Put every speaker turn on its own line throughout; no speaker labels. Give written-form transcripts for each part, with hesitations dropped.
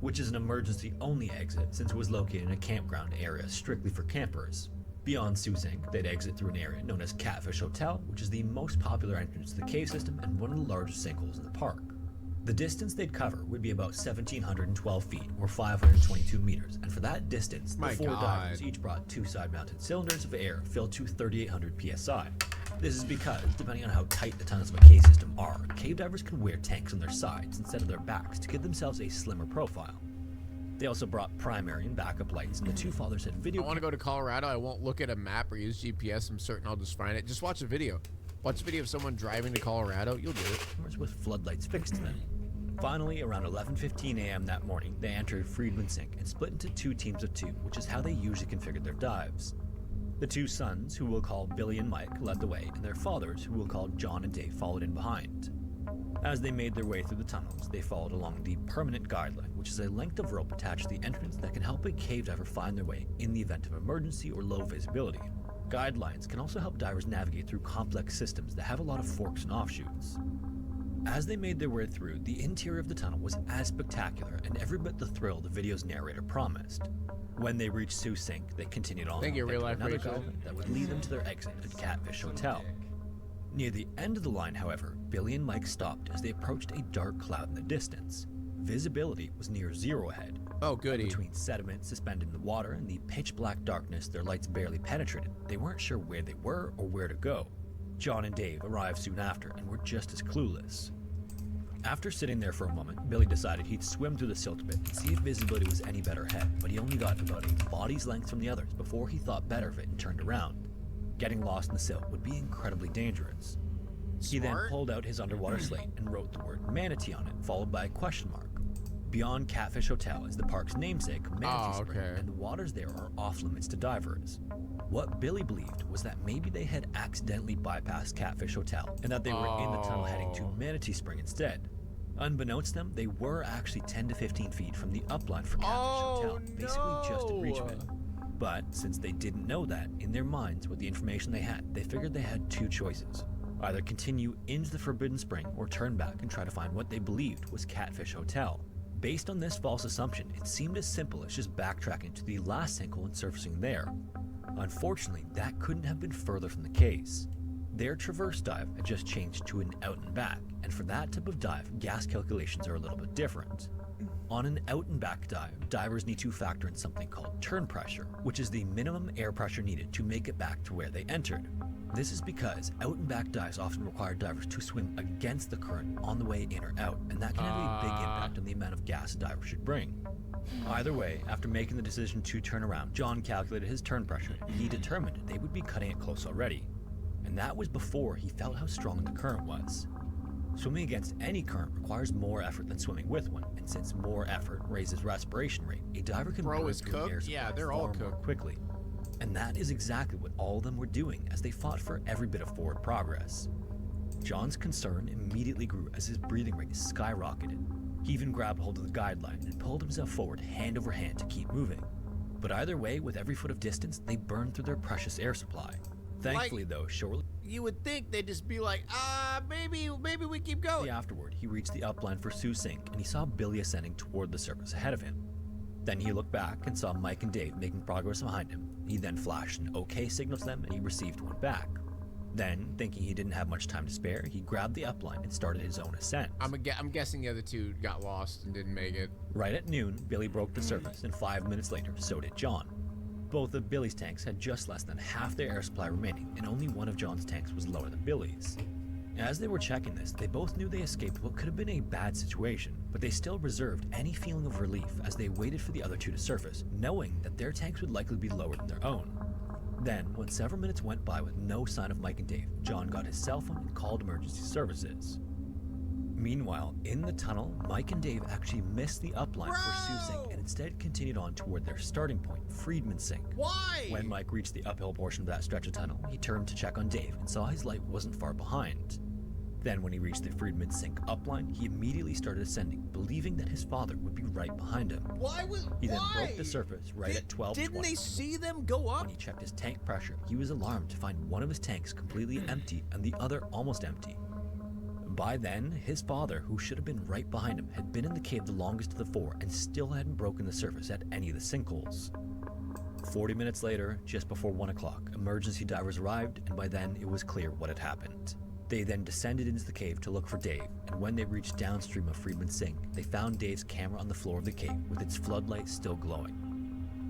which is an emergency-only exit since it was located in a campground area strictly for campers. Beyond Sioux Sink, they'd exit through an area known as Catfish Hotel, which is the most popular entrance to the cave system and one of the largest sinkholes in the park. The distance they'd cover would be about 1,712 feet, or 522 meters, and for that distance, the four divers each brought two side-mounted cylinders of air filled to 3,800 psi. This is because, depending on how tight the tunnels of a cave system are, cave divers can wear tanks on their sides instead of their backs to give themselves a slimmer profile. They also brought primary and backup lights, and the two fathers had video.
I want to go to Colorado. I won't look at a map or use GPS. I'm certain I'll just find it. Just watch a video. Watch a video of someone driving to Colorado. You'll do it.
With floodlights fixed to them. Finally, around 11:15 a.m. that morning, they entered Friedman Sink and split into two teams of two, which is how they usually configured their dives. The two sons, who we'll call Billy and Mike, led the way, and their fathers, who we'll call John and Dave, followed in behind. As they made their way through the tunnels, they followed along the permanent guideline, which is a length of rope attached to the entrance that can help a cave diver find their way in the event of emergency or low visibility. Guidelines can also help divers navigate through complex systems that have a lot of forks and offshoots. As they made their way through, the interior of the tunnel was as spectacular and every bit the thrill the video's narrator promised. When they reached Sioux Sink, they continued on another guideline that would lead them to their exit at Catfish Hotel. Near the end of the line, however, Billy and Mike stopped as they approached a dark cloud in the distance. Visibility was near zero ahead.
Oh, goody.
Between sediment suspended in the water and the pitch-black darkness their lights barely penetrated, they weren't sure where they were or where to go. John and Dave arrived soon after and were just as clueless. After sitting there for a moment, Billy decided he'd swim through the silt a bit and see if visibility was any better ahead, but he only got about a body's length from the others before he thought better of it and turned around. Getting lost in the silt would be incredibly dangerous. He then pulled out his underwater slate and wrote the word manatee on it, followed by a question mark. Beyond Catfish Hotel is the park's namesake, Manatee Spring, and the waters there are off limits to divers. What Billy believed was that maybe they had accidentally bypassed Catfish Hotel and that they were in the tunnel heading to Manatee Spring instead. Unbeknownst to them, they were actually 10 to 15 feet from the upline for Catfish Hotel, basically just in reach of it. But since they didn't know that, in their minds with the information they had, they figured they had two choices. Either continue into the Forbidden Spring or turn back and try to find what they believed was Catfish Hotel. Based on this false assumption, it seemed as simple as just backtracking to the last sinkhole and surfacing there. Unfortunately, that couldn't have been further from the case. Their traverse dive had just changed to an out and back, and for that type of dive, gas calculations are a little bit different. On an out and back dive, divers need to factor in something called turn pressure, which is the minimum air pressure needed to make it back to where they entered. This is because out and back dives often require divers to swim against the current on the way in or out, and that can have a big impact on the amount of gas a diver should bring. Either way, after making the decision to turn around, John calculated his turn pressure, and he determined they would be cutting it close already. And that was before he felt how strong the current was. Swimming against any current requires more effort than swimming with one, and since more effort raises respiration rate, a diver can burn through air supply
they're all
more quickly. And that is exactly what all of them were doing as they fought for every bit of forward progress. John's concern immediately grew as his breathing rate skyrocketed. He even grabbed hold of the guideline and pulled himself forward hand over hand to keep moving. But either way, with every foot of distance, they burned through their precious air supply. Thankfully, though, shortly...
You would think they'd just be like, maybe we keep going.
Afterward, he reached the upline for Sioux Sink, and he saw Billy ascending toward the surface ahead of him. Then he looked back and saw Mike and Dave making progress behind him. He then flashed an OK signal to them, and he received one back. Then, thinking he didn't have much time to spare, he grabbed the upline and started his own ascent.
I'm guessing the other two got lost and didn't make it.
Right at noon, Billy broke the surface, and 5 minutes later, so did John. Both of Billy's tanks had just less than half their air supply remaining, and only one of John's tanks was lower than Billy's. As they were checking this, they both knew they escaped what could have been a bad situation, but they still reserved any feeling of relief as they waited for the other two to surface, knowing that their tanks would likely be lower than their own. Then, when several minutes went by with no sign of Mike and Dave, John got his cell phone and called emergency services. Meanwhile, in the tunnel, Mike and Dave actually missed the upline for Sioux Sink and instead continued on toward their starting point, Friedman Sink.
Why?
When Mike reached the uphill portion of that stretch of tunnel, he turned to check on Dave and saw his light wasn't far behind. Then when he reached the Friedman Sink upline, he immediately started ascending, believing that his father would be right behind him. He then broke the surface right at 12:20.
Didn't they see them go up?
When he checked his tank pressure, he was alarmed to find one of his tanks completely empty and the other almost empty. By then, his father, who should have been right behind him, had been in the cave the longest of the four and still hadn't broken the surface at any of the sinkholes. 40 minutes later, just before 1 o'clock, emergency divers arrived, and by then it was clear what had happened. They then descended into the cave to look for Dave, and when they reached downstream of Friedman's sink, they found Dave's camera on the floor of the cave with its floodlight still glowing.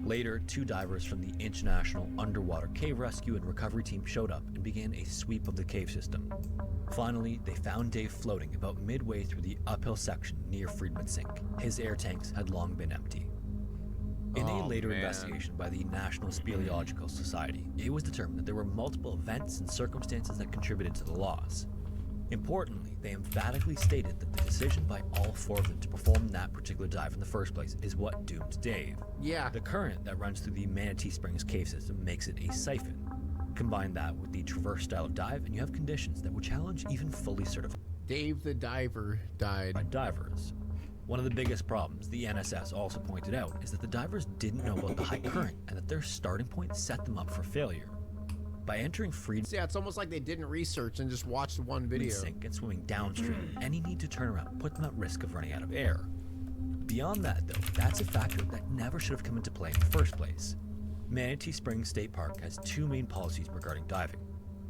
Later, 2 divers from the International Underwater Cave Rescue and Recovery Team showed up and began a sweep of the cave system. Finally, they found Dave floating about midway through the uphill section near Friedman's sink. His air tanks had long been empty. In a later investigation by the National Speleological Society, it was determined that there were multiple events and circumstances that contributed to the loss. Importantly, they emphatically stated that the decision by all 4 of them to perform that particular dive in the first place is what doomed Dave.
Yeah.
The current that runs through the Manatee Springs cave system makes it a siphon. Combine that with the traverse style of dive, and you have conditions that would challenge even fully certified
Dave the diver died.
divers. One of the biggest problems the NSS also pointed out is that the divers didn't know about the high current and that their starting point set them up for failure. By entering Friedman's
Yeah, it's almost like they didn't research and just watched one video.
sink and swimming downstream, any need to turn around put them at risk of running out of air. Beyond that, though, that's a factor that never should have come into play in the first place. Manatee Springs State Park has 2 main policies regarding diving.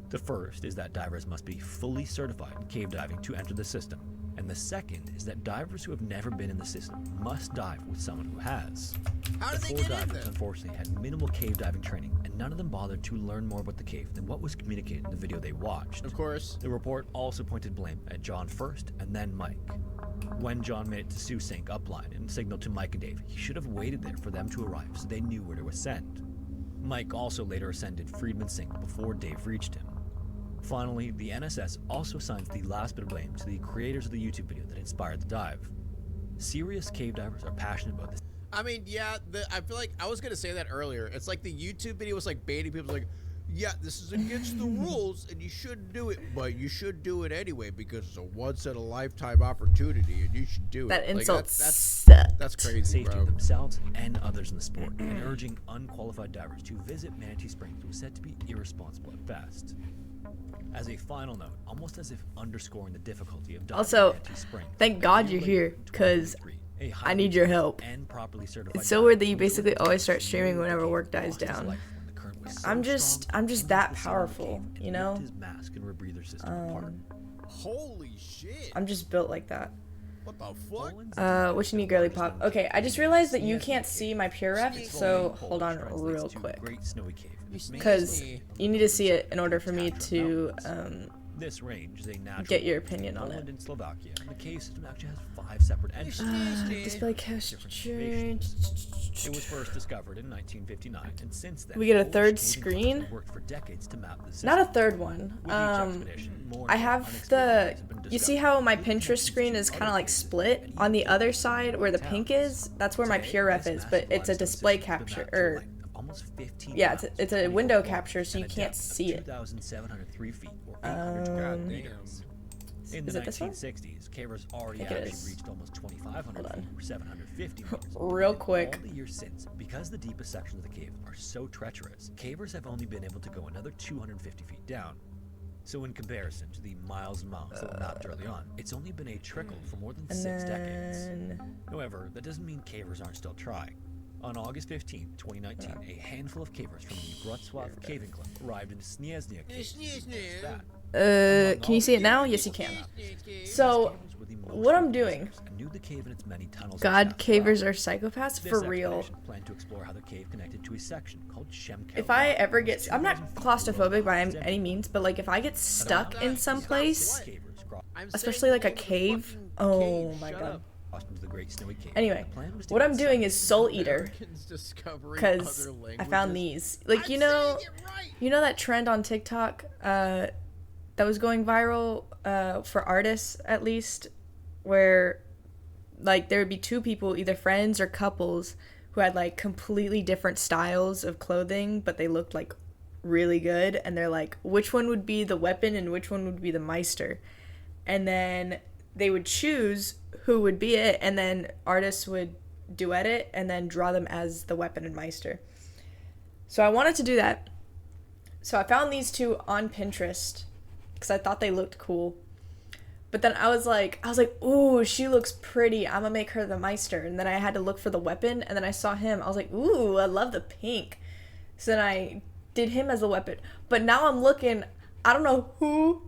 The first is that divers must be fully certified in cave diving to enter the system, and the second is that divers who have never been in the system must dive with someone who has.
How
The
did they
4
get in
divers,
there?
unfortunately, had minimal cave diving training, and none of them bothered to learn more about the cave than what was communicated in the video they watched.
Of course.
The report also pointed blame at John first and then Mike. When John made it to Sioux Sink upline and signaled to Mike and Dave, he should have waited there for them to arrive so they knew where to ascend. Mike also later ascended Friedman's sink before Dave reached him. Finally, the NSS also assigns the last bit of blame to the creators of the YouTube video that inspired the dive. Serious cave divers are passionate about this.
I mean, yeah, I feel like I was gonna say that earlier. It's like the YouTube video was like baiting people, like, yeah, this is against the rules and you shouldn't do it, but you should do it anyway because it's a once in a lifetime opportunity and you should do it.
That
Like,
insult
that's
sucked.
crazy,
Safety
bro.
of themselves and others in the sport, and urging unqualified divers to visit Manatee Springs was said to be irresponsible at best. As a final note, almost as if underscoring the difficulty of diving
Also,
Manatee Springs,
thank God you're here, 'cause
a
I need your help.
and properly certified
It's so weird that you basically always start streaming whenever work dies down. I'm just that powerful, you know?
His mask and rebreather system apart.
Holy shit.
I'm just built like that.
What the fuck?
What you need, girly pop? Okay, I just realized that you can't see my pure ref, so hold on real quick.
Great snowy cave.
Because you need to see it in order for me to
This range is a natural
get your opinion on
Poland
it.
and Slovakia. And the cave system actually has 5 separate entrances.
Display capture.
It was first discovered in 1959, and since then,
We get a
Polish
third
caving
screen?
clubs have worked for decades to map the system.
Not a third one.
With each expedition, more and
I
more
have
unexpected
the.
areas have been
You see
discovered.
how my Pinterest screen is kind of like split? On the other side, where the pink is, that's where my
Today,
pure ref
this
is, but
massive
it's a
limestone
display
system has been
capture,
mapped to a
or
length of almost 15
yeah,
miles,
it's a
24
window
long,
capture, so
and
you
a
can't
depth of
see it.
2,703 feet, or 800 meters. In
Is
the
it this one?
1960s, cavers already
I think it
actually
is.
reached almost 2,500
Hold on.
feet, or 750 meters.
Real
And
quick.
All the years since, because the deepest sections of the cave are so treacherous, cavers have only been able to go another 250 feet down. So in comparison to the miles and miles that were mapped early on, it's only been a trickle for more than
And
6 decades.
then
However, that doesn't mean cavers aren't still trying. On August 15, 2019, a handful of cavers from the Wrocław Caving Club arrived in Snieznia Cave.
can you see it now? Yes, you can. So, what I'm doing,
And knew the cave and its many tunnels and
God,
shafts well.
cavers are psychopaths
This
for real.
expedition planned to explore how the cave connected to a section called Shemkel.
If I ever get, I'm not claustrophobic by any means, but like if I get stuck in some place, especially like a cave, oh my God.
Into the Great Snowy Cave.
Anyway,
The plan was to
what
get
I'm doing is Soul Eater, because I found these. Like, you know that trend on TikTok that was going viral for artists, at least, where like there would be 2 people, either friends or couples, who had like completely different styles of clothing, but they looked like really good, and they're like, which one would be the weapon and which one would be the Meister? And then they would choose who would be it, and then artists would duet it and then draw them as the weapon and Meister. So I wanted to do that. So I found these 2 on Pinterest because I thought they looked cool. But then I was like, ooh, she looks pretty. I'm gonna make her the Meister. And then I had to look for the weapon, and then I saw him. I was like, ooh, I love the pink. So then I did him as the weapon. But now I'm looking, I don't know who.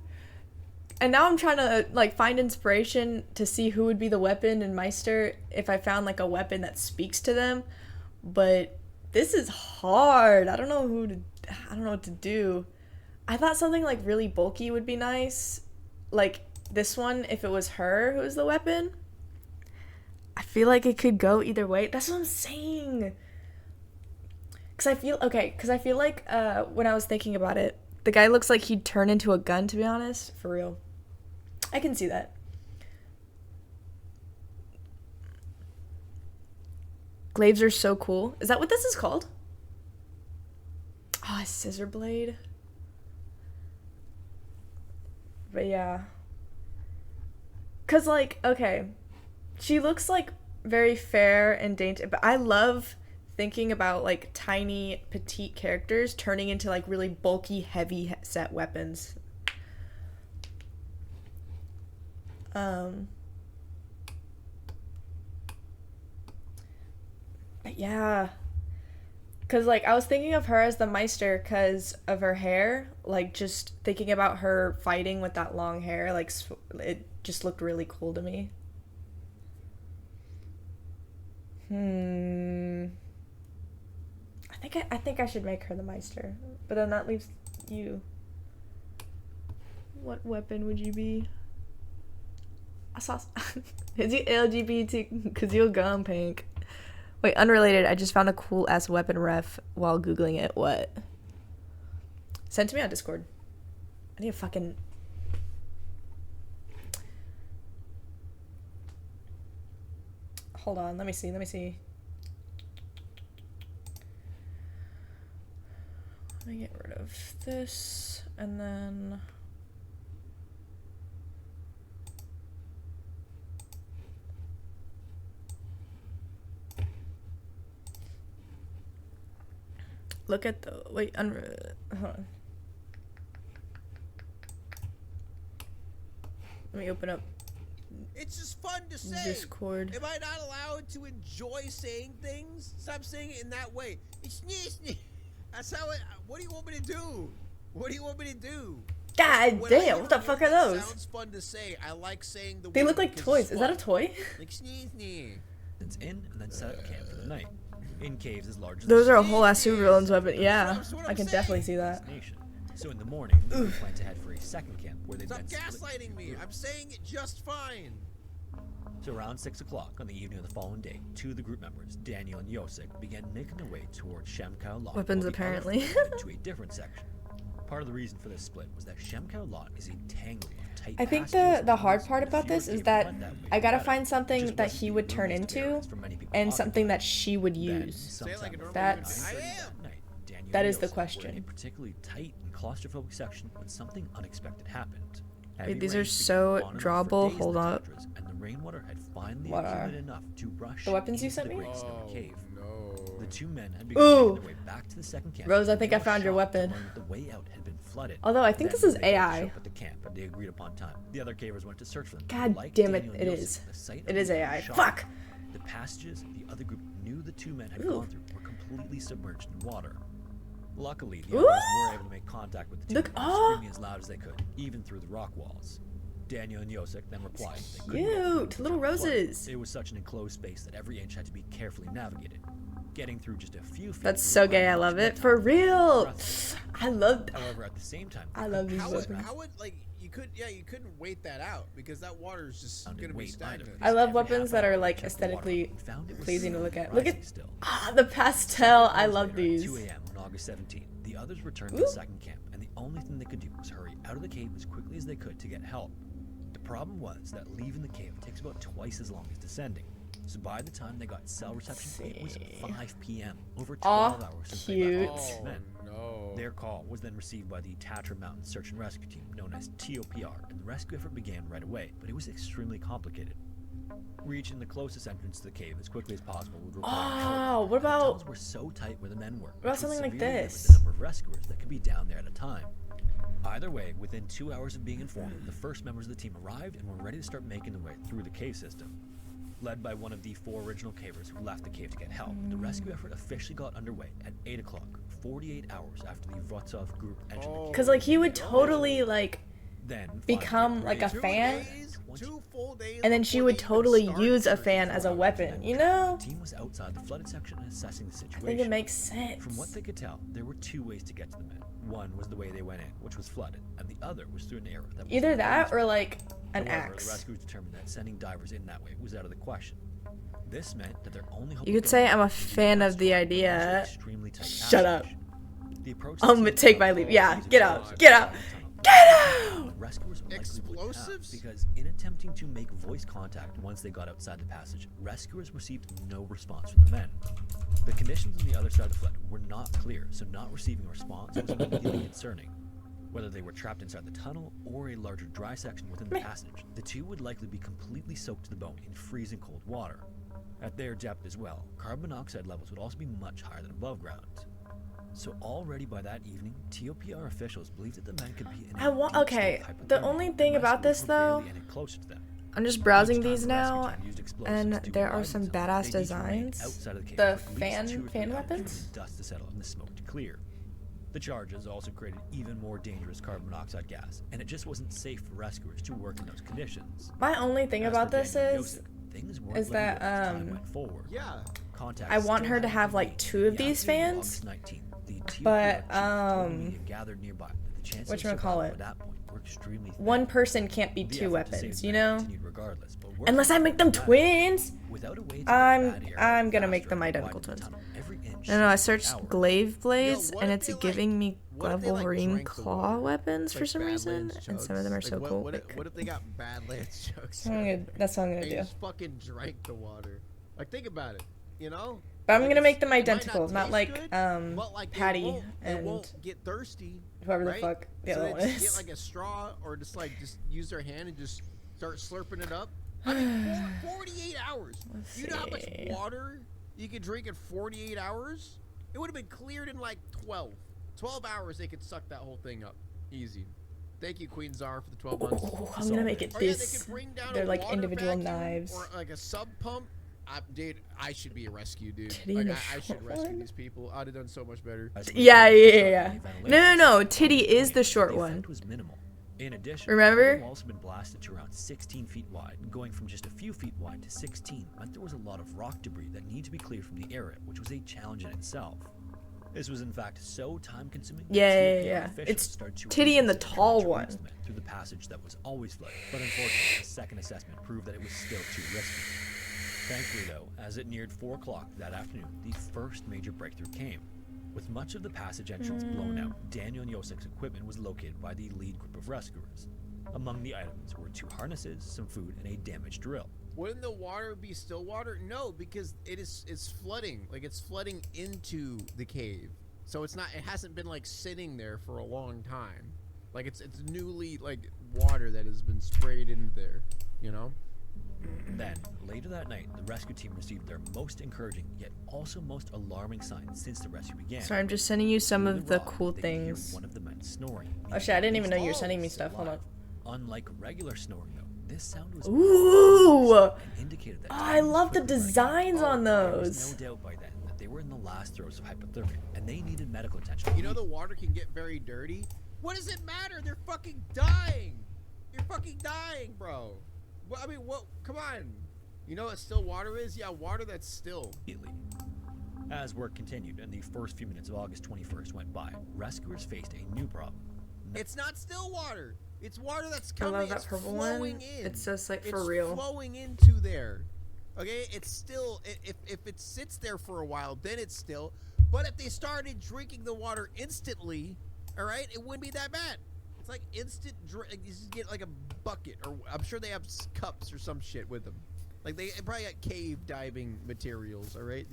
And now I'm trying to like find inspiration to see who would be the weapon in Meister if I found like a weapon that speaks to them. But this is hard. I don't know what to do. I thought something like really bulky would be nice. Like this one, if it was her who was the weapon. I feel like it could go either way. That's what I'm saying. Cause I feel like when I was thinking about it, the guy looks like he'd turn into a gun, to be honest. For real. I can see that. Glaives are so cool. Is that what this is called? Oh, a scissor blade. But yeah. Cause like, okay. She looks like very fair and dainty, but I love thinking about like tiny petite characters turning into like really bulky heavy set weapons. But yeah, cause like I was thinking of her as the Meister cause of her hair, like just thinking about her fighting with that long hair, like it just looked really cool to me. I think I should make her the Meister, but then that leaves you. What weapon would you be? I saw. Is you LGBT? Cause you'll gum pink. Wait, unrelated. I just found a cool ass weapon ref while googling it. What? Send to me on Discord. I need a fucking. Hold on. Let me see. Let me get rid of this and then. Look at the wait. Hold on. Let me open up.
It's just fun to say.
Discord.
Am I not allowed to enjoy saying things? Stop saying it in that way. It's That's how it. What do you want me to do?
God damn! What the fuck are those?
Sounds fun to say. I like saying the.
They look like toys. Is that a toy?
Like sneeze.
It's in and then set up camp for the night. In caves as large as
those are a whole ass supervillain's weapon. Yeah, I can definitely see that.
So in the morning, the group planned to head for a second camp where they'd
Stop
then
gaslighting me. I'm saying it just fine.
So around 6 o'clock on the evening of the following day, two of the group members, Daniel and Yosik, began making their way towards Shemkau Lot.
Weapons, apparently.
To a different section. Part of the reason for this split was that Shemkau Lot is a tangle of tight
I think
passages
the
and
hard
rooms,
part
and
about
the
this
fewer
is
cave
that
went way,
I gotta
better.
find
It
something
just
that
wasn't
he
the
would turn
easiest
into
areas for many people
and
to
something
occupy.
that she would
Then,
use.
sometime
like a normal
around
That's-
9:30
I
that
am.
night, Daniel
That
and
is the
Yosik were
question.
in a particularly tight and claustrophobic section when something unexpected happened.
Wait, these
Heavy
are
rains
so
began on and off for
drawable.
days in
Hold
the
up.
tundras, and the rainwater had finally
What are
accumulated enough to rush
the weapons you
into
sent
the
me?
Great Snowy Cave.
No.
The two men had begun
Ooh.
making their way back to the second camp.
Rose, I
and
think
they
I
were
found your
shocked to
weapon.
learn that the way out had been flooded.
Although I think
Then,
this is
when they failed to show
AI.
up at the camp at the agreed upon time, the other cavers went to search for them.
God
Like
damn it,
Daniel
it
and
is.
Yosef, the sight
It
of
is
them
AI.
shocked
Fuck!
them. The passages the other group knew the two men had
Ooh.
gone through were completely submerged in water. Luckily, the
Ooh.
others were able to make contact with the two
Look-
men,
oh.
screaming as loud as they could, even through the rock walls. Daniel and Yosek then replied they couldn't get through
Cute,
because
little
of the flood.
roses.
It was such an enclosed space that every inch had to be carefully navigated. Getting through just a few feet.
That's
would
so
require
gay. I
much
love
more
it. For
time.
real.
Breathless.
I love.
However, at the same time,
I love these
How
weapons.
would like you couldn't wait that out because that water is just
Found
gonna
in
be
weight either,
stagnant.
because
I love
every
weapons
half
that
hour
are
they
like
checked the water
aesthetically
and found it was
pleasing to
still
look at. Look
rising
at
still.
the pastel. I
Hours
love
later,
these.
At 2 a.m. on August 17th, the others returned to
Ooh.
the second camp, and the only thing they could do was hurry out of the cave as quickly as they could to get help. The problem was that leaving the cave takes about twice as long as descending. So by the time they got cell reception, it was
see.
5 p.m. Over
Aw,
12 hours since
cute.
they left the two men.
no.
Their call was then received by the Tatra Mountain Search and Rescue Team, known as TOPR, and the rescue effort began right away, but it was extremely complicated. Reaching the closest entrance to the cave as quickly as possible would require help.
Oh, what
The
about?
tunnels were so tight where the men were.
about
which would
something like
severely limit
this?
The number of rescuers that could be down there at a time. Either way, within 2 hours of being informed, the first members of the team arrived and were ready to start making their way through the cave system. Led by one of the 4 original cavers who left the cave to get help, the rescue effort officially got underway at 8 o'clock, 48 hours after the Votsov group entered the cave.
Because, like, he would totally, like,
then
become, like, a fan.
2 full days
And then she would totally use a fan as a weapon, you know?
The team was outside the flooded section and assessing the situation.
I think it makes sense.
From what they could tell, there were 2 ways to get to the men. One was the way they went in, which was flooded, and the other was through an area that was
either that or, like, an
However,
axe.
the rescuers determined that sending divers in that way was out of the question. This meant that their only hope
You could say I'm a fan of the idea. Shut up.
I'm
gonna take my leave. Yeah, get out. Get out. Get out!
Explosives?
Because in attempting to make voice contact once they got outside the passage, rescuers received no response from the men. The conditions on the other side of the flood were not clear, so not receiving a response was immediately concerning. Whether they were trapped inside the tunnel or a larger dry section within the passage, the 2 would likely be completely soaked to the bone in freezing cold water. At their depth as well, carbon monoxide levels would also be much higher than above ground. So already by that evening, TOPR officials believed that the men could be in
okay, the only thing about this though, I'm just browsing these now, and there are some badass designs. The fan weapons?
Dust to settle and the smoke to clear. The charges also created even more dangerous carbon monoxide gas, and it just wasn't safe for rescuers to work in those conditions.
My only thing about this is that I want her to have like 2 of these fans, but whatchamacallit, one person can't be 2 weapons, you know? Unless I make them twins. I'm gonna make them identical twins. I don't know, I searched glaive blades and it's giving me Wolverine claw weapons for some reason, and some of them are so cool.
What if they got Badlands jokes?
That's what I'm gonna do.
Just fucking drank the water. Like, think about it, you know?
But I'm gonna make them identical, not like
like
Patty
they
and
won't get thirsty,
whoever
right?
the fuck the
so
other one
they just
is.
get like a straw or just use their hand and just start slurping it up. I mean, 48 hours. You know how much water you could drink in 48 hours? It would have been cleared in like 12 hours. They could suck that whole thing up easy. Thank you, Queen Czar, for the 12 months.
I'm gonna make it this. They're like individual knives.
Or like a sub pump. Dude, I should be a rescue, dude.
Titty
Like,
in a
I should
short
rescue
one?
these people. I'd have done so much better.
Yeah. No. Titty is the short one.
Was minimal. In addition,
remember?
The walls had been blasted to around 16 feet wide, and going from just a few feet wide to 16 meant there was a lot of rock debris that needed to be cleared from the area, which was a challenge in itself. This was in fact so time-consuming.
Yeah. It's Titty in the tall one.
Through the passage that was always flooded, but unfortunately, the second assessment proved that it was still too risky. Thankfully, though, as it neared 4 o'clock that afternoon, the first major breakthrough came. With much of the passage entrance blown out, Daniel and Yosek's equipment was located by the lead group of rescuers. Among the items were 2 harnesses, some food, and a damaged drill.
Wouldn't the water be still water? No, because it's flooding. Like, it's flooding into the cave. So it hasn't been like sitting there for a long time. Like, it's newly like water that has been sprayed into there, you know?
Then, later that night, the rescue team received their most encouraging, yet also most alarming sign since the rescue began.
Sorry, I'm just sending you some of the cool things.
One of the men snoring.
Oh shit, I didn't even know you were sending me stuff. Hold on.
Unlike regular snoring, though, this sound was
indicated that I love the designs on those.
There was no doubt by then that they were in the last throes of hypothermia, and they needed medical attention.
You know the water can get very dirty? What does it matter? They're fucking dying! You're fucking dying, bro! Well, I mean, what? Come on. You know what still water is? Yeah, water that's still.
As work continued and the first few minutes of August 21st went by, rescuers faced a new problem.
It's not still water. It's water that's coming.
I love that purple one. It's just like for real.
It's flowing into there. Okay, it's still. If it sits there for a while, then it's still. But if they started drinking the water instantly, all right, it wouldn't be that bad. It's like instant drink. You just get like a bucket, or I'm sure they have cups or some shit with them. Like they probably got cave diving materials. All right,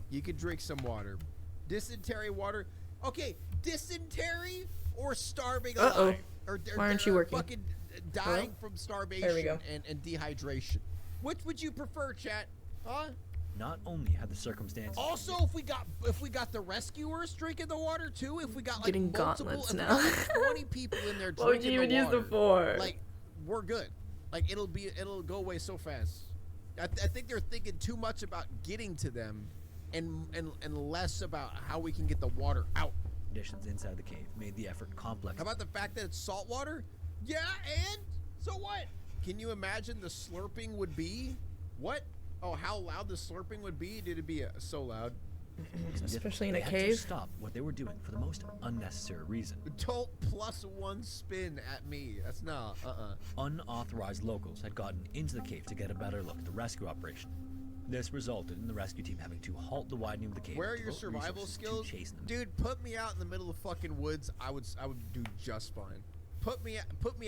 you could drink some water. Dysentery water. Okay, dysentery or starving alive. Or
why aren't you working?
Fucking dying from starvation
there we go.
and dehydration. Which would you prefer, chat? Huh?
not only had the circumstances...
Also, if we got the rescuers drinking the water too, if we got like
getting
multiple,
gauntlets
if we
now.
got, like, 20 people in there
What would
drinking
you even
the
use
water,
them for?
like, we're good. Like, it'll go away so fast. I think they're thinking too much about getting to them, and less about how we can get the water out.
Conditions inside the cave made the effort complex.
How about the fact that it's salt water? Yeah, and so what? Can you imagine the slurping would be? What? Oh, how loud the slurping would be? Did it be so loud?
Especially in a
They had to
cave.
stop what they were doing for the most unnecessary reason.
Don't +1 spin at me. That's not.
Unauthorized locals had gotten into the cave to get a better look at the rescue operation. This resulted in the rescue team having to halt the widening of the cave.
Where are
to
your
devote
survival
resources to
skills?
chasing them.
Dude, put me out in the middle of fucking woods. I would do just fine. Put me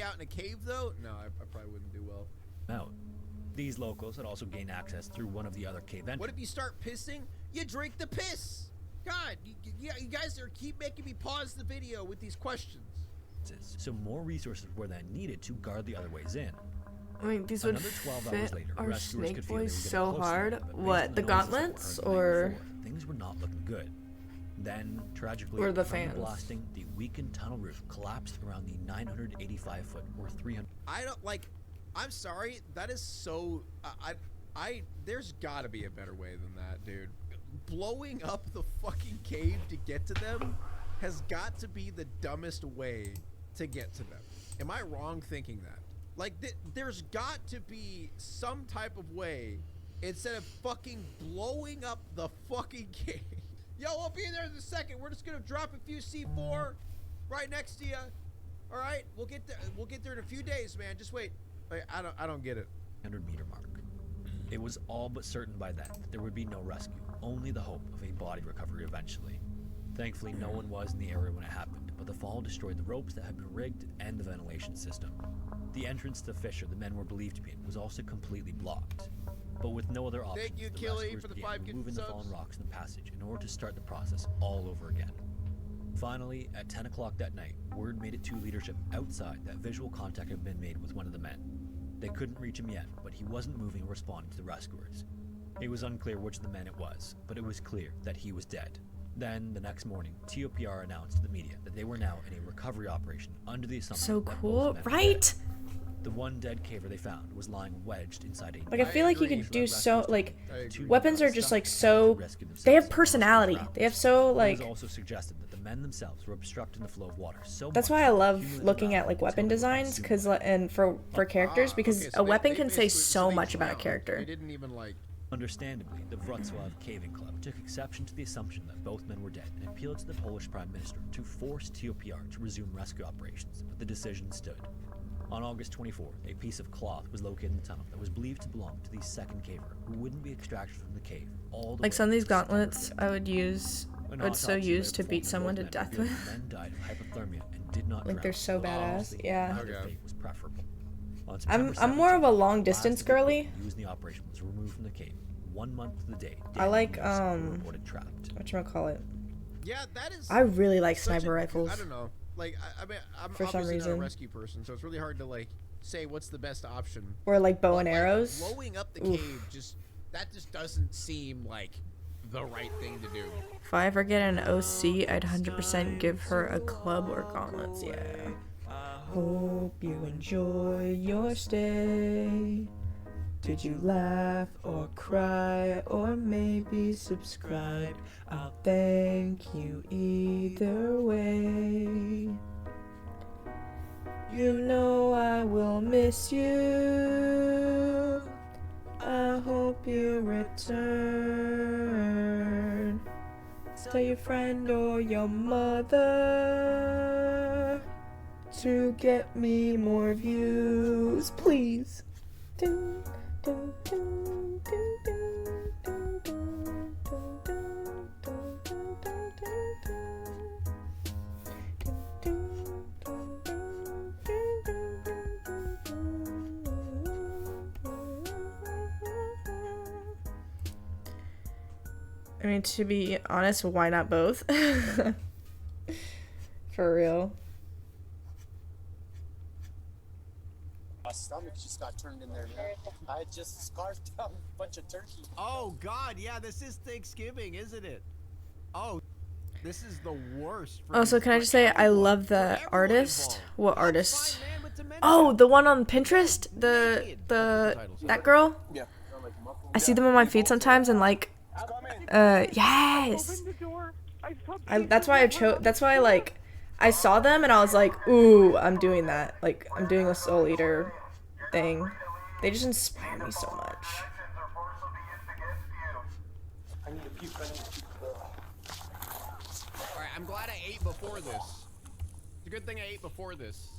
out in a cave though? No, I probably wouldn't do well.
Out. These locals had also gained access through one of the other cave entrances.
What if you start pissing? You drink the piss. God, you guys keep making me pause the video with these questions.
So more resources were then needed to guard the other ways in.
I mean, these would
Another 12 hours
fit
later,
our
rescuers
snake
could feel they were
boys
getting
so
closer,
hard.
but based on
What, the
noises that were
gauntlets
heard the night
or
before, things were not looking good. Then, tragically,
Or the
from
fans?
blasting, the weakened tunnel roof collapsed around the 985-foot or 300.
I don't like. I'm sorry. That is so. There's got to be a better way than that, dude. Blowing up the fucking cave to get to them has got to be the dumbest way to get to them. Am I wrong thinking that? Like, there's got to be some type of way instead of fucking blowing up the fucking cave. Yo, I'll be there in a second. We're just gonna drop a few C4 right next to you. All right, we'll get there. We'll get there in a few days, man. Just wait. Wait, I don't get it.
100-meter mark. It was all but certain by then that there would be no rescue, only the hope of a body recovery eventually. Thankfully, no one was in the area when it happened, but the fall destroyed the ropes that had been rigged and the ventilation system. The entrance to the fissure the men were believed to be in was also completely blocked. But with no other options,
Thank you,
the
Killy,
rescuers
for the
began
5
removing the
subs.
fallen rocks in the passage in order to start the process all over again. Finally, at 10 o'clock that night, word made it to leadership outside that visual contact had been made with one of the men. They couldn't reach him yet, but he wasn't moving or responding to the rescuers. It was unclear which of the men it was, but it was clear that he was dead. Then, the next morning, TOPR announced to the media that they were now in a recovery operation under the assumption
so
that
cool,
both men were
right?
dead. The one dead caver they found was lying wedged inside a...
Like, I feel like you
agree.
could do so, like,
I agree.
weapons are just, like, so,
rescue themselves
they have
and
personality.
rescue
They have so,
It
like,
was also suggested that the men themselves were obstructing the flow of water so
that's
much
why I
that
love
cumulative
looking at,
gravity
like,
until
weapon
they were
designs,
consumed
because,
by it.
and for characters, because
Okay, so
a weapon
they
can say
basically-
so
they-
much about a
They
character.
didn't even like.
Understandably, the Wrocław Caving Club took exception to the assumption that both men were dead and appealed to the Polish Prime Minister to force TOPR to resume rescue operations, but the decision stood. On August 24th, a piece of cloth was located in the tunnel that was believed to belong to the second caver, who wouldn't be extracted from the cave all the
Like,
way
some of these
to September
gauntlets
5th.
I would use,
An
I would so
autopsy
use to
later
beat
performed
someone
on
to
both
death
men
with.
revealed the men died of hypothermia and did not
Like, they're
drown,
so
though
badass,
obviously
yeah.
neither
Okay.
fate was preferable. On
I'm
September
more of a
17th,
long
the
distance
last of the equipment
girly.
used in the operation was removed from the cave 1 month to the day.
I
Dan
like,
Munoz were reported trapped.
Whatchamacallit.
Yeah, that is.
I really like
such
sniper
a-
rifles.
I don't know. Like, I mean, I'm
For some
obviously not
reason.
a rescue person, so it's really hard to like say what's the best option.
Or like bow
But,
and
like,
arrows.
blowing up the
Oof.
cave just doesn't seem like the right thing to do.
If I ever get an OC, I'd 100% give her a club or gauntlets, yeah. Hope you enjoy your stay. Did you laugh or cry or maybe subscribe? I'll thank you either way. You know I will miss you. I hope you return. Tell your friend or your mother to get me more views, please. Dun, dun, dun, dun, dun, dun, dun, dun, dun, dun, dun, dun, I mean, to be honest, why not both? For real.
My stomach just got turned in there, man. I had just scarfed down a bunch of turkey.
Oh, God, yeah, this is Thanksgiving, isn't it? Oh, this is the worst.
Also, can I just say I love the artist? What artist? Oh, the one on Pinterest? That girl?
Yeah.
I see them on my feed sometimes and like, yes! That's why I saw them and I was like, ooh, I'm doing that. Like, I'm doing a Soul Eater thing. They just inspire me so much.
Alright, I'm glad I ate before this. It's a good thing I ate before this.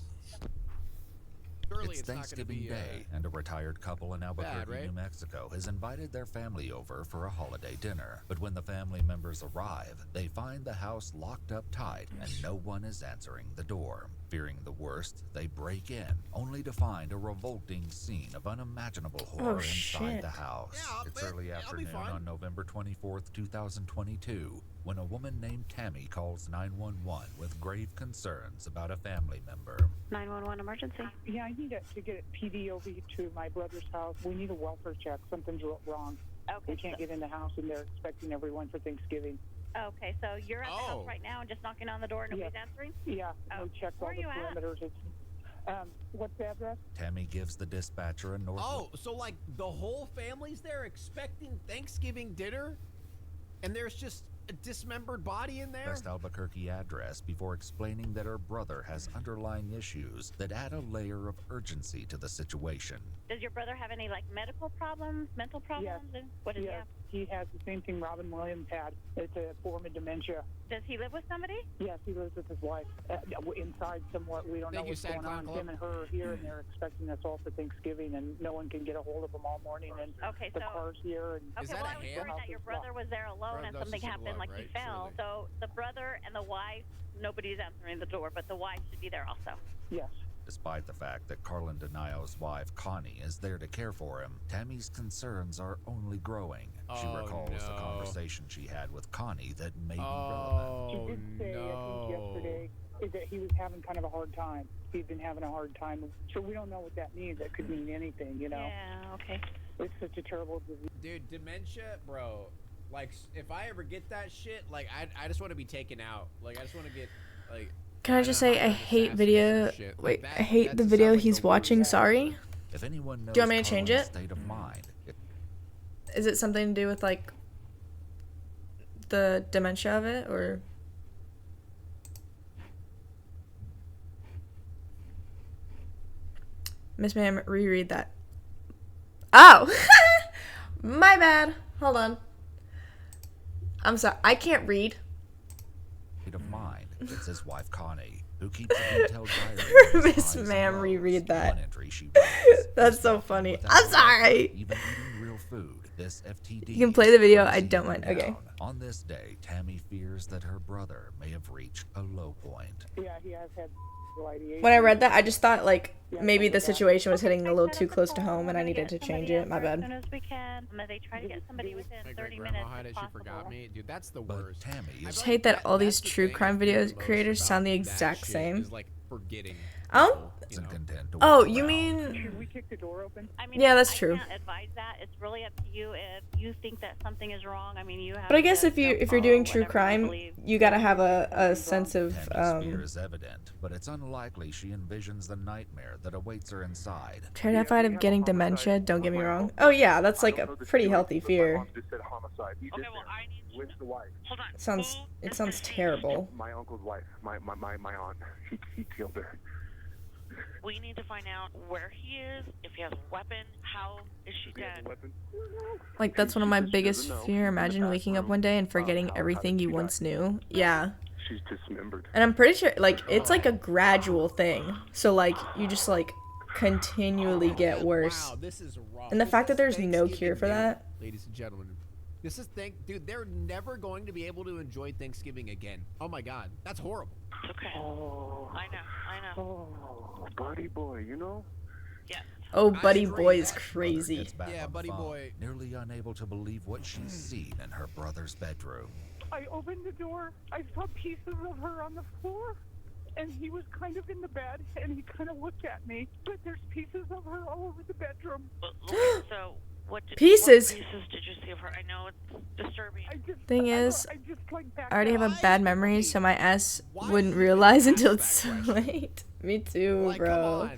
Surely
It's Thanksgiving Day, and a retired couple in Albuquerque,
right?
New Mexico, has invited their family over for a holiday dinner. But when the family members arrive, they find the house locked up tight and no one is answering the door. Fearing the worst, they break in, only to find a revolting scene of unimaginable horror inside the house.
Yeah,
It's early afternoon
fine.
on November 24th, 2022, when a woman named Tammy calls 911 with grave concerns about a family member.
911 emergency.
Yeah, I need to get a PD over to my brother's house. We need a welfare check. Something's wrong.
Okay.
We can't get in the house, and they're expecting everyone for Thanksgiving.
Okay, so you're at the house right now and just knocking on the door and nobody's answering?
Yeah, we checked all
Where
the
are you at?
perimeters. It's, what's the address?
Tammy gives the dispatcher a north.
Oh, so like the whole family's there expecting Thanksgiving dinner? And there's just a dismembered body in there?
West Albuquerque address before explaining that her brother has underlying issues that add a layer of urgency to the situation.
Does your brother have any like medical problems, mental problems?
Yes.
And what does he have?
He has the same thing Robin Williams had. It's a form of dementia.
Does he live with somebody?
Yes, he lives with his wife. Inside somewhat, we don't know what's going on. Him and her are here, and they're expecting us all for Thanksgiving, and no one can get a hold of them all morning. And
Okay,
the
so
car's here. And
okay, well, I was worried that your brother was there alone and something happened, like he fell. So the brother and the wife, nobody's answering the door, but the wife should be there also.
Yes.
Despite the fact that Carlin DeNio's wife, Connie, is there to care for him, Tammy's concerns are only growing. She recalls the conversation she had with Connie that may be relevant.
She did say, I think yesterday, that he was having kind of a hard time. He'd been having a hard time. So we don't know what that means. That could mean anything, you know?
Yeah, okay.
It's such a terrible disease.
Dude, dementia, bro. Like, if I ever get that shit, like, I just want to be taken out. Like, I just want to get, like...
Can I just say I hate video? Wait, I hate the video he's watching. Sorry.
If anyone knows
Do you want me to change it?
State of mind,
Is it something to do with like the dementia of it, or? Miss Ma'am, reread that. Oh, my bad. Hold on. I'm sorry. I can't read.
State of mind. It's his wife Connie, who keeps a detailed diary.
Miss Ma'am, reread that.
One entry she writes,
That's so funny. I'm sorry.
Even eating real food, this FTD.
You can play the video. I don't mind. Okay.
On this day, Tammy fears that her brother may have reached a low point.
Yeah, he has had ideation.
When I read that, I just thought like maybe the situation was hitting a little too close to home, and I needed to change it. My bad.
As soon as we can. They try to get somebody within 30 minutes if
She forgot
possible.
me. Dude, that's the
But
worst.
Tammy
I
is
just hate that all these true crime video creators sound the exact same.
Is like forgetting.
I don't.
isn't content to
Oh,
wait
you
around.
mean?
Should we kick the door open?
I mean,
Yeah, that's
I
true.
can't advise that. It's really up to you. If you think that something is wrong, I mean, you have.
But I guess
to
if you're
follow
doing true
whatever you
crime,
believe.
you gotta have a sense of
Tammy's fear is evident, but it's unlikely she envisions the nightmare that awaits her inside.
terrified of getting dementia. Don't get me wrong. Oh yeah, that's like a pretty healthy fear.
Okay, well, I need to
With the wife.
hold on.
It sounds terrible.
My uncle's wife. My aunt. He killed her. We need to find out where he is, if he has a weapon, how is she dead?
Like that's one of my biggest fear. Imagine waking up one day and forgetting everything you once knew. Yeah.
She's dismembered.
And I'm pretty sure like it's like a gradual thing. So like you just like continually get worse.
Wow, this is rough.
And the
This
fact that
is
there's no
Thanksgiving
cure for
Day,
that.
ladies and gentlemen. This is dude, they're never going to be able to enjoy Thanksgiving again. Oh my god, that's horrible.
Okay.
Oh,
I know.
oh.
Buddy boy, you know? Yes.
Oh, Buddy
agree.
Boy is
Brother
crazy.
gets back
Yeah,
on the
Buddy
phone,
Boy.
nearly unable to believe what she's seen in her brother's bedroom.
I opened the door. I saw pieces of her on the floor, and he was kind of in the bed, and he kind of looked at me, but there's pieces of her all over the bedroom.
So
Pieces?
What pieces did you see of her? I know it's disturbing.
Thing is, I already have a bad memory, so my ass wouldn't realize until it's so late. Me too,
Like,
bro.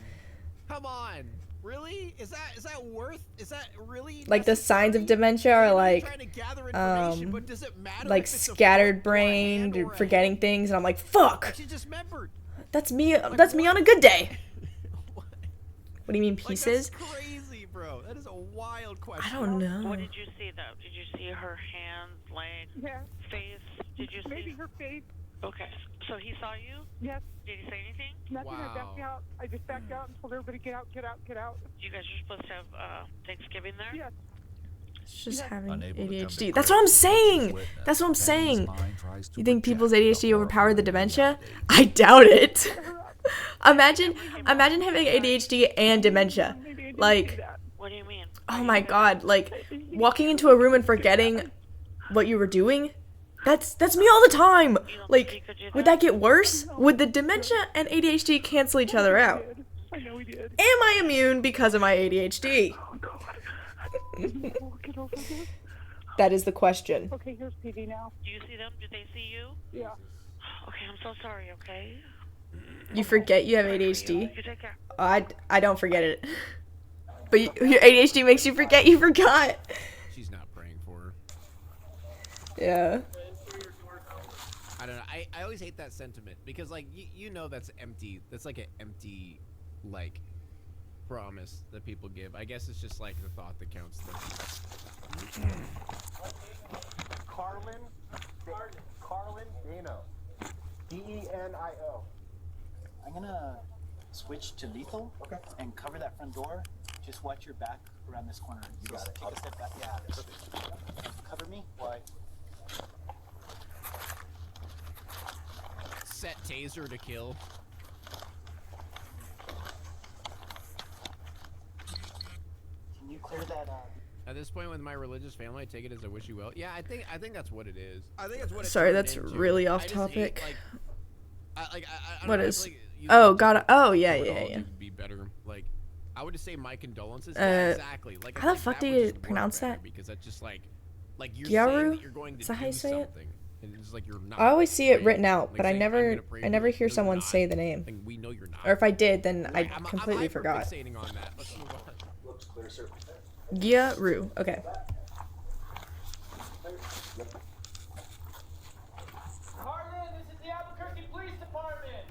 Come on. Really? Is that worth? Is that really
Like the signs of dementia are like, like scattered brain, or forgetting things, and I'm like, fuck.
She just remembered.
That's me. That's me on a good day. What do you mean pieces?
Like, that's crazy, bro. That is a wild question.
I don't know.
What did you see though? Did you see her hands, legs, face? Did you see?
Maybe her face.
Okay. So he saw you?
Yes.
Did he say anything?
Nothing. I backed out. I just backed out and told everybody get out, get out, get out.
You guys are supposed to have Thanksgiving there?
Yes.
It's just having
Unable to come
ADHD.
to
That's what I'm
grips with
saying.
witness,
That's what I'm
Tammy's
saying.
mind tries to
You think
project
people's
the
ADHD overpowered the
horrifying
dementia?
reality.
I doubt it. Imagine having ADHD and dementia. Like,
What do you mean?
oh my god, like walking into a room and forgetting what you were doing. That's me all the time. Like, would that get worse? Would the dementia and ADHD cancel each other out?
I know he did.
Am I immune because of my ADHD?
Oh, God. Get over this.
That is the question.
Okay, here's PD now.
Do you see them? Did they see you?
Yeah.
Okay, I'm so sorry, okay?
You forget you have ADHD?
You take care.
I don't forget it. But your ADHD makes you forget you forgot.
She's not praying for her.
Yeah.
I don't know. I always hate that sentiment because, like, you know that's empty. That's like an empty, like, promise that people give. I guess it's just like the thought that counts.
Carlin Dano. Denio. I'm gonna switch to lethal. Okay. And cover that front door. Just watch your back around this corner. You got it. Take a step back. Yeah. Cover me. Why?
Set taser to kill.
Can you clear that?
At this point with my religious family, I take it as I wish you well. Yeah, I think that's what it is. I think that's what.
Sorry,
turned
that's
into.
really off
I just
topic.
hate, I
What
don't know,
is?
like,
Oh, God. Oh, yeah,
would
yeah,
all
yeah.
do be better. Like, I would just say my condolences. Yeah, exactly. Like, I
how the
think
fuck
that
do
would
you
just work
pronounce
better
that?
Because that's just like you're
Gyaru?
saying that you're going to
Is that how
do
you say it?
something, and it's like you're not.
I always see it
right?
written out,
Like
but I
saying, "I'm
never
gonna pray for
hear
you." No, you're
someone
not.
say the name.
Like, we know you're not.
Or if I did, then I
Right,
completely
I'm
forgot.
hyperfixating on that. Let's move on.
Looks clear, sir.
Gyaru. Okay.
Carlin, this is the Albuquerque Police Department.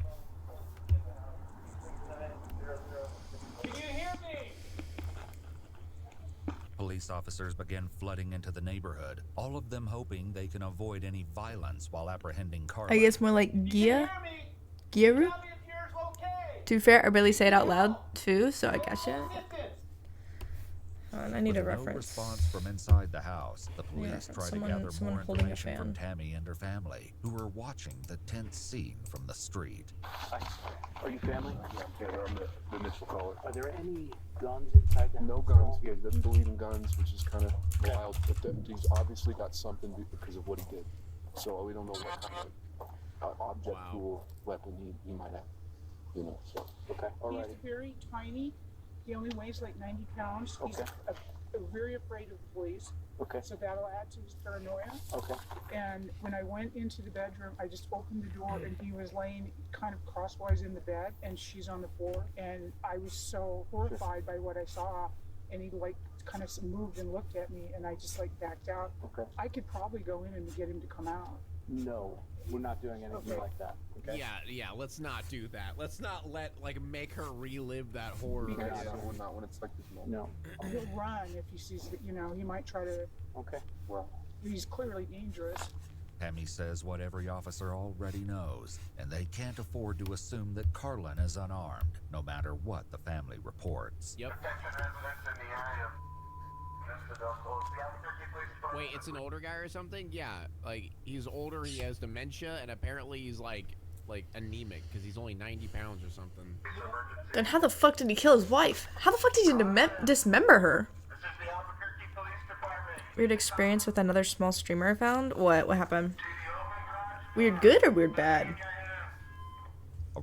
Can you hear me?
Police officers begin flooding into the neighborhood, all of them hoping they can avoid any violence while apprehending Carla.
I guess more like Gia? Gyaru?
Tell me if yours okay.
To be fair, I barely say it out loud too, so I gotcha. Hold on, I need
With
a
no
reference.
response from inside the house, the police
reference.
try
Someone-
to gather
someone
more
holding a
information from
fan.
Tammy and her family, who are watching the tense scene from the street.
Are you family? Yeah, I'm the Mitchell caller.
Are there any guns inside the house?
No guns. Yeah, he doesn't believe in guns, which is kind of wild. But he's obviously got something because of what he did. So we don't know what kind of object, tool, weapon he might have. You know. So okay. All right.
He's very tiny. He only weighs like 90 pounds. He's very afraid of the police.
Okay.
So that'll add to his paranoia.
Okay.
And when I went into the bedroom, I just opened the door and he was laying kind of crosswise in the bed and she's on the floor. And I was so horrified by what I saw. And he like kind of moved and looked at me and I just like backed out.
Okay.
I could probably go in and get him to come out.
No, we're not doing anything like that. Okay.
Yeah, let's not do that. Let's not make her relive that horror.
Yeah, not when it's like this moment.
No.
He'll run if he sees that, you know, he might try to,
Okay. Well,
he's clearly dangerous.
Tammy says what every officer already knows, and they can't afford to assume that Carlin is unarmed, no matter what the family reports.
Yep. Wait, it's an older guy or something? Yeah, like he's older, he has dementia, and apparently he's like anemic because he's only 90 pounds or something.
Then how the fuck did he kill his wife? How the fuck did he dismember her? Weird experience with another small streamer I found? What happened? Weird good or weird bad?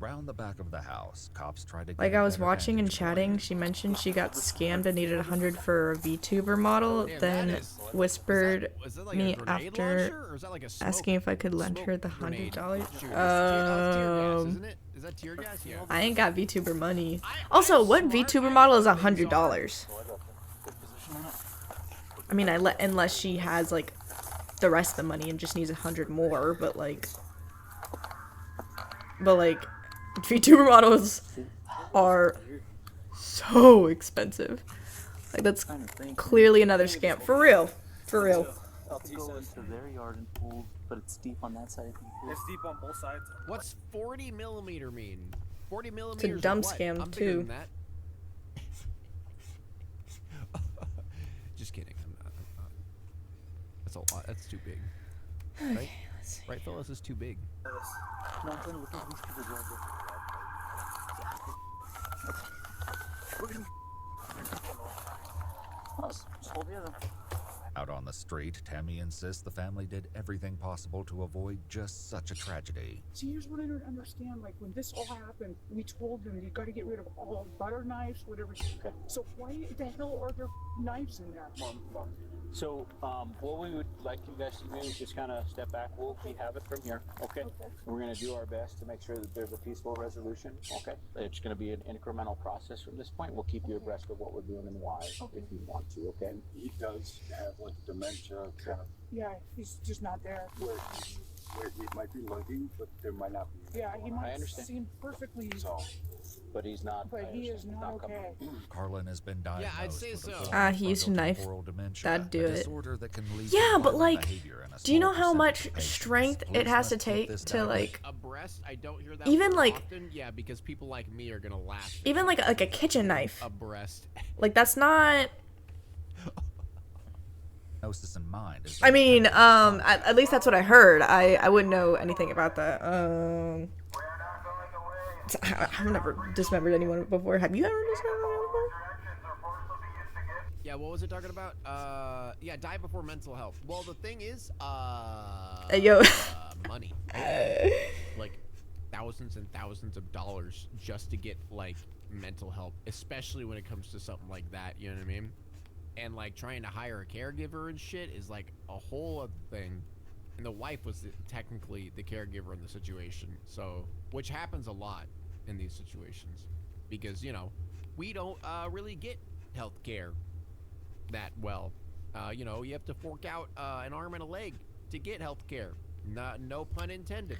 Around the back of the house, cops tried to get
Like,
a
I was
better
watching and
vantage point.
chatting, she mentioned she got scammed and needed 100 for a VTuber model,
Damn,
then
that is-
whispered
is that like
me
a grenade
after
launcher, or is that like a smoke,
asking if I could lend
smoke
her the
grenade
$100.
shooter? It's tear gas, isn't it? Is that tear gas? Yeah.
I ain't got VTuber money. Also, what VTuber model is $100? I mean, unless she has like the rest of the money and just needs 100 more, but like VTuber models are so expensive. Like, that's clearly another scam. For real. For real.
I'll go into their yard and pool, but it's deep on that side.
It's deep on both sides.
What's 40 millimeter mean? 40
It's
millimeters.
a dumb
of what?
scam,
I'm bigger
too.
than that. Just kidding. I'm not. That's a lot. That's too big. Right?
Okay, let's see.
Right, Phyllis? Is too big.
No, I'm trying to look at these people's yards. Just hold the other.
Out on the street, Tammy insists the family did everything possible to avoid just such a tragedy.
See, here's what I don't understand. Like, when this all happened, we told them you got to get rid of all butter knives, whatever.
Okay.
So why the hell are there knives in there?
So, what we would like you guys to do is just kind of step back. We have it from here, okay? We're going to do our best to make sure that there's a peaceful resolution, okay? It's going to be an incremental process from this point. We'll keep you abreast of what we're doing and why, if you want to, okay?
He does have like dementia, kind of
Yeah, he's just not there.
where he might be looking, but there might not be.
Yeah, he might
understand.
seem perfectly,
So,
But he's not.
but
I
he is
understand,
not
coming.
okay.
Carlin has been diagnosed
I'd say
with
so.
He used a knife.
frontotemporal dementia,
That'd do
a
it.
disorder that can lead
Yeah,
to
but,
violent
like,
behavior in a
do you know
small
how much
percentage of patients.
strength it
Police
has
must
to
put
take
this
to,
down.
like,
A breast? I don't hear that
even
word
like
often. Yeah, because people like me are gonna laugh.
even like a kitchen knife?
A breast.
Like, that's not.
Diagnosis in mind is
I mean, at least that's what I heard. I wouldn't know anything about that. I've never dismembered anyone before. Have you ever dismembered anyone before?
Yeah, what was it talking about? Yeah, die before mental health. Well, the thing is,
Yo.
Money. Like, thousands and thousands of dollars just to get, like, mental help, especially when it comes to something like that, you know what I mean? And, like, trying to hire a caregiver and shit is, like, a whole other thing. And the wife was technically the caregiver in the situation, so, which happens a lot in these situations. Because, you know, we don't, really get health care that well. You know, you have to fork out, an arm and a leg to get health care. No pun intended.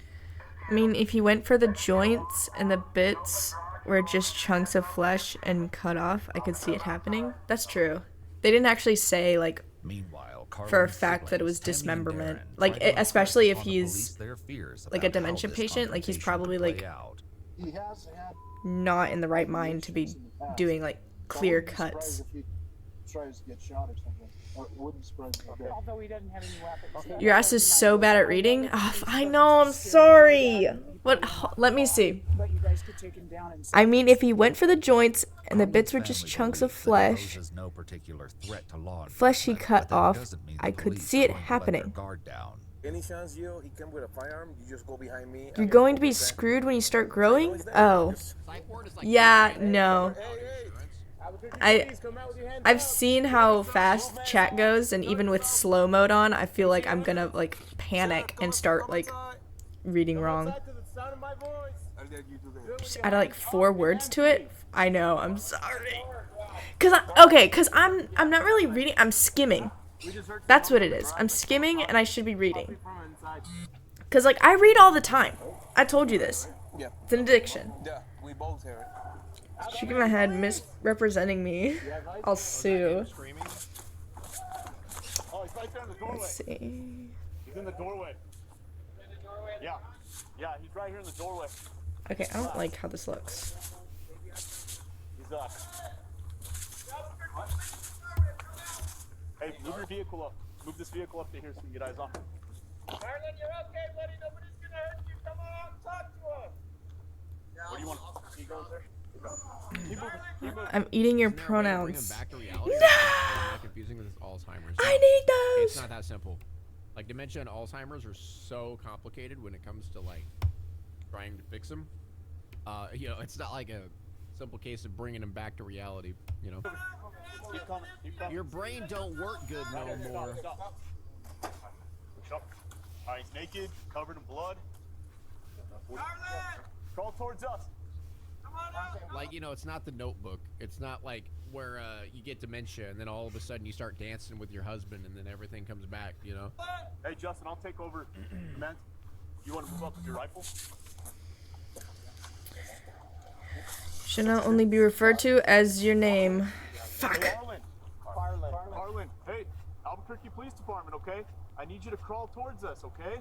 I mean, if you went for the joints and the bits were just chunks of flesh and cut off, I could see it happening. That's true. They didn't actually say, like,
Meanwhile,
for a fact that it was dismemberment. Like, especially if he's like a dementia patient, like, he's probably like
he has had.
not in the right mind to be doing like clear cuts.
If he tries to get shot or something, or wouldn't surprise me.
Although he doesn't have any weapons.
Your ass is so bad at reading. Oh, I know, I'm sorry. What? Let me see.
But you guys could take him down and
I mean, if he went for the joints and the bits were just chunks of flesh,
no particular threat to law
flesh he cut
but that
off,
doesn't mean
I
the
could
police
see
are
it
going to let their
happening.
guard down.
Any chance he come with a firearm, you just go behind me.
You're going to be screwed when you start growing? Oh. Yeah, no. I've seen how fast chat goes, and even with slow mode on, I feel like I'm gonna like panic and start like reading wrong. Just add like 4 words to it. I know, I'm sorry. Cause I'm not really reading, I'm skimming. That's what it is. I'm skimming and I should be reading. Cause like I read all the time. I told you this. It's an addiction.
Yeah, we both hear it.
Shaking my head, misrepresenting me. I'll sue.
Oh, he's right there in the doorway.
Let's see.
He's in the doorway. Yeah. Yeah, he's right here in the doorway.
Okay, I don't like how this looks.
He's up. Hey, move your vehicle up. Move this vehicle up to here so you can get eyes on him.
Marlon, you're okay, buddy. Nobody's gonna hurt you. Come on, talk to us.
What do you want? He goes there.
I'm eating your pronouns.
No! Confusing with Alzheimer's.
I need those.
It's not that simple. Like, dementia and Alzheimer's are so complicated when it comes to like trying to fix them. You know, it's not like a simple case of bringing him back to reality. You know,
Keep coming. Keep coming.
your brain don't work good no more.
Stop. All right, he's naked, covered in blood. Crawl towards us.
Like, you know, it's not The Notebook. It's not like where you get dementia and then all of a sudden you start dancing with your husband and then everything comes back, you know?
Hey, Justin, I'll take over command. You want to move up with your rifle?
Should not only be referred to as your name. Fuck.
Hey, Harlan. Hey, Albuquerque Police Department, okay? I need you to crawl towards us, okay?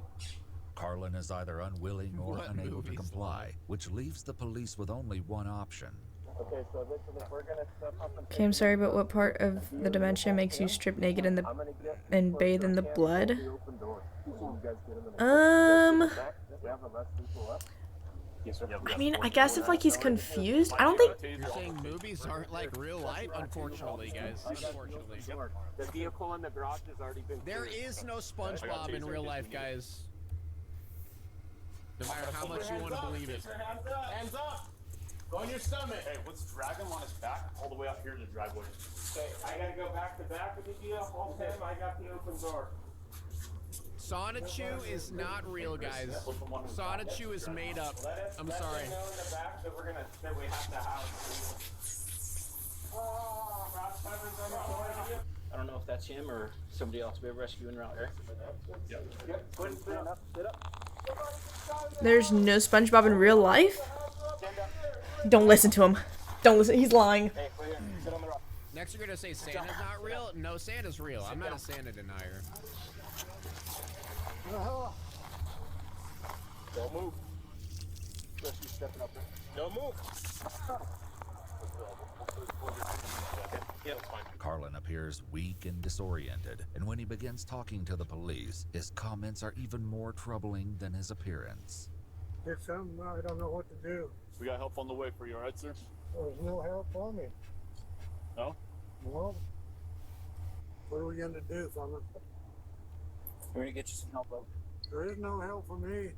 Carlin is either unwilling or unable to comply, which leaves the police with only one option.
Okay, so eventually we're gonna step up and
Okay, I'm sorry, but what part of the dementia makes you strip naked in the and bathe in the blood? I mean, I guess if like he's confused, I don't think.
You're saying movies aren't like real life, unfortunately, guys. Unfortunately.
the vehicle in the garage has already been
There is no SpongeBob in real life, guys. No matter how much you want to believe it.
Hands up! Go on your stomach!
Hey, let's drag him on his back all the way up here in the driveway.
Okay, I gotta go back to back with you, hold him, I got the open door.
Sonichu is not real, guys. Sonichu is made up. I'm sorry.
Let them know in the back that we have to house.
I don't know if that's him or somebody else we're rescuing around here.
Yep.
Go ahead and stand up, sit up.
There's no SpongeBob in real life? Don't listen to him. Don't listen. He's lying.
Hey, clear. Sit on the rock.
Next you're gonna say Santa's not real? No, Santa's real. I'm not a Santa denier.
Don't move. Especially stepping up there. Don't move.
Yeah, that's fine.
Carlin appears weak and disoriented, and when he begins talking to the police, his comments are even more troubling than his appearance.
It's something I don't know what to do.
We got help on the way for you, alright, sir?
There's no help for me.
No?
Well, what are we going to do, fella?
We're gonna get you some help, bro.
There is no help for me.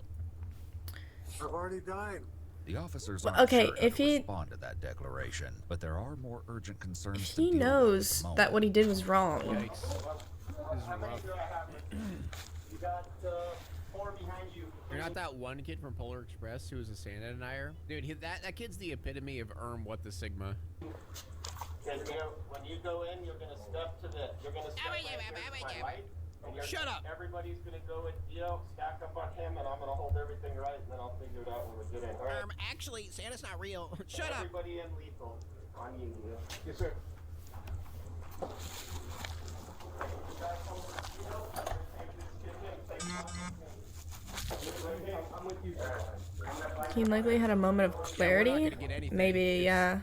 I've already died.
The officers aren't
Okay,
sure how
if
to
he-
respond to that declaration, but there are more urgent concerns to
He
deal
knows
with at the
that what he
moment.
did was wrong.
Yikes. This is rough.
You got 4 behind you.
You're not that one kid from Polar Express who was a Santa denier? Dude, that kid's the epitome of what the Sigma.
Because when you go in, you're gonna step to the. You're gonna step right here to my right. And
Shut up!
Everybody's gonna go and stack up on him, and I'm gonna hold everything right, and then I'll figure it out when we get in. All right.
Actually, Santa's not real. Shut up!
Everybody in lethal. On you. Yes, sir. I'm with you.
He likely had a moment of clarity. Maybe, yeah.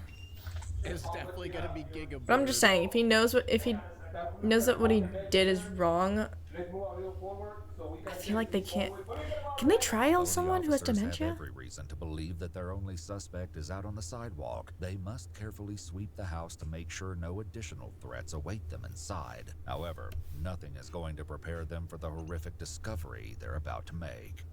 It's definitely gonna be Giga.
But I'm just saying, if he knows that what he did is wrong, I feel like they can't. Can they trial someone who has
Officers
dementia?
have every reason to believe that their only suspect is out on the sidewalk. They must carefully sweep the house to make sure no additional threats await them inside. However, nothing is going to prepare them for the horrific discovery they're about to make.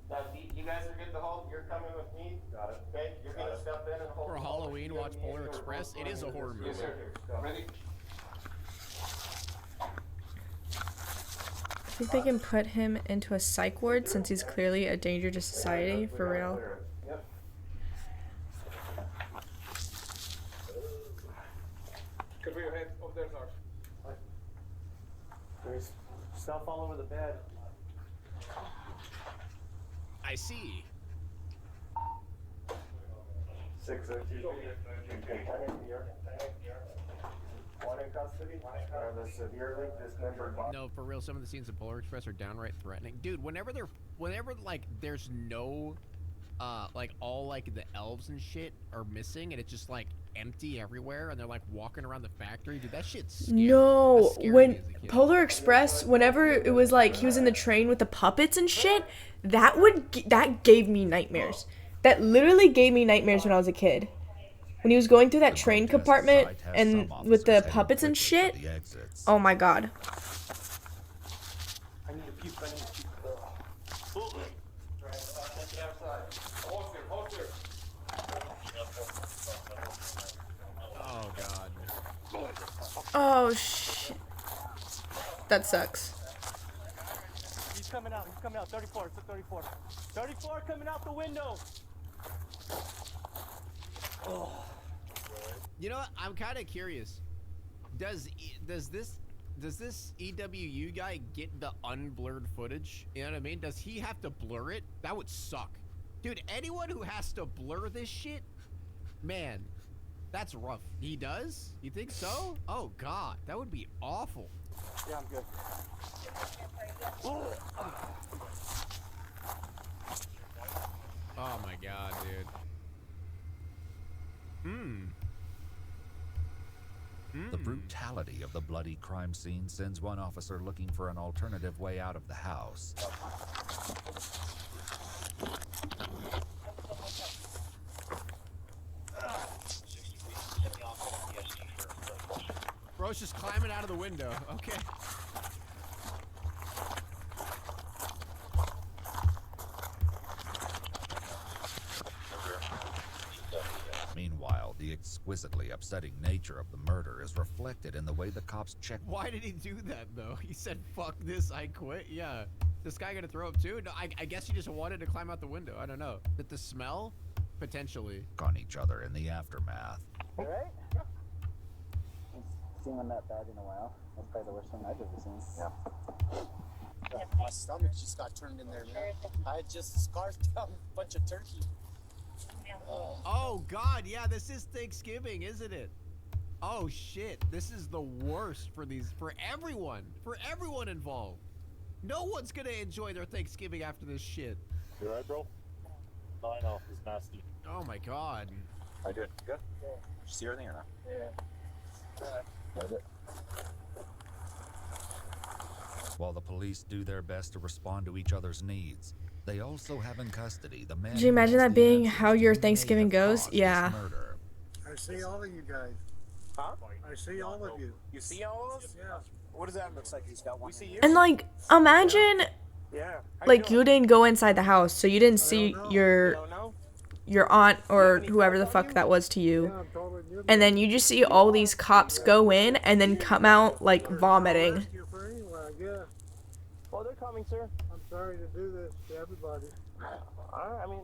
You guys are good to hold. You're coming with me. Got it. Okay, you're gonna step in and hold.
For Halloween, watch Polar Express. It is a horror movie.
Yes, sir. Ready?
I think they can put him into a psych ward since he's clearly a danger to society, for real.
Yep. Cover your head over there, Sarge.
There's stuff all over the bed.
I see.
602. One in custody. The severely dismembered body.
No, for real, some of the scenes in Polar Express are downright threatening. Dude, whenever like there's no like all like the elves and shit are missing and it's just like empty everywhere and they're like walking around the factory, dude, that shit's scary.
No,
That scared me
when
as a kid.
Polar Express, whenever it was like he was in the train with the puppets and shit, that gave me nightmares. That literally gave me nightmares when I was a kid. When he was going through that train compartment and with the puppets and shit. Oh my god.
I need a puke. I need a puke. Right, I'll take you outside. Hold here.
Oh, shit. That sucks.
He's coming out. 34, it's a 34. 34 coming out the window.
Oh. You know what? I'm kind of curious. Does this EWU guy get the unblurred footage? You know what I mean? Does he have to blur it? That would suck. Dude, anyone who has to blur this shit, man, that's rough. He does? You think so? Oh God, that would be awful.
Yeah, I'm good.
Oh my God, dude.
The brutality of the bloody crime scene sends one officer looking for an alternative way out of the house.
Bro's just climbing out of the window. Okay.
Meanwhile, the exquisitely upsetting nature of the murder is reflected in the way the cops check.
Why did he do that, though? He said, fuck this, I quit? Yeah. This guy gonna throw up, too? No, I guess he just wanted to climb out the window. I don't know. But the smell? Potentially.
On each other in the aftermath.
All right? Seen one that bad in a while. That's probably the worst one I've ever seen.
Yeah. My stomach just got turned in there, man. I had just scarfed down a bunch of turkey.
Oh God, yeah, this is Thanksgiving, isn't it? Oh shit, this is the worst for everyone involved. No one's gonna enjoy their Thanksgiving after this shit.
You alright, bro?
Oh, I know, it's nasty.
Oh my God.
I did. Good? Yeah. Did you see everything or not?
Yeah.
While the police do their best to respond to each other's needs, they also have in custody the man.
Could you imagine that being how your Thanksgiving goes? Yeah.
I see all of you guys.
Huh?
I see all of you.
You see all of us?
Yeah.
What does that look like? He's got one. We see you.
And like, imagine,
Yeah.
like you didn't go inside the house, so you didn't see your aunt or whoever the fuck that was to you, and then you just see all these cops go in and then come out like vomiting.
Oh, they're coming, sir.
I'm sorry to do this to everybody.
Alright, I mean,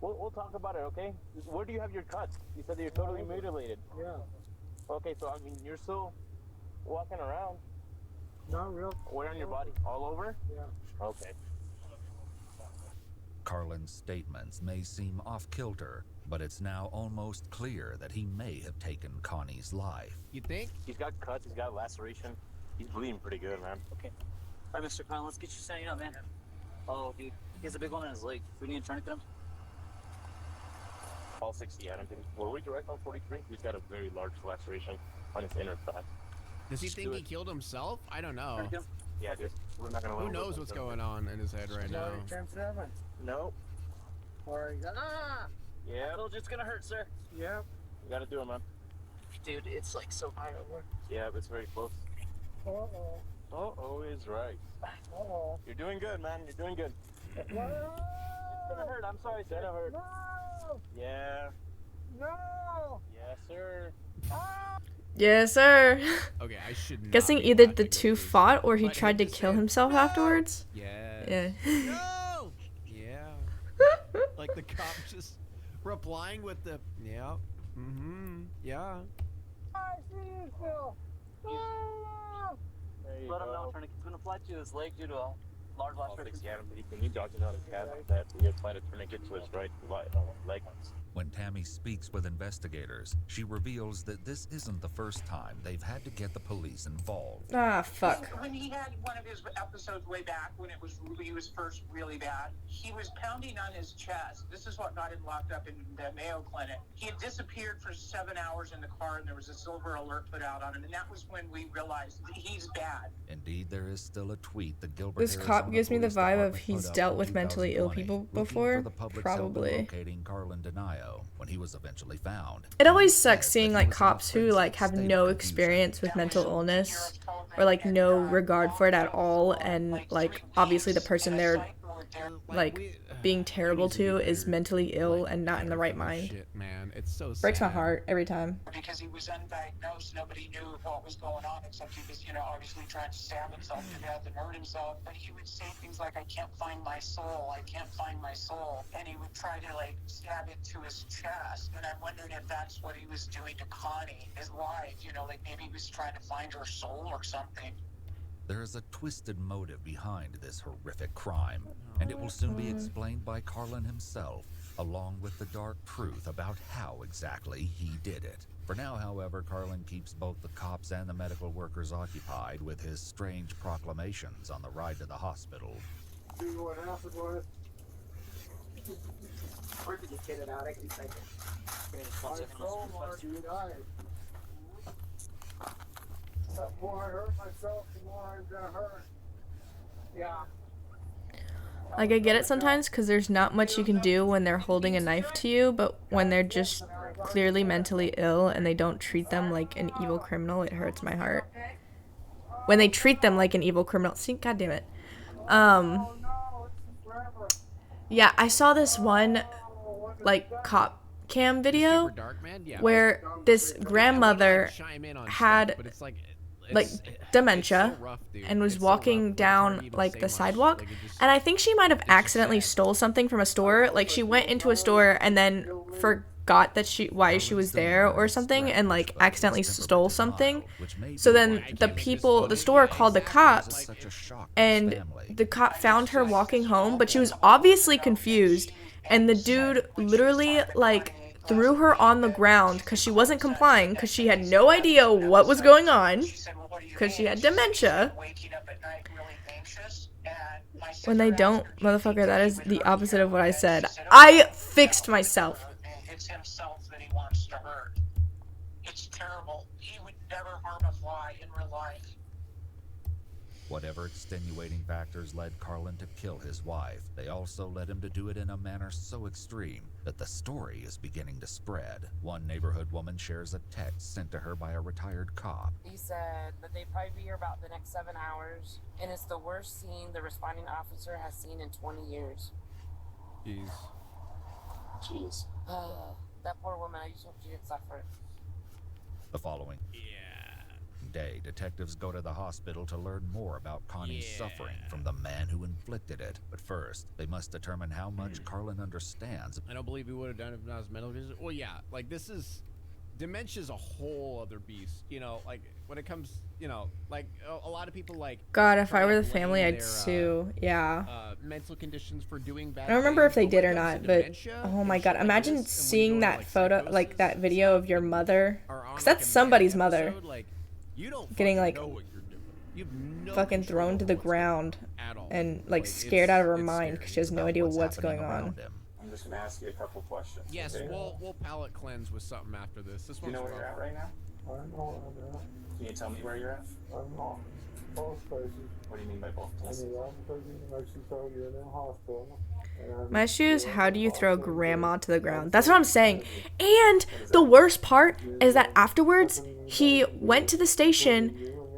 we'll talk about it, okay? Where do you have your cuts? You said that you're totally mutilated.
Yeah.
Okay, so I mean, you're still walking around.
Not real.
Where on your body? All over?
Yeah.
Okay.
Carlin's statements may seem off-kilter, but it's now almost clear that he may have taken Connie's life.
You think?
He's got cuts, he's got laceration. He's bleeding pretty good, man.
Okay. All right, Mr. Conlon, let's get you standing up, man. Oh, dude, he has a big one on his leg. We need to turn it to him.
All 60, I don't think. Were we direct on 43? He's got a very large laceration on his inner thigh.
Does he think he killed himself? I don't know.
Yeah, dude. We're not gonna let
Who
him
knows what's going on in his head right now?
10-7.
No.
Or
Yeah.
Told you it's gonna hurt, sir.
Yeah.
You gotta do it, man.
Dude, it's like so high over.
Yeah, but it's very close.
Uh-oh.
Uh-oh is right.
Uh-oh.
You're doing good, man. You're doing good.
It's gonna hurt. I'm sorry, sir.
It's gonna hurt.
No!
Yeah.
No!
Yes, sir.
Yes, sir.
Okay, I should not
Guessing
be
either the
watching
two
this.
fought or he
But
tried to
just
kill
said,
himself
"No!"
afterwards.
Yeah.
Yeah.
No! Yeah. Like the cop just replying with the, yeah. Mm-hmm. Yeah.
I see you still. No!
There you
Let him
go.
know, tourniquet's been applied to his leg due to a large
All
laceration.
60, Adam, but he dodging out a cat like that. We applied a tourniquet to his right leg.
When Tammy speaks with investigators, she reveals that this isn't the first time they've had to get the police involved.
Ah, fuck.
When he had one of his episodes way back when he was first really bad, he was pounding on his chest. This is what got him locked up in the Mayo Clinic. He had disappeared for 7 hours in the car, and there was a silver alert put out on him, and that was when we realized that he's bad.
Indeed, there is still a tweet that Gilbert
This cop
Arizona
gives me the
Police
vibe of
Department
he's
put up
dealt
in
with mentally ill
2020,
people
looking
before.
for the public's help in
Probably.
locating Carlin Denayo when he was eventually found.
It always sucks seeing like cops who like have no experience with mental illness or like no regard for it at all, and like obviously the person they're like being terrible to is mentally ill and not in the right mind.
Shit, man, it's so
Breaks my
sad.
heart every time.
Because he was undiagnosed, nobody knew what was going on except he was, obviously trying to stab himself to death and hurt himself. But he would say things like, I can't find my soul, I can't find my soul. And he would try to, like, stab it to his chest. And I'm wondering if that's what he was doing to Connie, his wife. Like maybe he was trying to find her soul or something.
There is a twisted motive behind this horrific crime, and it will soon be explained by Carlin himself, along with the dark truth about how exactly he did it. For now, however, Carlin keeps both the cops and the medical workers occupied with his strange proclamations on the ride to the hospital.
See what happened was?
Or did you get it out? I can take it.
My soul, Mark, died. The more I hurt myself, the more I'm gonna hurt. Yeah.
Like, I get it sometimes because there's not much you can do when they're holding a knife to you, but when they're just clearly mentally ill and they don't treat them like an evil criminal, it hurts my heart. When they treat them like an evil criminal. See, God damn it. Yeah, I saw this one, like, cop cam video where this grandmother had like dementia and was walking down like the sidewalk, and I think she might have accidentally stole something from a store. Like, she went into a store and then forgot that why she was there or something, and like accidentally stole something. So then the store called the cops, and the cop found her walking home, but she was obviously confused, and the dude literally like threw her on the ground because she wasn't complying, because she had no idea what was going on, because she had dementia. When they don't, motherfucker, that is the opposite of what I said. I fixed myself.
It's himself that he wants to hurt. It's terrible. He would never harm a fly in real life.
Whatever extenuating factors led Carlin to kill his wife, they also led him to do it in a manner so extreme that the story is beginning to spread. One neighborhood woman shares a text sent to her by a retired cop.
He said that they'd probably be here about the next 7 hours, and it's the worst scene the responding officer has seen in 20 years.
Jeez.
That poor woman, I just hope she didn't suffer.
The following day, detectives go to the hospital to learn more about Connie's suffering from the man who inflicted it. But first, they must determine how much Carlin understands.
I don't believe he would have done it if not his mental condition. Well, yeah, like dementia's a whole other beast. Like when it comes, like a lot of people like.
God, if I were the family, I'd sue. Yeah.
Mental conditions for doing bad.
I don't remember if they did or not, but oh my God, imagine seeing that photo, like that video of your mother, because that's somebody's mother. Getting like fucking thrown to the ground and like scared out of her mind because she has no idea what's going on.
I'm just gonna ask you a couple questions.
Yes,
okay?
we'll palate cleanse with something after this.
Do you know where you're at right now?
I know where I'm at.
Can you tell me where you're at?
I'm on both places.
What do you mean by both places?
I mean, I'm taking Mexico, you're in the hospital.
My issue is, how do you throw grandma to the ground? That's what I'm saying. And the worst part is that afterwards, he went to the station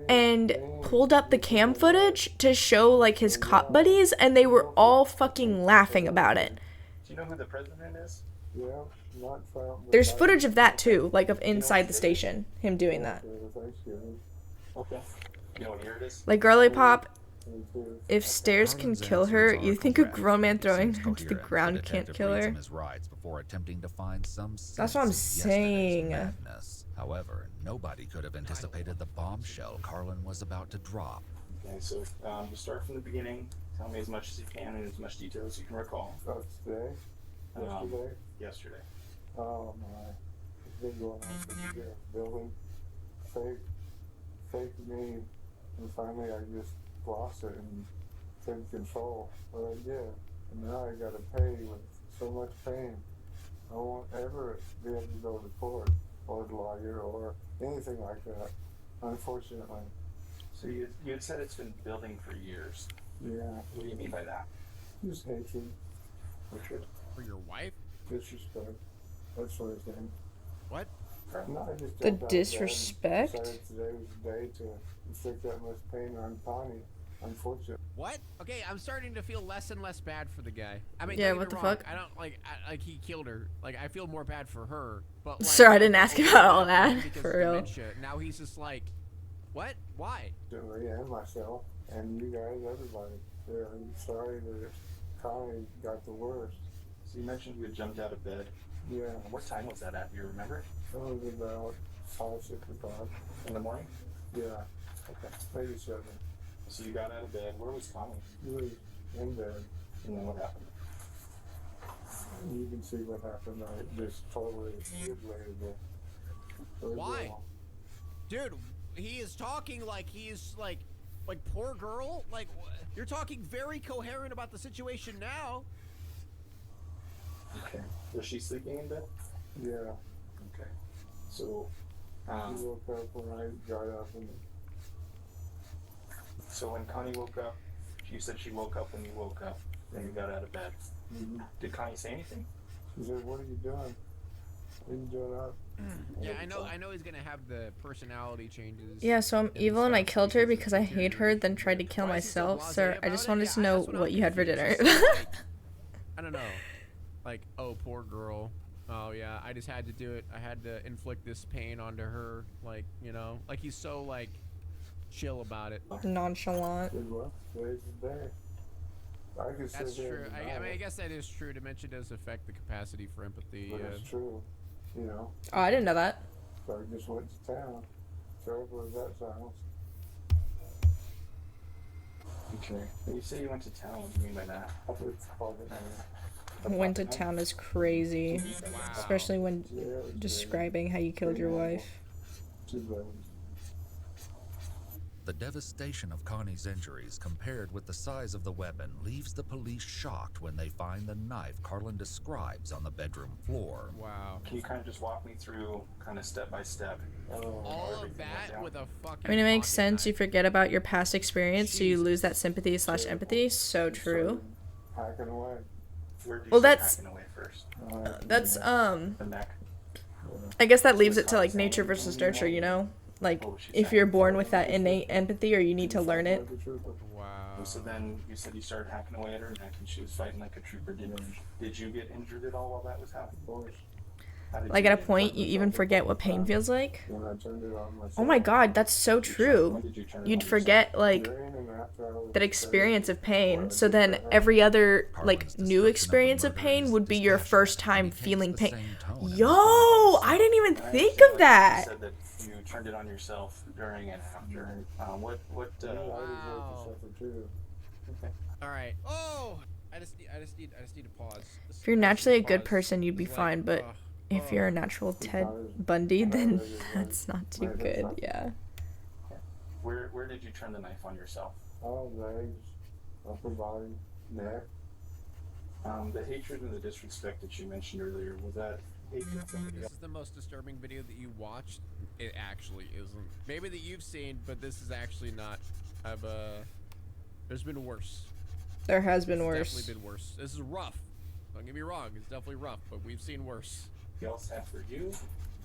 and pulled up the cam footage to show like his cop buddies, and they were all fucking laughing about it.
Do you know who the president is?
Yeah, not found.
There's footage of that too, like of inside the station, him doing that.
Okay. You know what year it is?
Like, girly pop, if stairs can kill her, you think a grown man throwing her to the ground can't kill her? That's what I'm saying.
However, nobody could have anticipated the bombshell Carlin was about to drop.
Okay, so just start from the beginning. Tell me as much as you can in as much detail as you can recall.
Today? Yesterday?
Yesterday.
Oh my. It's been going on for years. Building fake me, and finally I just lost it and took control. But I did. And now I gotta pay with so much pain. I won't ever be able to go to court or the lawyer or anything like that, unfortunately.
So you had said it's been building for years.
Yeah.
What do you mean by that?
Just hatred.
Hatred?
For your wife?
Disrespect. That sort of thing.
What?
No, I just
The
jumped out of bed and
disrespect?
decided today was the day to inflict that much pain on Connie. unfortunately.
What? Okay, I'm starting to feel less and less bad for the guy. I mean,
Yeah,
don't
what
get me
the
wrong,
fuck?
I don't like he killed her. Like, I feel more bad for her. But like,
Sure, I didn't ask about all that,
because
for
of
real.
dementia. Now he's just like, what? Why?
And myself, and you guys, everybody. Yeah, I'm sorry that Connie got the worst.
So you mentioned you had jumped out of bed.
Yeah.
What time was that at? Do you remember?
It was about 5, 6 o'clock.
In the morning?
Yeah.
Okay.
Maybe 7.
So you got out of bed. Where was Connie?
He was in bed.
And then what happened?
You can see what happened. I just totally obliterated it.
Why? Dude, he is talking like he's like poor girl. Like, you're talking very coherent about the situation now.
Okay. Was she sleeping in bed?
Yeah.
Okay. So,
He woke up when I got up and
so when Connie woke up, you said she woke up when you woke up, then you got out of bed. Did Connie say anything?
she said, "What are you doing? What are you doing up?"
Yeah, I know he's gonna have the personality changes.
Yeah, so I'm evil and I killed her because I hate her, then tried to kill myself. Sir, I just wanted to know what you had for dinner.
I don't know. Like, oh, poor girl. Oh, yeah, I just had to do it. I had to inflict this pain onto her. Like, you know, like he's so, like, chill about it.
Nonchalant.
That's true. I mean, I guess that is true. Dementia does affect the capacity for empathy.
But it's true, you know.
Oh, I didn't know that.
So I just went to town. Terrible as that sounds.
Okay. When you say you went to town, what do you mean by that?
Went to town is crazy. Especially when describing how you killed your wife.
The devastation of Connie's injuries compared with the size of the weapon leaves the police shocked when they find the knife Carlin describes on the bedroom floor.
Wow.
Can you kind of just walk me through, kind of step by step?
All of that with a fucking.
I mean, it makes sense. You forget about your past experience, so you lose that sympathy / empathy. So true.
Hacking away.
Well, that's
Hacking away first?
that's
The neck.
I guess that leaves it to like nature versus nurture, you know? Like if you're born with that innate empathy or you need to learn it.
Wow.
So then you said you started hacking away at her neck and she was fighting like a trooper. Did you get injured at all while that was happening?
Like at a point you even forget what pain feels like. Oh my god, that's so true. You'd forget like that experience of pain. So then every other like new experience of pain would be your first time feeling pain. Yo, I didn't even think of that.
You said that you turned it on yourself during and after. Wow. Okay.
All right. Oh, I just need to pause.
If you're naturally a good person, you'd be fine, but if you're a natural Ted Bundy, then that's not too good. Yeah.
Where did you turn the knife on yourself?
Oh, legs, upper body, neck.
The hatred and the disrespect that you mentioned earlier, was that hatred?
This is the most disturbing video that you watched. It actually isn't. Maybe that you've seen, but this is actually not. There's been worse.
There has been worse.
Definitely been worse. This is rough. Don't get me wrong. It's definitely rough, but we've seen worse.
He else had for you?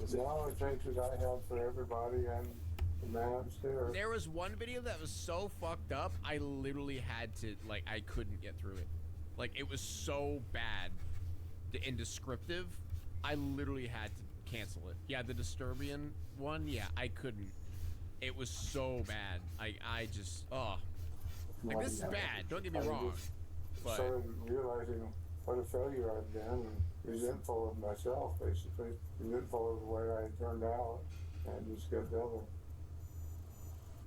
Was it all the chances I held for everybody and the man upstairs?
There was one video that was so fucked up, I literally had to, like, I couldn't get through it. Like, it was so bad and descriptive, I literally had to cancel it. Yeah, the Disturbian one, yeah, I couldn't. It was so bad. I just, like, this is bad, don't get me wrong. But
started realizing what a failure I'd been and resentful of myself, basically. Resentful of the way I had turned out, and just kept building.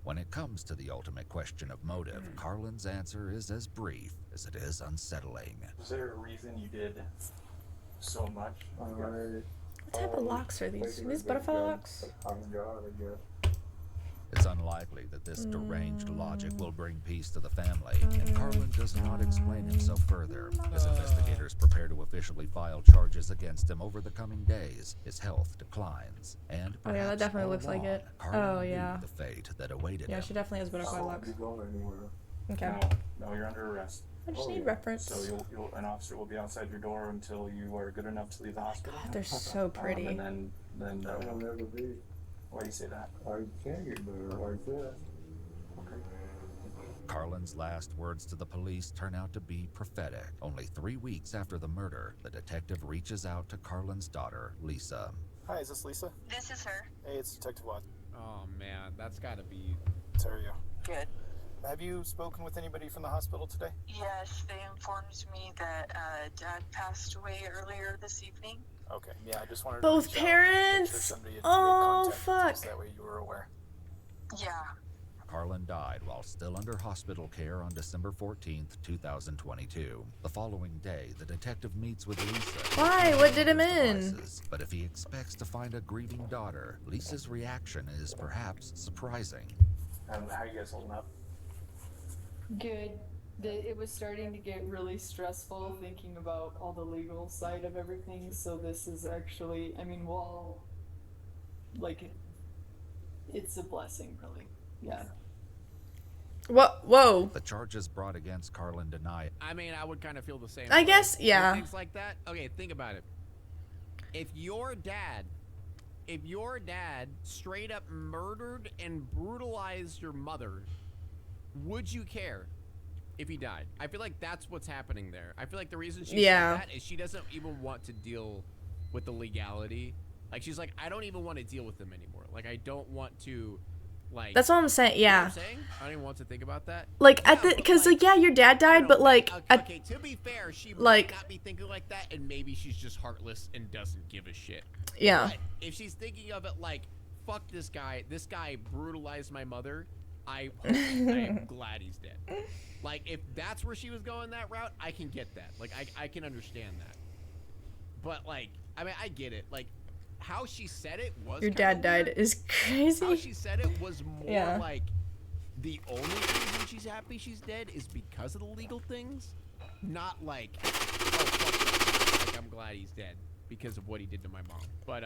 When it comes to the ultimate question of motive, Carlin's answer is as brief as it is unsettling.
Was there a reason you did so much?
What type of locks are these? Are these butterfly locks?
I'm God, I guess.
It's unlikely that this deranged logic will bring peace to the family, and Carlin does not explain himself further. As investigators prepare to officially file charges against him over the coming days, his health declines, and
Oh yeah, that definitely looks like it. Oh yeah.
the fate that awaited
Yeah,
him.
she definitely has butterfly locks. Okay.
No, you're under arrest.
I just need reference.
So an officer will be outside your door until you are good enough to leave the hospital.
God, they're so pretty.
And then
I will never be.
Why do you say that?
I can't get better like this.
Okay.
Carlin's last words to the police turn out to be prophetic. Only 3 weeks after the murder, the detective reaches out to Carlin's daughter, Lisa.
Hi, is this Lisa?
This is her.
Hey, it's Detective Watts.
Oh man, that's gotta be.
How are you?
Good.
Have you spoken with anybody from the hospital today?
Yes, they informed me that Dad passed away earlier this evening.
Okay, yeah, I just wanted
Both
to reach out, make sure
parents?
somebody had made
Oh,
contact with you,
fuck.
so that way you were aware.
Yeah.
Carlin died while still under hospital care on December 14th, 2022. The following day, the detective meets with Lisa.
Why? What did him in?
But if he expects to find a grieving daughter, Lisa's reaction is perhaps surprising.
How you guys holding up?
Good. It was starting to get really stressful thinking about all the legal side of everything, so this is actually, I mean, well, like, it's a blessing, really. Yeah.
What? Whoa.
The charges brought against Carlin deny.
I mean, I would kind of feel the same.
I
way.
guess, yeah.
Things like that. Okay, think about it. If your dad straight up murdered and brutalized your mother, would you care if he died? I feel like that's what's happening there. I feel like the reason she said that is she doesn't even want to deal with the legality. Like, she's like, I don't even want to deal with them anymore. Like, I don't want to, like...
That's what I'm saying,
You know
yeah.
what I'm saying? I don't even want to think about that.
Like, at the, cause, like, yeah, your dad died, but, like...
Okay, to be fair, she might not be thinking like that, and maybe she's just heartless and doesn't give a shit.
Yeah.
But if she's thinking of it like, fuck this guy brutalized my mother, I am glad he's dead. Like, if that's where she was going that route, I can get that. Like, I can understand that. But, like, I mean, I get it. Like, how she said it was
Your dad died is crazy.
How she said it was more like the only reason she's happy she's dead is because of the legal things, not like, oh, fuck, like, I'm glad he's dead because of what he did to my mom. But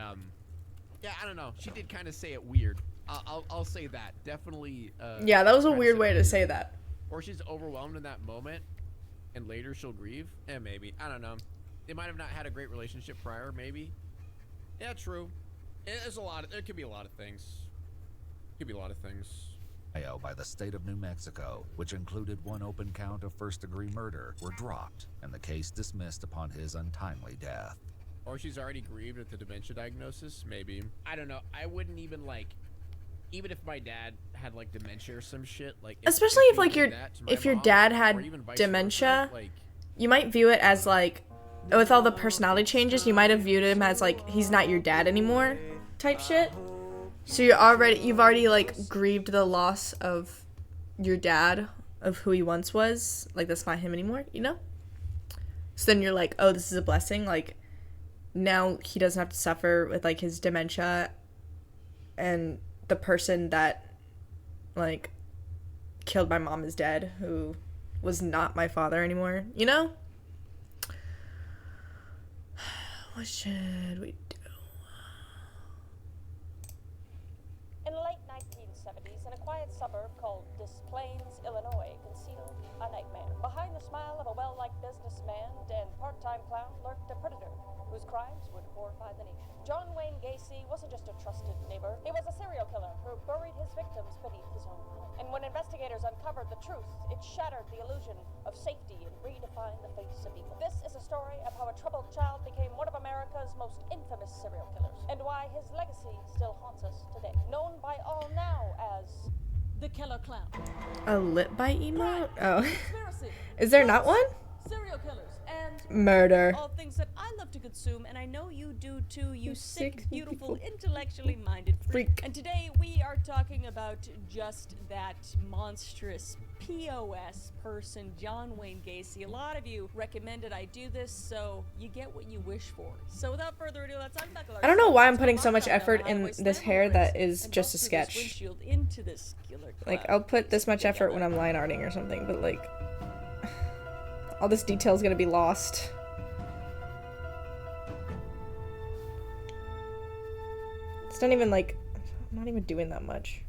yeah, I don't know. She did kind of say it weird. I'll say that. Definitely.
Yeah, that was a weird way to say that.
Or she's overwhelmed in that moment, and later she'll grieve. Maybe. I don't know. They might have not had a great relationship prior. Maybe. Yeah, true. There's a lot of. There could be a lot of things. Could be a lot of things.
By the state of New Mexico, which included one open count of first-degree murder, were dropped, and the case dismissed upon his untimely death.
Or she's already grieved with the dementia diagnosis, maybe. I don't know. I wouldn't even, like, even if my dad had, like, dementia or some shit, like...
Especially if like, if your dad had dementia,
like,
you might view it as, like, with all the personality changes, you might have viewed him as, like, he's not your dad anymore type shit. So you've already, like, grieved the loss of your dad, of who he once was. Like, that's not him anymore, you know? So then you're like, oh, this is a blessing, like... Now he doesn't have to suffer with, like, his dementia, and the person that, like, killed my mom is dead, who was not my father anymore, you know? What should we do?
In the late 1970s, in a quiet suburb called Des Plaines, Illinois, concealed a nightmare. Behind the smile of a well-liked businessman and part-time clown lurked a predator whose crimes would horrify the nation. John Wayne Gacy wasn't just a trusted neighbor. He was a serial killer who buried his victims beneath his own home. And when investigators uncovered the truth, it shattered the illusion of safety and redefined the face of evil. This is a story of how a troubled child became one of America's most infamous serial killers, and why his legacy still haunts us today. Known by all now as the Killer Clown.
A lip bite emote? Oh.
Conspiracy.
Is there not one?
Serial killers and
Murder.
all things that I love to consume, and I know you do too, you sick, beautiful, intellectually minded freak. And today we are talking about just that monstrous POS person, John Wayne Gacy. A lot of you recommended I do this, so you get what you wish for. So without further ado, let's unbuckle our
I don't know why I'm putting so much effort in this hair that is just a sketch.
windshield into this killer
Like,
cloud.
I'll put this much effort when I'm line arting or something, but, like... all this detail is gonna be lost. It's not even, like... I'm not even doing that much.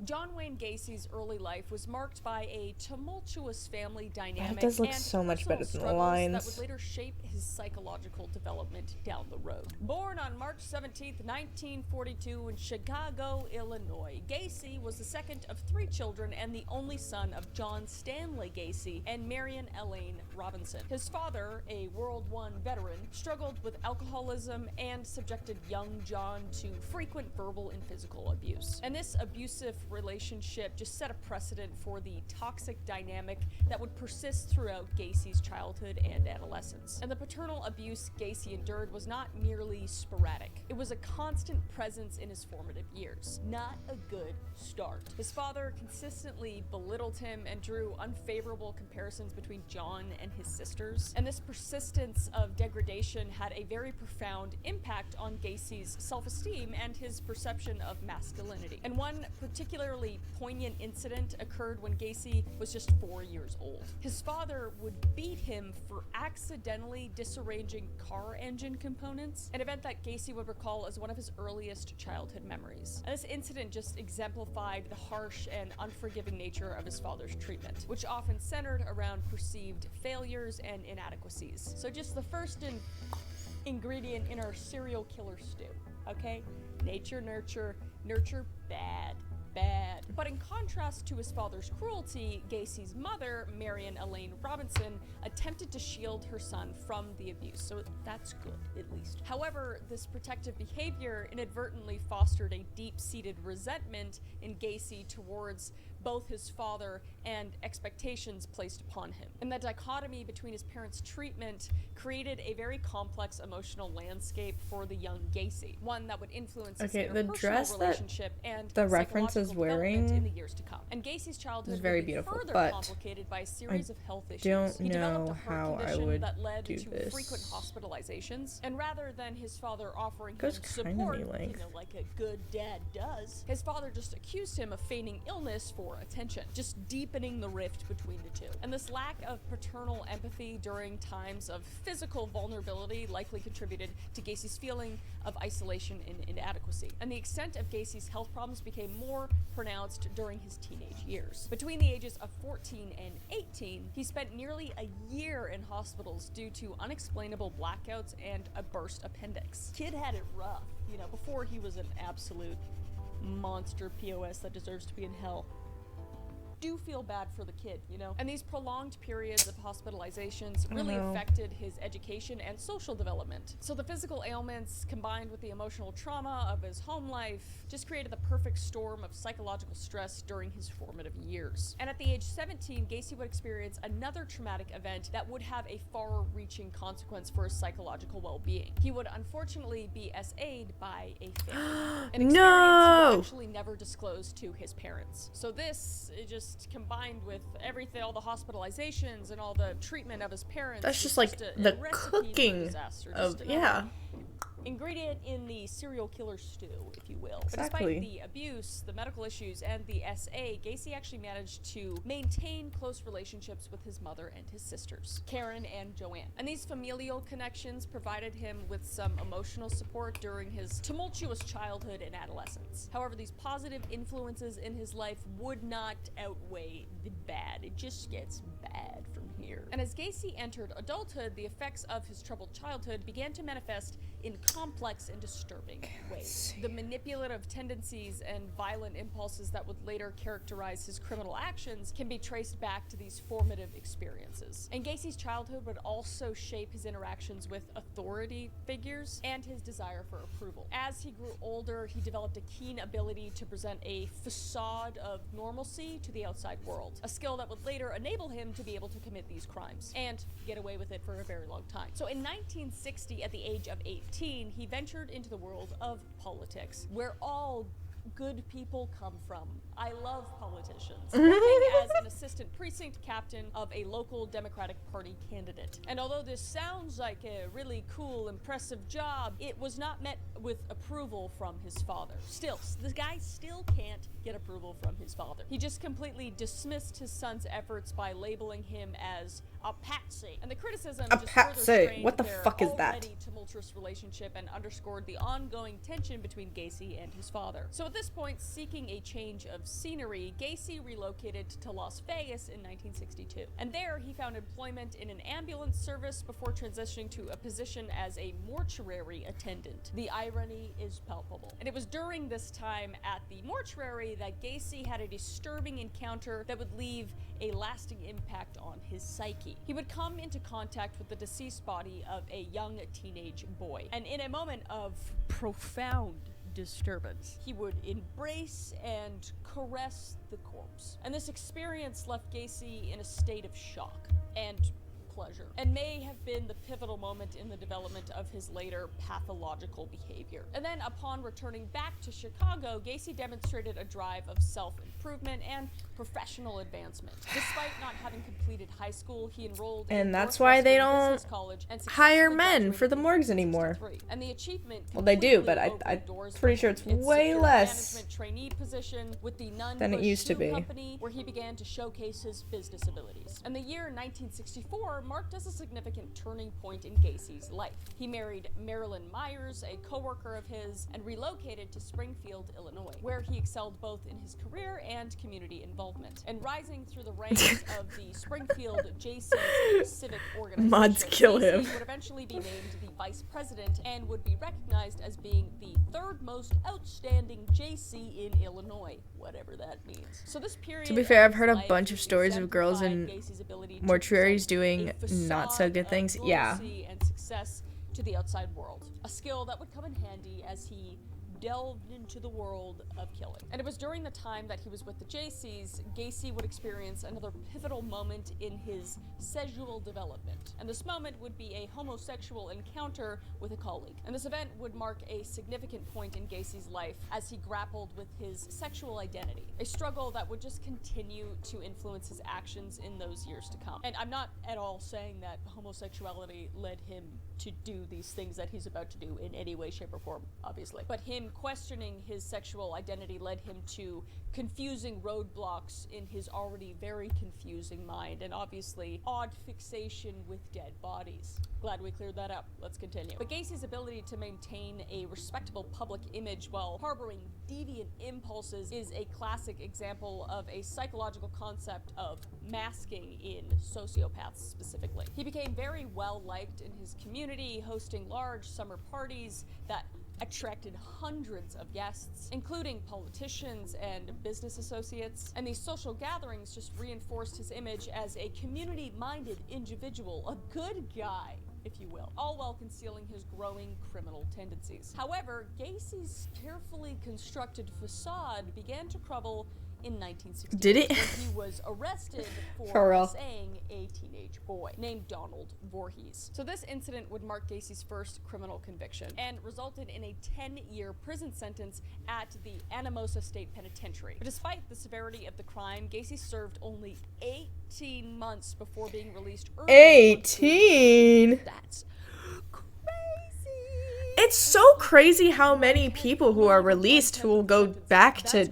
John Wayne Gacy's early life was marked by a tumultuous family dynamic
That does look
and
so much better than the
struggles
lines.
that would later shape his psychological development down the road. Born on March 17, 1942 in Chicago, Illinois, Gacy was the second of 3 children and the only son of John Stanley Gacy and Marion Elaine Robinson. His father, a World War I veteran, struggled with alcoholism and subjected young John to frequent verbal and physical abuse. And this abusive relationship just set a precedent for the toxic dynamic that would persist throughout Gacy's childhood and adolescence. And the paternal abuse Gacy endured was not merely sporadic. It was a constant presence in his formative years. Not a good start. His father consistently belittled him and drew unfavorable comparisons between John and his sisters. And this persistence of degradation had a very profound impact on Gacy's self-esteem and his perception of masculinity. And one particularly poignant incident occurred when Gacy was just 4 years old. His father would beat him for accidentally disarranging car engine components, an event that Gacy would recall as one of his earliest childhood memories. And this incident just exemplified the harsh and unforgiving nature of his father's treatment, which often centered around perceived failures and inadequacies. So just the first ingredient in our serial killer stew, okay? Nature, nurture, nurture, bad. But in contrast to his father's cruelty, Gacy's mother, Marion Elaine Robinson, attempted to shield her son from the abuse, so that's good, at least. However, this protective behavior inadvertently fostered a deep-seated resentment in Gacy towards both his father and expectations placed upon him. And the dichotomy between his parents' treatment created a very complex emotional landscape for the young Gacy, one that would influence his interpersonal relationship and
the reference is wearing
in the years to come. And Gacy's childhood
is very
would be
beautiful,
further
but
complicated by a series of health issues.
Don't
He developed
know
a heart
how I
condition
would
that led
do
to
this.
frequent hospitalizations, and rather than his father offering him
Goes kinda
support,
length.
like a good dad does, his father just accused him of feigning illness for attention, just deepening the rift between the two. And this lack of paternal empathy during times of physical vulnerability likely contributed to Gacy's feeling of isolation and inadequacy. And the extent of Gacy's health problems became more pronounced during his teenage years. Between the ages of 14 and 18, he spent nearly a year in hospitals due to unexplainable blackouts and a burst appendix. Kid had it rough, before he was an absolute monster POS that deserves to be in hell. Do feel bad for the kid, And these prolonged periods of hospitalizations really affected his education and social development. So the physical ailments combined with the emotional trauma of his home life just created the perfect storm of psychological stress during his formative years. And at the age 17, Gacy would experience another traumatic event that would have a far-reaching consequence for his psychological well-being. He would unfortunately be SA'd by a family. An experience he would actually never disclosed to his parents. So this just combined with everything, all the hospitalizations and all the treatment of his parents.
That's just like the cooking of, ingredient in the serial killer stew, if you will. But despite the abuse, the medical issues, and the SA, Gacy actually managed to maintain close relationships with his mother and his sisters, Karen and Joanne. And these familial connections provided him with some emotional support during his tumultuous childhood and adolescence. However, these positive influences in his life would not outweigh the bad. It just gets bad from here. And as Gacy entered adulthood, the effects of his troubled childhood began to manifest in complex and disturbing ways. The manipulative tendencies and violent impulses that would later characterize his criminal actions can be traced back to these formative experiences. And Gacy's childhood would also shape his interactions with authority figures and his desire for approval. As he grew older, he developed a keen ability to present a facade of normalcy to the outside world, a skill that would later enable him to be able to commit these crimes and get away with it for a very long time. So in 1960, at the age of 18, he ventured into the world of politics, where all good people come from. I love politicians. Working as an assistant precinct captain of a local Democratic Party candidate. And although this sounds like a really cool, impressive job, it was not met with approval from his father. Still, this guy still can't get approval from his father. He just completely dismissed his son's efforts by labeling him as
a patsy. And the criticism
A
just
patsy?
further strained
What the
their
fuck is that?
already tumultuous relationship and underscored the ongoing tension between Gacy and his father. So at this point, seeking a change of scenery, Gacy relocated to Las Vegas in 1962. And there he found employment in an ambulance service before transitioning to a position as a mortuary attendant. The irony is palpable. And it was during this time at the mortuary that Gacy had a disturbing encounter that would leave a lasting impact on his psyche. He would come into contact with the deceased body of a young teenage boy, and in a moment of profound disturbance, he would embrace and caress the corpse. And this experience left Gacy in a state of shock and pleasure, and may have been the pivotal moment in the development of his later pathological behavior. And then upon returning back to Chicago, Gacy demonstrated a drive of self-improvement and professional advancement. Despite not having completed high school, he enrolled
And
in
that's why they
Northwestern
don't
Business College and
hire
successfully
men for the
graduated
morgues
in
anymore.
1963. And the achievement
Well, they do, but
completely
I'm
opened doors
pretty
for
sure
him.
it's
It
way
secured a
less
management trainee position with the Nunn
than it
Bush
used to
Shoe
be.
Company, where he began to showcase his business abilities. And the year 1964 marked as a significant turning point in Gacy's life. He married Marilyn Myers, a co-worker of his, and relocated to Springfield, Illinois, where he excelled both in his career and community involvement. And rising through the ranks of the Springfield JC's civic organization,
Mods kill him.
Gacy would eventually be named the vice president and would be recognized as being the third most outstanding JC in Illinois, whatever that means. So this period,
To be fair, I've
of
heard a
his
bunch
life
of stories of girls in
Gacy's ability to
mortuaries
present
doing
a
not so
facade
good
of
things. Yeah.
normalcy and success to the outside world, a skill that would come in handy as he delved into the world of killing. And it was during the time that he was with the JCs, Gacy would experience another pivotal moment in his sexual development. And this moment would be a homosexual encounter with a colleague. And this event would mark a significant point in Gacy's life as he grappled with his sexual identity, a struggle that would just continue to influence his actions in those years to come. And I'm not at all saying that homosexuality led him to do these things that he's about to do in any way, shape, or form, obviously. But him questioning his sexual identity led him to confusing roadblocks in his already very confusing mind, and obviously odd fixation with dead bodies. Glad we cleared that up. Let's continue. But Gacy's ability to maintain a respectable public image while harboring deviant impulses is a classic example of a psychological concept of masking in sociopaths specifically. He became very well liked in his community, hosting large summer parties that attracted hundreds of guests, including politicians and business associates. And these social gatherings just reinforced his image as a community-minded individual, a good guy, if you will, all while concealing his growing criminal tendencies. However, Gacy's carefully constructed facade began to crumble in 1960.
Did it?
When he was arrested
For
for
real.
saying a teenage boy named Donald Voorhees. So this incident would mark Gacy's first criminal conviction and resulted in a 10-year prison sentence at the Anamosa State Penitentiary. But despite the severity of the crime, Gacy served only 18 months before being released early.
18?
That's
It's so crazy how many people who are released who will go back to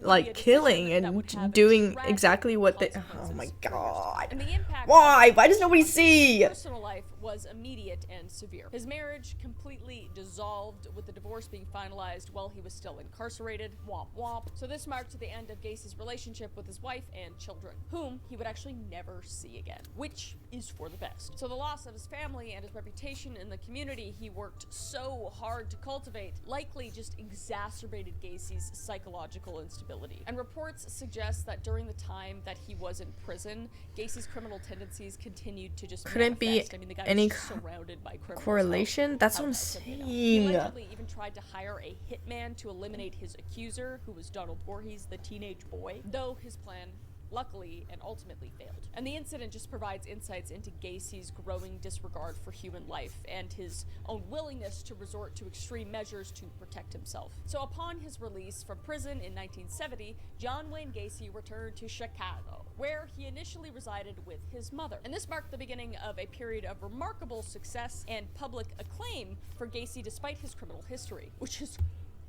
like killing and doing exactly what they. Oh my god.
And the impact
Why? Why does nobody see?
His personal life was immediate and severe. His marriage completely dissolved, with the divorce being finalized while he was still incarcerated. Womp womp. So this marked the end of Gacy's relationship with his wife and children, whom he would actually never see again, which is for the best. So the loss of his family and his reputation in the community he worked so hard to cultivate likely just exacerbated Gacy's psychological instability. And reports suggest that during the time that he was in prison, Gacy's criminal tendencies continued to just
Couldn't be
manifest. I mean, the guy
any
was just surrounded by criminals.
correlation? That's what I'm
He
saying.
allegedly even tried to hire a hitman to eliminate his accuser, who was Donald Voorhees, the teenage boy, though his plan luckily and ultimately failed. And the incident just provides insights into Gacy's growing disregard for human life and his own willingness to resort to extreme measures to protect himself. So upon his release from prison in 1970, John Wayne Gacy returned to Chicago, where he initially resided with his mother. And this marked the beginning of a period of remarkable success and public acclaim for Gacy despite his criminal history, which is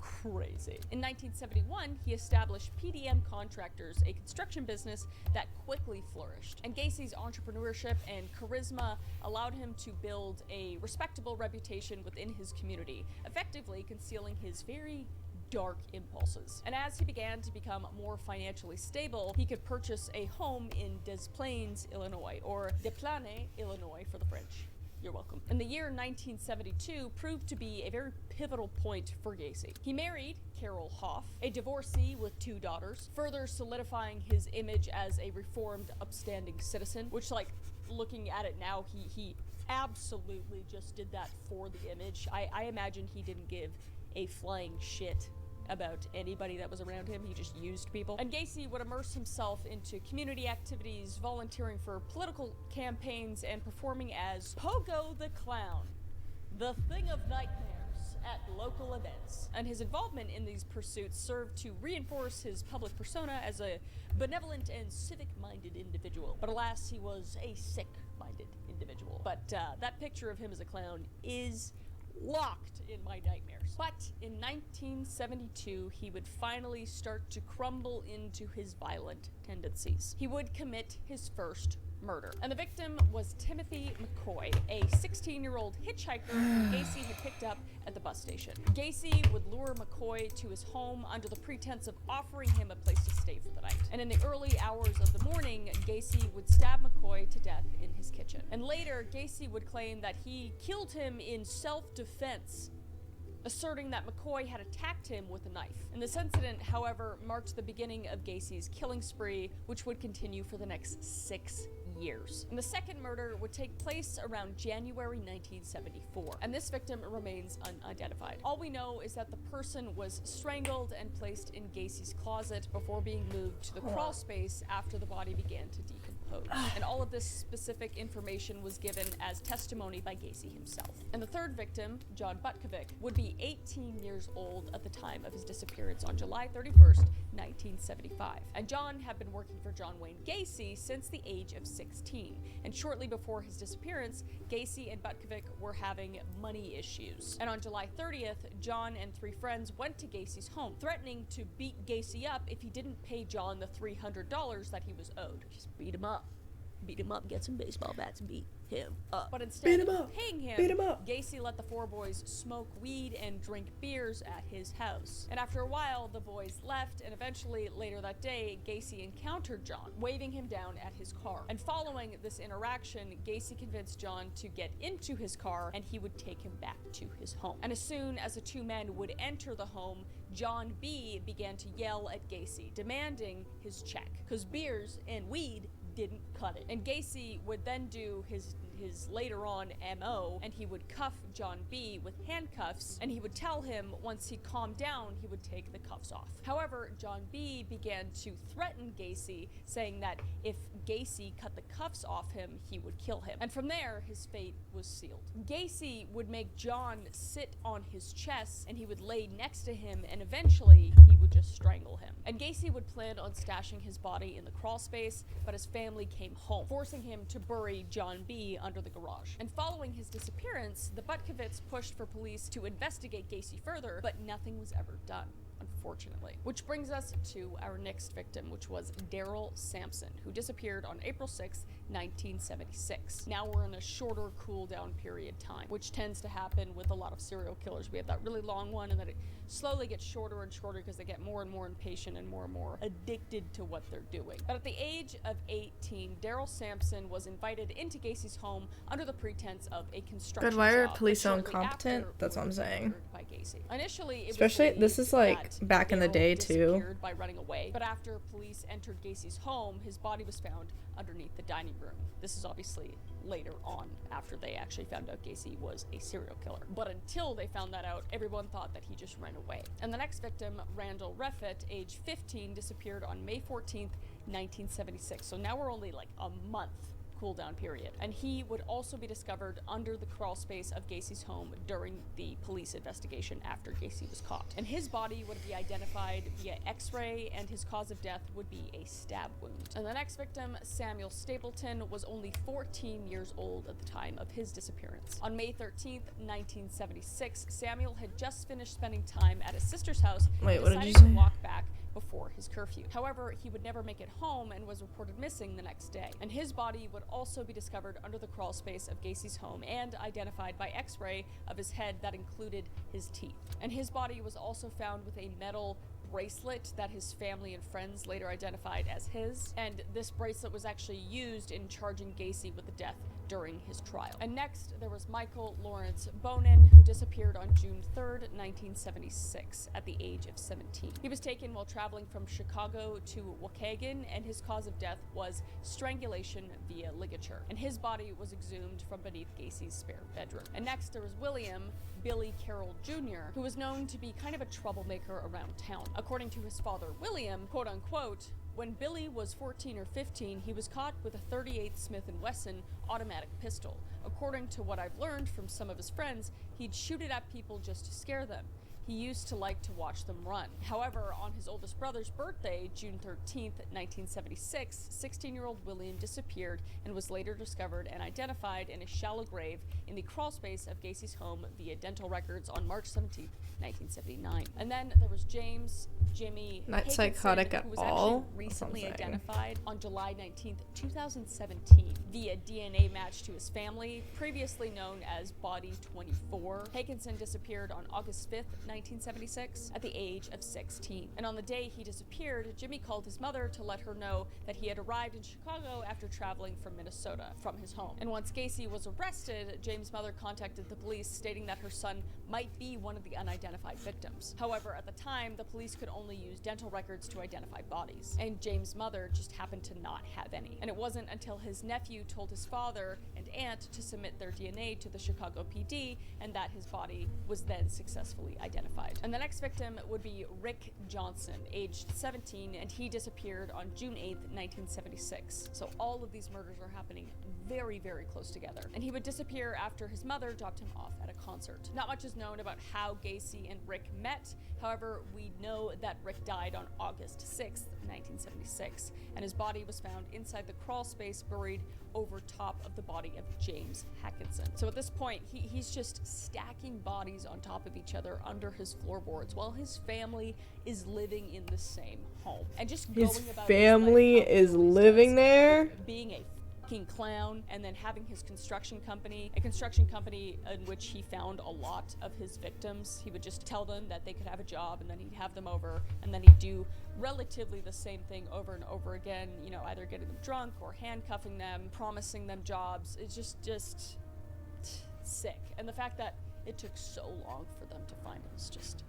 crazy. In 1971, he established PDM Contractors, a construction business that quickly flourished. And Gacy's entrepreneurship and charisma allowed him to build a respectable reputation within his community, effectively concealing his very dark impulses. And as he began to become more financially stable, he could purchase a home in Des Plaines, Illinois, or Des Plaines, Illinois for the French. You're welcome. And the year 1972 proved to be a very pivotal point for Gacy. He married Carol Hoff, a divorcee with 2 daughters, further solidifying his image as a reformed, upstanding citizen, which, like, looking at it now, he absolutely just did that for the image. I imagine he didn't give a flying shit about anybody that was around him. He just used people. And Gacy would immerse himself into community activities, volunteering for political campaigns, and performing as Pogo the Clown, the thing of nightmares at local events. And his involvement in these pursuits served to reinforce his public persona as a benevolent and civic-minded individual. But alas, he was a sick-minded individual. But that picture of him as a clown is locked in my nightmares. But in 1972, he would finally start to crumble into his violent tendencies. He would commit his first murder. And the victim was Timothy McCoy, a 16-year-old hitchhiker who Gacy had picked up at the bus station. Gacy would lure McCoy to his home under the pretense of offering him a place to stay for the night. And in the early hours of the morning, Gacy would stab McCoy to death in his kitchen. And later, Gacy would claim that he killed him in self-defense, asserting that McCoy had attacked him with a knife. And this incident, however, marked the beginning of Gacy's killing spree, which would continue for the next 6 years. And the second murder would take place around January 1974, and this victim remains unidentified. All we know is that the person was strangled and placed in Gacy's closet before being moved to the crawl space after the body began to decompose. And all of this specific information was given as testimony by Gacy himself. And the third victim, John Butkovic, would be 18 years old at the time of his disappearance on July 31st, 1975. And John had been working for John Wayne Gacy since the age of 16. And shortly before his disappearance, Gacy and Butkovic were having money issues. And on July 30th, John and 3 friends went to Gacy's home, threatening to beat Gacy up if he didn't pay John the $300 that he was owed. Just beat him up. Beat him up, get some baseball bats, and beat him up. But instead of paying him, Gacy let the 4 boys smoke weed and drink beers at his house. And after a while, the boys left, and eventually, later that day, Gacy encountered John, waving him down at his car. And following this interaction, Gacy convinced John to get into his car, and he would take him back to his home. And as soon as the 2 men would enter the home, John B. began to yell at Gacy, demanding his check, because beers and weed didn't cut it. And Gacy would then do his later on MO, and he would cuff John B. with handcuffs, and he would tell him once he calmed down, he would take the cuffs off. However, John B. began to threaten Gacy, saying that if Gacy cut the cuffs off him, he would kill him. And from there, his fate was sealed. Gacy would make John sit on his chest, and he would lay next to him, and eventually, he would just strangle him. And Gacy would plan on stashing his body in the crawl space, but his family came home, forcing him to bury John B. under the garage. And following his disappearance, the Butkovits pushed for police to investigate Gacy further, but nothing was ever done, unfortunately. Which brings us to our next victim, which was Daryl Sampson, who disappeared on April 6, 1976. Now we're in a shorter cool down period time, which tends to happen with a lot of serial killers. We have that really long one, and then it slowly gets shorter and shorter because they get more and more impatient and more addicted to what they're doing. But at the age of 18, Daryl Sampson was invited into Gacy's home under the pretense of a construction
God, why are
job,
police
but
so
shortly
incompetent?
after
That's what I'm saying.
by Gacy. Initially, it
Especially,
was
this is like back in the day too.
disappeared by running away, but after police entered Gacy's home, his body was found underneath the dining room. This is obviously later on, after they actually found out Gacy was a serial killer. But until they found that out, everyone thought that he just ran away. And the next victim, Randall Reffitt, age 15, disappeared on May 14th, 1976. So now we're only like a month cool-down period. And he would also be discovered under the crawl space of Gacy's home during the police investigation after Gacy was caught. And his body would be identified via x-ray, and his cause of death would be a stab wound. And the next victim, Samuel Stapleton, was only 14 years old at the time of his disappearance. On May 13th, 1976, Samuel had just finished spending time at his sister's house and decided to walk back before his curfew. However, he would never make it home and was reported missing the next day. And his body would also be discovered under the crawl space of Gacy's home and identified by x-ray of his head that included his teeth. And his body was also found with a metal bracelet that his family and friends later identified as his, and this bracelet was actually used in charging Gacy with the death during his trial. And next, there was Michael Lawrence Bonin, who disappeared on June 3rd, 1976, at the age of 17. He was taken while traveling from Chicago to Waukegan, and his cause of death was strangulation via ligature. And his body was exhumed from beneath Gacy's spare bedroom. And next, there was William Billy Carroll Jr., who was known to be kind of a troublemaker around town. According to his father, William, quote unquote, when Billy was 14 or 15, he was caught with a .38 Smith & Wesson automatic pistol. According to what I've learned from some of his friends, he'd shoot it at people just to scare them. He used to like to watch them run. However, on his oldest brother's birthday, June 13th, 1976, 16-year-old William disappeared and was later discovered and identified in a shallow grave in the crawl space of Gacy's home via dental records on March 17th, 1979. And then there was James Jimmy
Not psychotic at
who was
all.
actually recently identified on July 19th, 2017 via DNA match to his family, previously known as Body 24. Hakinson disappeared on August 5th, 1976 at the age of 16. And on the day he disappeared, Jimmy called his mother to let her know that he had arrived in Chicago after traveling from Minnesota from his home. And once Gacy was arrested, James' mother contacted the police stating that her son might be one of the unidentified victims. However, at the time, the police could only use dental records to identify bodies, and James' mother just happened to not have any. And it wasn't until his nephew told his father and aunt to submit their DNA to the Chicago PD, and that his body was then successfully identified. And the next victim would be Rick Johnson, aged 17, and he disappeared on June 8th, 1976. So all of these murders are happening very, very close together. And he would disappear after his mother dropped him off at a concert. Not much is known about how Gacy and Rick met. However, we know that Rick died on August 6th, 1976, and his body was found inside the crawl space buried over top of the body of James Hakinson. So at this point, he's just stacking bodies on top of each other under his floorboards while his family is living in the same home. And just
His
going about
family is living there?
being a fucking clown, and then having his construction company, a construction company in which he found a lot of his victims. He would just tell them that they could have a job, and then he'd have them over, and then he'd do relatively the same thing over and over again, you know, either getting them drunk or handcuffing them, promising them jobs. It's just sick. And the fact that it took so long for them to find him is just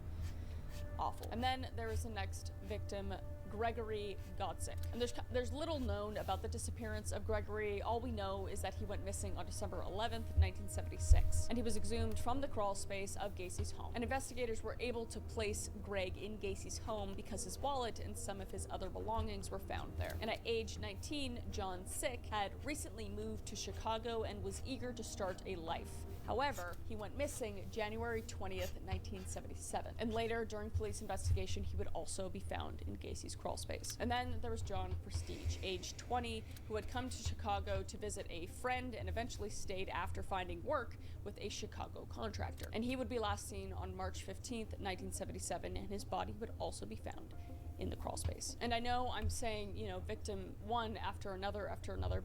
awful. And then there is the next victim, Gregory Godzik. And there's little known about the disappearance of Gregory. All we know is that he went missing on December 11th, 1976, and he was exhumed from the crawl space of Gacy's home. And investigators were able to place Greg in Gacy's home because his wallet and some of his other belongings were found there. And at age 19, John Sick had recently moved to Chicago and was eager to start a life. However, he went missing January 20th, 1977. And later, during police investigation, he would also be found in Gacy's crawl space. And then there was John Prestige, age 20, who had come to Chicago to visit a friend and eventually stayed after finding work with a Chicago contractor. And he would be last seen on March 15th, 1977, and his body would also be found in the crawl space. And I know I'm saying, you know, victim one after another,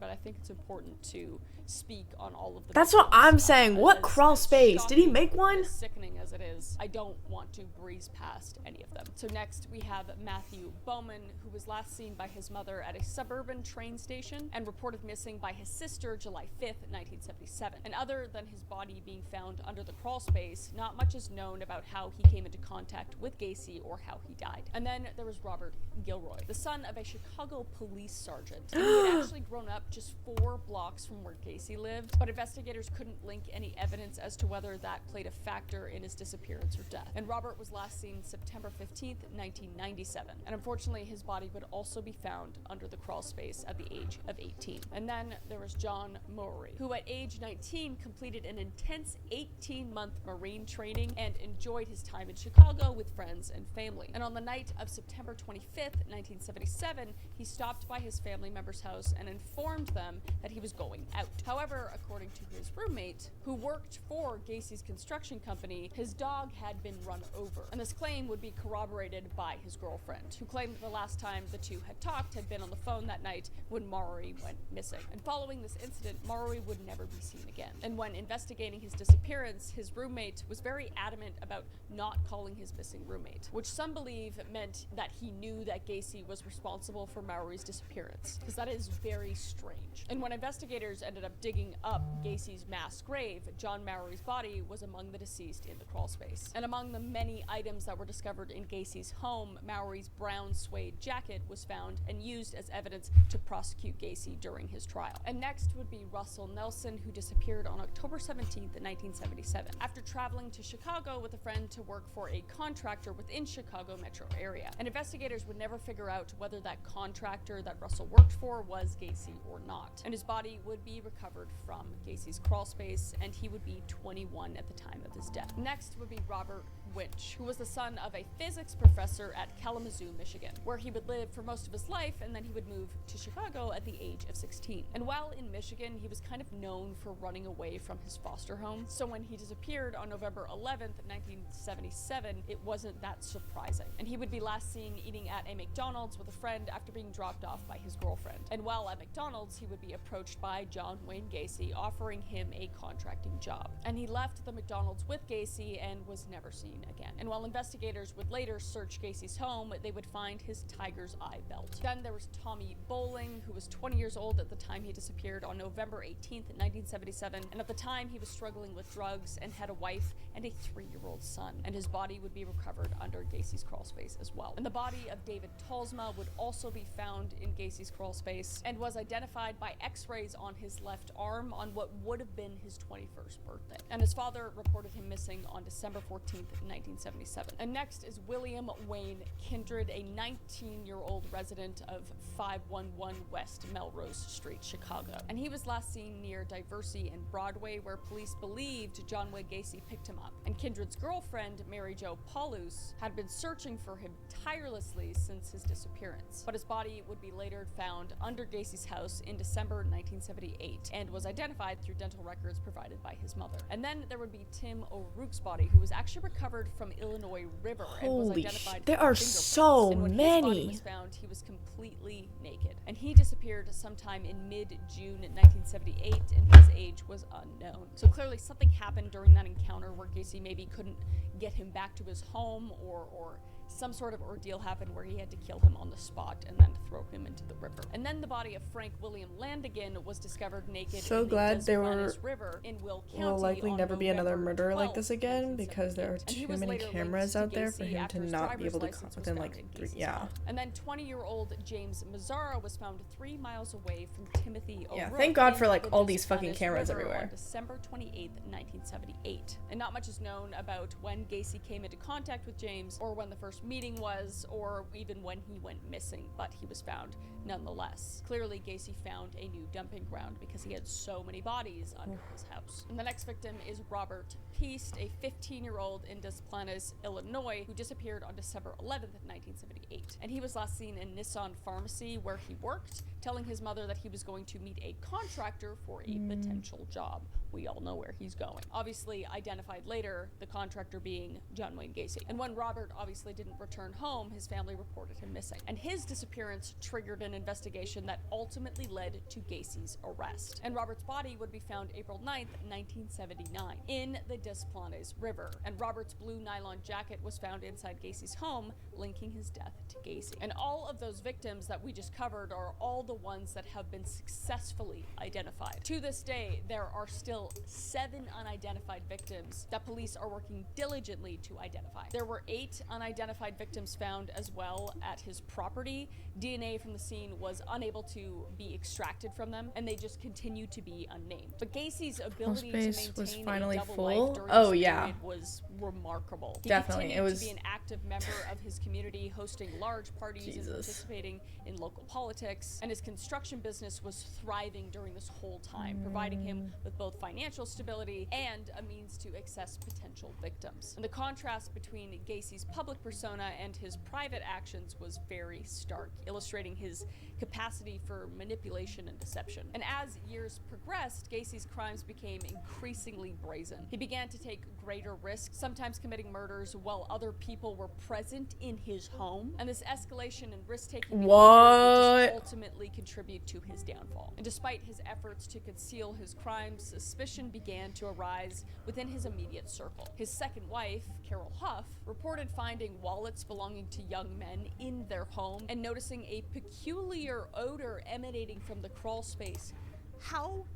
but I think it's important to speak on all of the
That's what I'm saying. What crawl space? Did he make one?
As sickening as it is, I don't want to breeze past any of them. So next we have Matthew Bowman, who was last seen by his mother at a suburban train station and reported missing by his sister July 5th, 1977. And other than his body being found under the crawl space, not much is known about how he came into contact with Gacy or how he died. And then there was Robert Gilroy, the son of a Chicago police sergeant. And he had actually grown up just 4 blocks from where Gacy lived, but investigators couldn't link any evidence as to whether that played a factor in his disappearance or death. And Robert was last seen September 15th, 1997. And unfortunately, his body would also be found under the crawl space at the age of 18. And then there was John Mowry, who at age 19 completed an intense 18-month Marine training and enjoyed his time in Chicago with friends and family. And on the night of September 25th, 1977, he stopped by his family member's house and informed them that he was going out. However, according to his roommate, who worked for Gacy's construction company, his dog had been run over. And this claim would be corroborated by his girlfriend, who claimed the last time the two had talked had been on the phone that night when Mowry went missing. And following this incident, Mowry would never be seen again. And when investigating his disappearance, his roommate was very adamant about not calling his missing roommate, which some believe meant that he knew that Gacy was responsible for Mowry's disappearance, because that is very strange. And when investigators ended up digging up Gacy's mass grave, John Mowry's body was among the deceased in the crawl space. And among the many items that were discovered in Gacy's home, Mowry's brown suede jacket was found and used as evidence to prosecute Gacy during his trial. And next would be Russell Nelson, who disappeared on October 17th, 1977, after traveling to Chicago with a friend to work for a contractor within Chicago metro area. And investigators would never figure out whether that contractor that Russell worked for was Gacy or not. And his body would be recovered from Gacy's crawl space, and he would be 21 at the time of his death. Next would be Robert Winch, who was the son of a physics professor at Kalamazoo, Michigan, where he would live for most of his life, and then he would move to Chicago at the age of 16. And while in Michigan, he was kind of known for running away from his foster home. So when he disappeared on November 11th, 1977, it wasn't that surprising. And he would be last seen eating at a McDonald's with a friend after being dropped off by his girlfriend. And while at McDonald's, he would be approached by John Wayne Gacy, offering him a contracting job. And he left the McDonald's with Gacy and was never seen again. And while investigators would later search Gacy's home, they would find his tiger's eye belt. Then there was Tommy Bowling, who was 20 years old at the time he disappeared on November 18th, 1977. And at the time, he was struggling with drugs and had a wife and a 3-year-old son. And his body would be recovered under Gacy's crawl space as well. And the body of David Talsma would also be found in Gacy's crawl space and was identified by x-rays on his left arm on what would have been his 21st birthday. And his father reported him missing on December 14th, 1977. And next is William Wayne Kindred, a 19-year-old resident of 511 West Melrose Street, Chicago. And he was last seen near Diversey and Broadway, where police believed John Wayne Gacy picked him up. And Kindred's girlfriend, Mary Jo Paulus, had been searching for him tirelessly since his disappearance. But his body would be later found under Gacy's house in December 1978 and was identified through dental records provided by his mother. And then there would be Tim O'Rourke's body, who was actually recovered from Illinois River and was identified.
There are so
and when
many.
His body was found, he was completely naked. And he disappeared sometime in mid-June 1978, and his age was unknown. So clearly something happened during that encounter where Gacy maybe couldn't get him back to his home, or some sort of ordeal happened where he had to kill him on the spot and then throw him into the river. And then the body of Frank William Landigan was discovered naked
So
in
glad
the
there
River in Will County.
will likely
on
never be another
November
murder like
12th,
this again, because there are
and he
too
was
many
later
cameras
linked
out there
Gacy
for him
after
to
his
not be able to
driver's license was
within
found
like
in
3.
Gacy's
Yeah.
home. And then 20-year-old James Mazzara was found 3 miles away from Timothy
Yeah,
O'Rourke
thank God
in
for like
the
all these fucking
Des Plaines
cameras
River
everywhere.
on December 28th, 1978. And not much is known about when Gacy came into contact with James, or when the first meeting was, or even when he went missing, but he was found nonetheless. Clearly, Gacy found a new dumping ground because he had so many bodies under his house. And the next victim is Robert Peast, a 15-year-old in Des Plaines, Illinois, who disappeared on December 11th, 1978. And he was last seen in Nissan Pharmacy, where he worked, telling his mother that he was going to meet a contractor for a potential job. We all know where he's going. Obviously identified later, the contractor being John Wayne Gacy. And when Robert obviously didn't return home, his family reported him missing. And his disappearance triggered an investigation that ultimately led to Gacy's arrest. And Robert's body would be found April 9th, 1979, in the Des Plaines River. And Robert's blue nylon jacket was found inside Gacy's home, linking his death to Gacy. And all of those victims that we just covered are all the ones that have been successfully identified. To this day, there are still still 7 unidentified victims that police are working diligently to identify. There were 8 unidentified victims found as well at his property. DNA from the scene was unable to be extracted from them, and they just continue to be unnamed. But Gacy's ability to
Space was
maintain
finally
a double
full.
life during
Oh,
this
yeah.
period was remarkable. He
Definitely.
continued
It was
to be an active member of his community, hosting large parties and participating in local politics, and his construction business was thriving during this whole time, providing him with both financial stability and a means to access potential victims. And the contrast between Gacy's public persona and his private actions was very stark, illustrating his capacity for manipulation and deception. And as years progressed, Gacy's crimes became increasingly brazen. He began to take greater risks, sometimes committing murders while other people were present in his home. And this escalation and risk-taking behavior would just ultimately contribute to his downfall. And despite his efforts to conceal his crimes, suspicion began to arise within his immediate circle. His second wife, Carol Huff, reported finding wallets belonging to young men in their home and noticing a peculiar odor emanating from the crawl space. How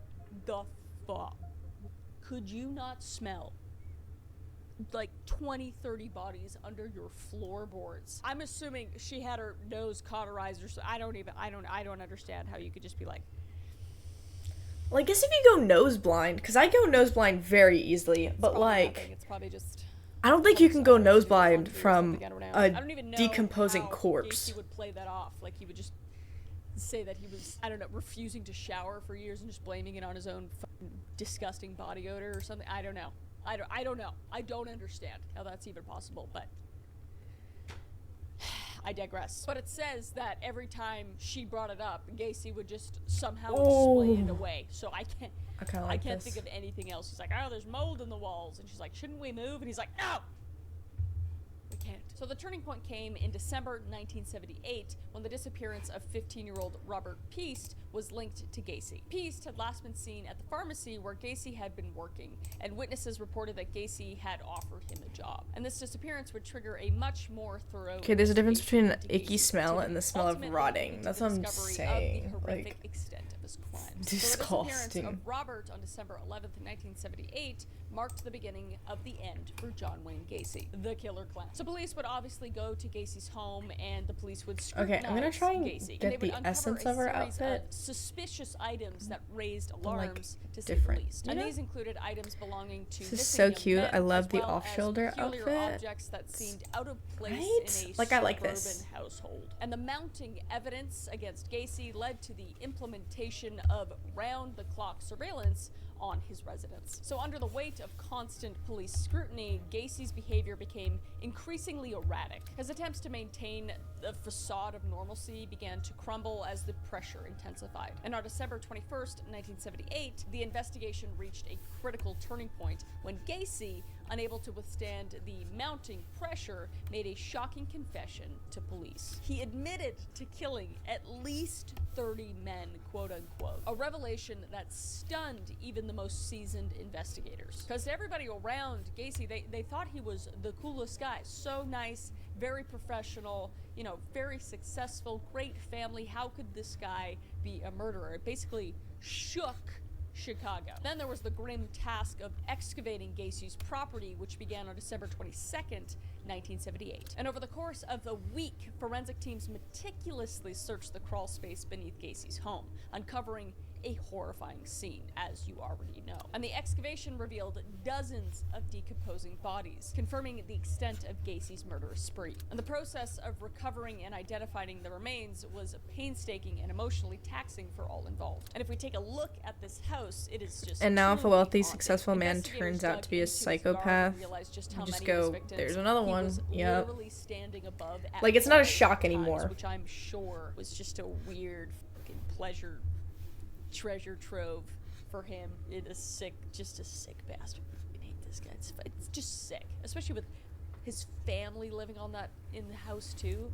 the fuck could you not smell like 20-30 bodies under your floorboards? I'm assuming she had her nose cauterized or so. I don't understand how you could just be like,
well, I guess if you go nose blind, because I go nose blind very easily, but like,
it's probably just,
I don't think you can go nose blind from
I
a
don't even know
decomposing
how
corpse.
Gacy would play that off. Like, he would just say that he was, I don't know, refusing to shower for years and just blaming it on his own fucking disgusting body odor or something. I don't know. I don't know. I don't understand how that's even possible, but I digress. But it says that every time she brought it up, Gacy would just somehow explain it away. So I can't think of anything else. He's like, oh, there's mold in the walls. And she's like, shouldn't we move? And he's like, no! We can't. So the turning point came in December 1978 when the disappearance of 15-year-old Robert Peast was linked to Gacy. Peast had last been seen at the pharmacy where Gacy had been working, and witnesses reported that Gacy had offered him a job. And this disappearance would trigger a much more thorough.
Okay, there's a difference between an icky smell and the smell of rotting. That's what I'm saying. Like,
extent of his crimes.
disgusting.
So the disappearance of Robert on December 11th, 1978 marked the beginning of the end for John Wayne Gacy, the killer clown. So police would obviously go to Gacy's home, and the police would scrutinize
okay, I'm gonna try and
Gacy,
get the essence of her outfit.
Suspicious items that raised alarms, to say
different.
the least. And these included items belonging to
This is so cute.
men,
I love
as
the
well
off-shoulder
as peculiar
outfit.
objects that seemed out of place in a
Like, I like
suburban
this.
household. And the mounting evidence against Gacy led to the implementation of round-the-clock surveillance on his residence. So under the weight of constant police scrutiny, Gacy's behavior became increasingly erratic. His attempts to maintain the facade of normalcy began to crumble as the pressure intensified. And on December 21st, 1978, the investigation reached a critical turning point when Gacy, unable to withstand the mounting pressure, made a shocking confession to police. He admitted to killing at least 30 men, quote unquote. A revelation that stunned even the most seasoned investigators. Because to everybody around Gacy, they thought he was the coolest guy. So nice, very professional, you know, very successful, great family. How could this guy be a murderer? It basically shook Chicago. Then there was the grim task of excavating Gacy's property, which began on December 22nd, 1978. And over the course of a week, forensic teams meticulously searched the crawl space beneath Gacy's home, uncovering a horrifying scene, as you already know. And the excavation revealed dozens of decomposing bodies, confirming the extent of Gacy's murderous spree. And the process of recovering and identifying the remains was painstaking and emotionally taxing for all involved. And if we take a look at this house, it is just.
And now if a
truly
wealthy,
haunting.
successful man turns out to be a psychopath, you just go, there's another one. Yep. Like, it's not a shock anymore.
Which I'm sure was just a weird fucking pleasure treasure trove for him. It is sick, just a sick bastard. I hate this guy. It's just sick, especially with his family living on that in the house too.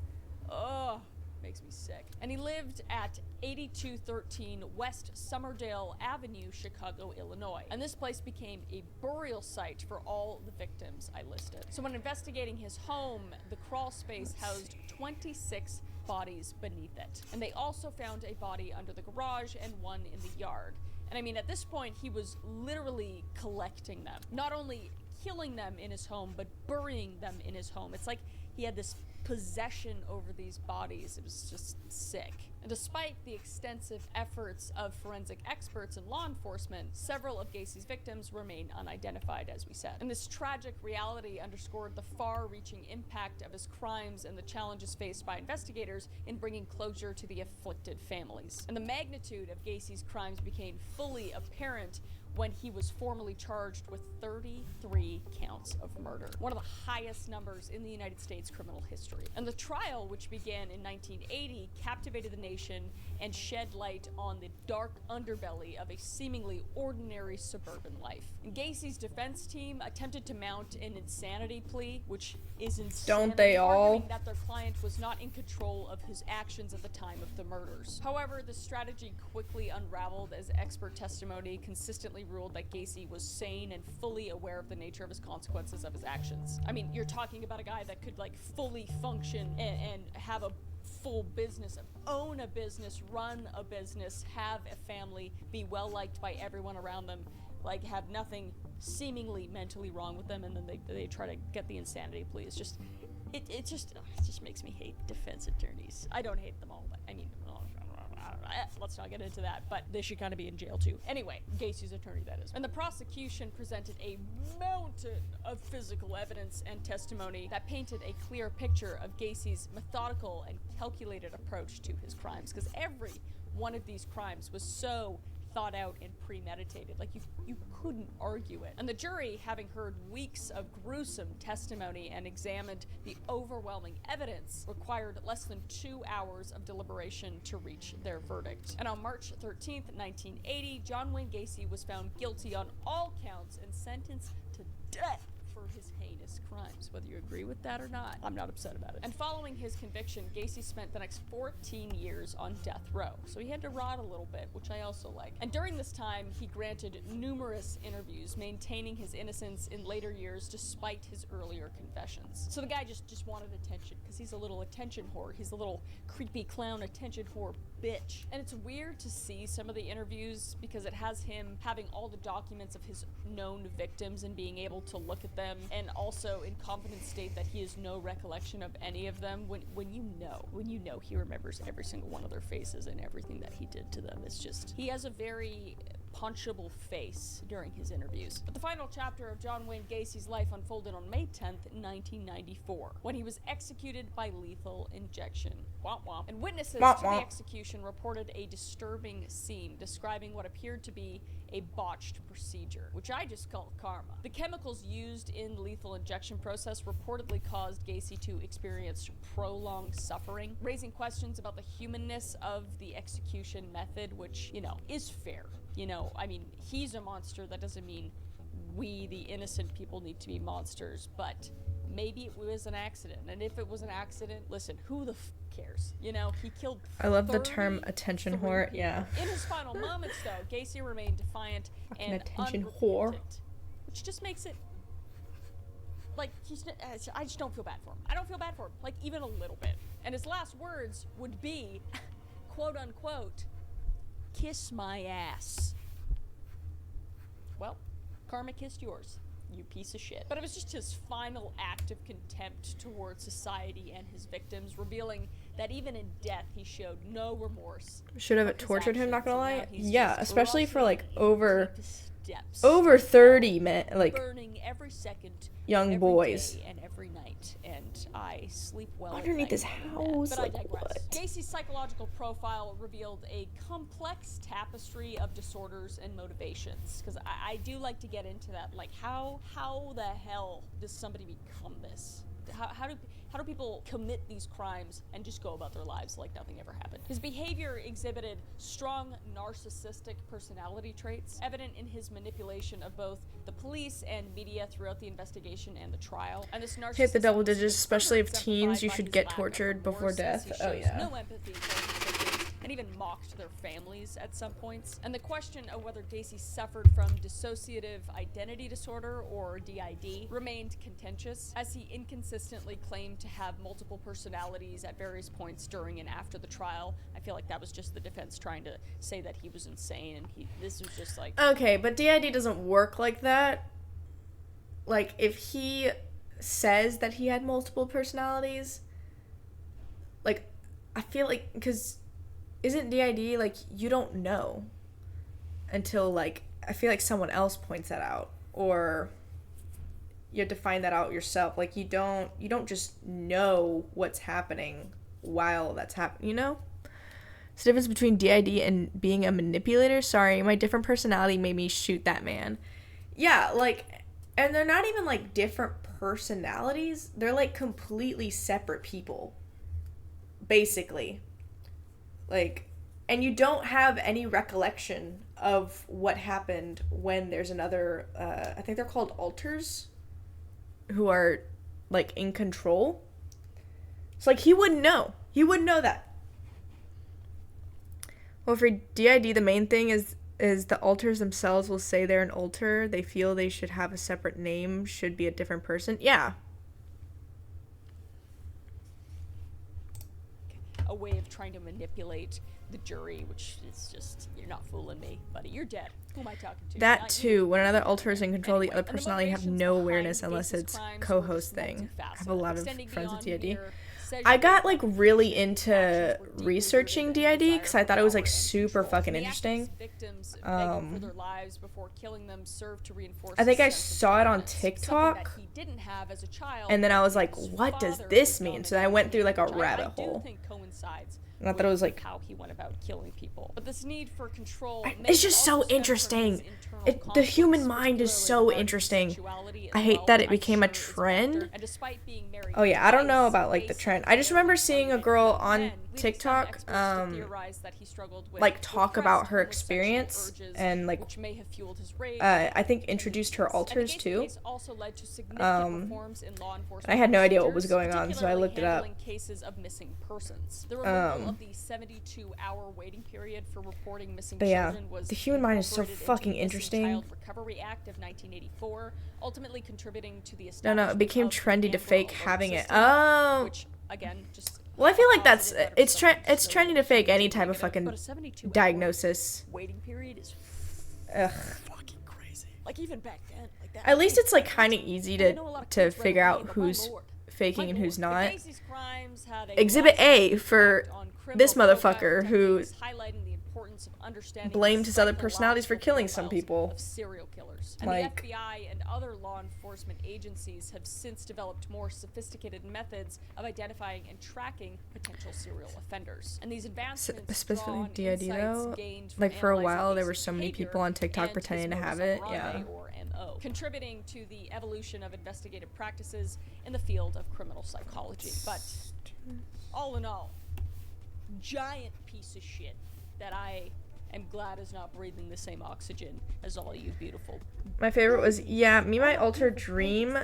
Oh, makes me sick. And he lived at 8213 West Summerdale Avenue, Chicago, Illinois. And this place became a burial site for all the victims I listed. So when investigating his home, the crawl space housed 26 bodies beneath it. And they also found a body under the garage and one in the yard. And I mean, at this point, he was literally collecting them. Not only killing them in his home, but burying them in his home. It's like he had this possession over these bodies. It was just sick. And despite the extensive efforts of forensic experts and law enforcement, several of Gacy's victims remain unidentified, as we said. And this tragic reality underscored the far-reaching impact of his crimes and the challenges faced by investigators in bringing closure to the afflicted families. And the magnitude of Gacy's crimes became fully apparent when he was formally charged with 33 counts of murder, one of the highest numbers in the United States criminal history. And the trial, which began in 1980, captivated the nation and shed light on the dark underbelly of a seemingly ordinary suburban life. And Gacy's defense team attempted to mount an insanity plea, which is insanity,
Don't they all?
arguing that their client was not in control of his actions at the time of the murders. However, the strategy quickly unraveled as expert testimony consistently ruled that Gacy was sane and fully aware of the nature of his consequences of his actions. I mean, you're talking about a guy that could like fully function and have a full business, own a business, run a business, have a family, be well liked by everyone around them, like have nothing seemingly mentally wrong with them, and then they try to get the insanity plea. It's just, it just makes me hate defense attorneys. I don't hate them all, but I mean, let's not get into that, but they should kind of be in jail too. Anyway, Gacy's attorney, that is. And the prosecution presented a mountain of physical evidence and testimony that painted a clear picture of Gacy's methodical and calculated approach to his crimes, because every one of these crimes was so thought out and premeditated. Like, you couldn't argue it. And the jury, having heard weeks of gruesome testimony and examined the overwhelming evidence, required less than 2 hours of deliberation to reach their verdict. And on March 13th, 1980, John Wayne Gacy was found guilty on all counts and sentenced to death for his heinous crimes. Whether you agree with that or not, I'm not upset about it. And following his conviction, Gacy spent the next 14 years on death row. So he had to rot a little bit, which I also like. And during this time, he granted numerous interviews, maintaining his innocence in later years despite his earlier confessions. So the guy just wanted attention, because he's a little attention whore. He's a little creepy clown attention whore bitch. And it's weird to see some of the interviews because it has him having all the documents of his known victims and being able to look at them, and also in confident state that he has no recollection of any of them, when you know he remembers every single one of their faces and everything that he did to them. It's just, he has a very punchable face during his interviews. But the final chapter of John Wayne Gacy's life unfolded on May 10th, 1994, when he was executed by lethal injection. Womp womp. And witnesses to the execution reported a disturbing scene describing what appeared to be a botched procedure, which I just call karma. The chemicals used in the lethal injection process reportedly caused Gacy to experience prolonged suffering, raising questions about the humanness of the execution method, which, you know, is fair. You know, I mean, he's a monster. That doesn't mean we, the innocent people, need to be monsters, but maybe it was an accident. And if it was an accident, listen, who the cares? You know, he killed
I love the term attention whore, yeah.
In his final moments, though, Gacy remained defiant and
attention
unrepentant,
whore.
which just makes it, like, I just don't feel bad for him. I don't feel bad for him, like, even a little bit. And his last words would be, quote unquote, "Kiss my ass." Well, karma kissed yours, you piece of shit. But it was just his final act of contempt towards society and his victims, revealing that even in death he showed no remorse.
Should have tortured him, not gonna lie. Yeah, especially for like over
steps.
30 men, like
burning every second,
young
every
boys.
day and every night, and I sleep well
Underneath his
at night knowing
house,
that. But
like,
I digress.
what?
Gacy's psychological profile revealed a complex tapestry of disorders and motivations, because I do like to get into that, like how the hell does somebody become this? How do people commit these crimes and just go about their lives like nothing ever happened? His behavior exhibited strong narcissistic personality traits, evident in his manipulation of both the police and media throughout the investigation and the trial. And this narcissism
Hit the double digits,
was
especially if
further
teens, you
exemplified
should
by
get
his lack of
tortured before
remorse, as
death.
he
Oh
shows
yeah.
no empathy towards his victims and even mocked their families at some points. And the question of whether Gacy suffered from dissociative identity disorder, or DID, remained contentious, as he inconsistently claimed to have multiple personalities at various points during and after the trial. I feel like that was just the defense trying to say that he was insane, and this was just like...
Okay, but DID doesn't work like that. Like, if he says that he had multiple personalities, like, I feel like, because isn't DID, like, you don't know until, like, I feel like someone else points that out, or you have to find that out yourself. Like, you don't just know what's happening while that's happening, you know? It's the difference between DID and being a manipulator. Sorry, my different personality made me shoot that man. Yeah, like, and they're not even, like, different personalities. They're, like, completely separate people, basically. Like, and you don't have any recollection of what happened when there's another, I think they're called alters, who are, like, in control. So, like, he wouldn't know. He wouldn't know that. Well, for DID, the main thing is the alters themselves will say they're an alter. They feel they should have a separate name, should be a different person. Yeah.
A way of trying to manipulate the jury, which is just, you're not fooling me, buddy. You're dead. Who am I talking to?
That too. When another alter is in control, the other personality have no awareness unless it's co-host thing. I have a lot of friends with DID. I got, like, really into researching DID because I thought it was, like, super fucking interesting. I think I saw it on TikTok, and then I was like, what does this mean? So I went through, like, a rabbit hole. And I thought it was, like,
how he went about killing people. But this need for control,
it's just so interesting. The human mind is so interesting. I hate that it became a trend. Oh yeah, I don't know about, like, the trend. I just remember seeing a girl on TikTok, like, talk about her experience, and, like, I think introduced her alters too. I had no idea what was going on, so I looked it up.
Of the 72-hour waiting period for reporting missing
but yeah,
children was
the human mind is so fucking interesting.
Child Recovery Act of 1984, ultimately contributing to the
No, it became trendy to fake having it.
System,
oh.
which, again, just
well, I feel like that's it's trendy to fake any type of fucking diagnosis.
Waiting period is fucking crazy. Like, even back then, like that.
At least it's, like, kind of easy to figure out who's faking and who's not. Exhibit A for this motherfucker who blamed his other personalities for killing some people.
Serial killers. And
like,
the FBI and other law enforcement agencies have since developed more sophisticated methods of identifying and tracking potential serial offenders. And these advancements,
specifically DID though, like, for a while there were so many people on TikTok pretending to have it. Yeah.
Contributing to the evolution of investigative practices in the field of criminal psychology. But all in all, giant piece of shit that I am glad is not breathing the same oxygen as all you beautiful.
My favorite was, yeah, me my alter dream.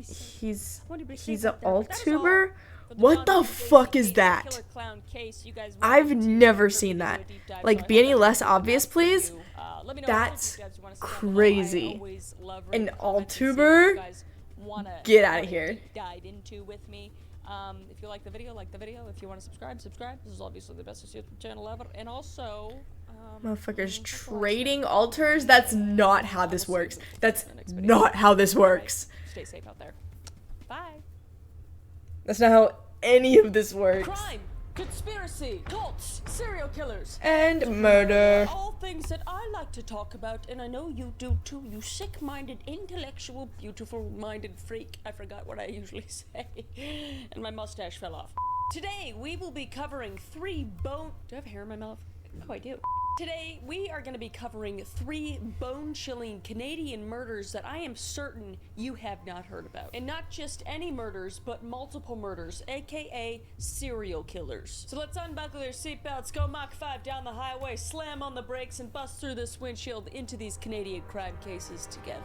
He's an alt-tuber. What the fuck is that? I've never seen that. Like, be any less obvious, please? That's crazy. An alt-tuber? Get out of here.
Dive into with me. If you like the video, like the video. If you want to subscribe, subscribe. This is obviously the best YouTube channel ever. And also,
motherfuckers trading alters? That's not how this works. That's not how this works.
Stay safe out there. Bye.
That's not how any of this works.
Crime, conspiracy, cults, serial killers,
and murder.
All things that I like to talk about, and I know you do too, you sick-minded, intellectual, beautiful-minded freak. I forgot what I usually say, and my mustache fell off. Today, we will be covering Do I have hair in my mouth? Oh, I do. Today, we are going to be covering 3 bone-chilling Canadian murders that I am certain you have not heard about. And not just any murders, but multiple murders, aka serial killers. So let's unbuckle your seatbelts, go Mach 5 down the highway, slam on the brakes, and bust through this windshield into these Canadian crime cases together.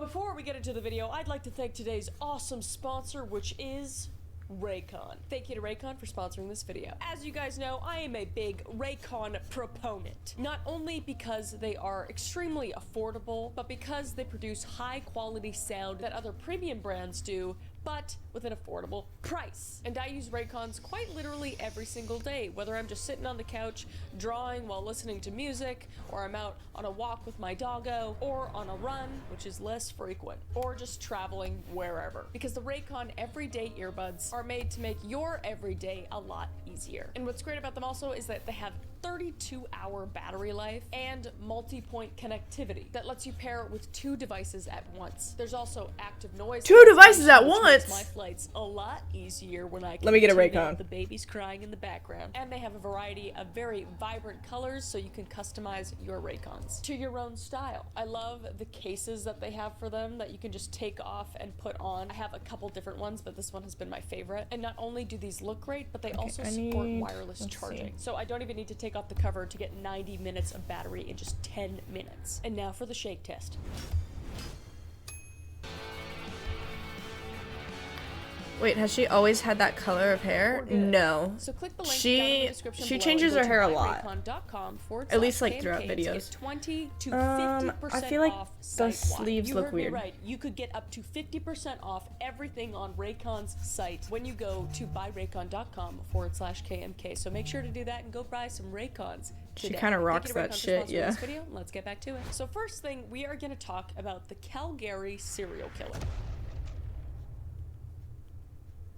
before we get into the video, I'd like to thank today's awesome sponsor, which is Raycon. Thank you to Raycon for sponsoring this video. As you guys know, I am a big Raycon proponent. Not only because they are extremely affordable, but because they produce high quality sound that other premium brands do, but with an affordable price. And I use Raycons quite literally every single day, whether I'm just sitting on the couch drawing while listening to music, or I'm out on a walk with my doggo, or on a run, which is less frequent, or just traveling wherever. Because the Raycon everyday earbuds are made to make your everyday a lot easier. And what's great about them also is that they have 32-hour battery life and multi-point connectivity that lets you pair it with 2 devices at once. There's also active noise.
2 devices at once?
My flight's a lot easier when I can
Let me get a
tune
Raycon.
out the babies crying in the background. And they have a variety of very vibrant colors so you can customize your Raycons to your own style. I love the cases that they have for them that you can just take off and put on. I have a couple different ones, but this one has been my favorite. And not only do these look great, but they also support wireless charging. So I don't even need to take off the cover to get 90 minutes of battery in just 10 minutes. And now for the shake test.
Wait, has she always had that color of hair? No.
So click the link down in the description
She
below
changes
and
her
go
hair a
to
lot. At least like throughout
KMK to
videos.
get 20 to 50%
I feel like
off
the
site-wide.
sleeves
You
look
heard
weird.
Me right. You could get up to 50% off everything on Raycon's site when you go to buyraycon.com/KMK. So make sure to do that and go buy some Raycons.
She
today.
kind of
Thank you
rocks
to
that
Raycon for
shit,
sponsoring
yeah.
This video. Let's get back to it. So first thing, we are going to talk about the Calgary serial killer.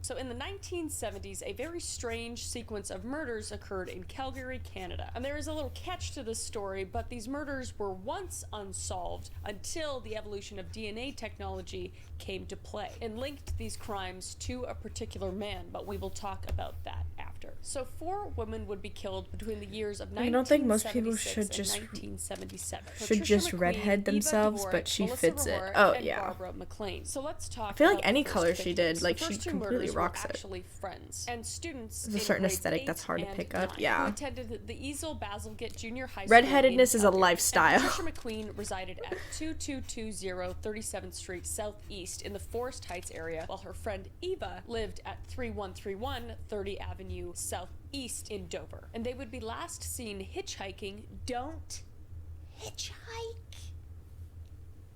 So in the 1970s, a very strange sequence of murders occurred in Calgary, Canada. And there is a little catch to this story, but these murders were once unsolved until the evolution of DNA technology came to play and linked these crimes to a particular man, but we will talk about that after. So 4 women would be killed between the years of 1976
I don't think most people should
and
just
1977.
should just
McQueen,
redhead
Eva
themselves,
Dvorak,
but she
Melissa
fits it.
Rehart,
Oh
and
yeah.
Barbara McLean. So let's talk
I feel like
about
any
the first
color she did,
victims.
like
The
she
first 2
completely
murders
rocks
were
it.
actually friends and students.
There's a
in
certain
grades
aesthetic
8
that's hard to
and
pick up,
9
yeah.
who attended the Easel Bazalgette Junior High School.
Redheadedness
in
is a
Calgary.
lifestyle.
And Patricia McQueen resided at 2220 37th Street Southeast in the Forest Heights area, while her friend Eva lived at 3131 30 Avenue Southeast in Dover. And they would be last seen hitchhiking. Don't hitchhike,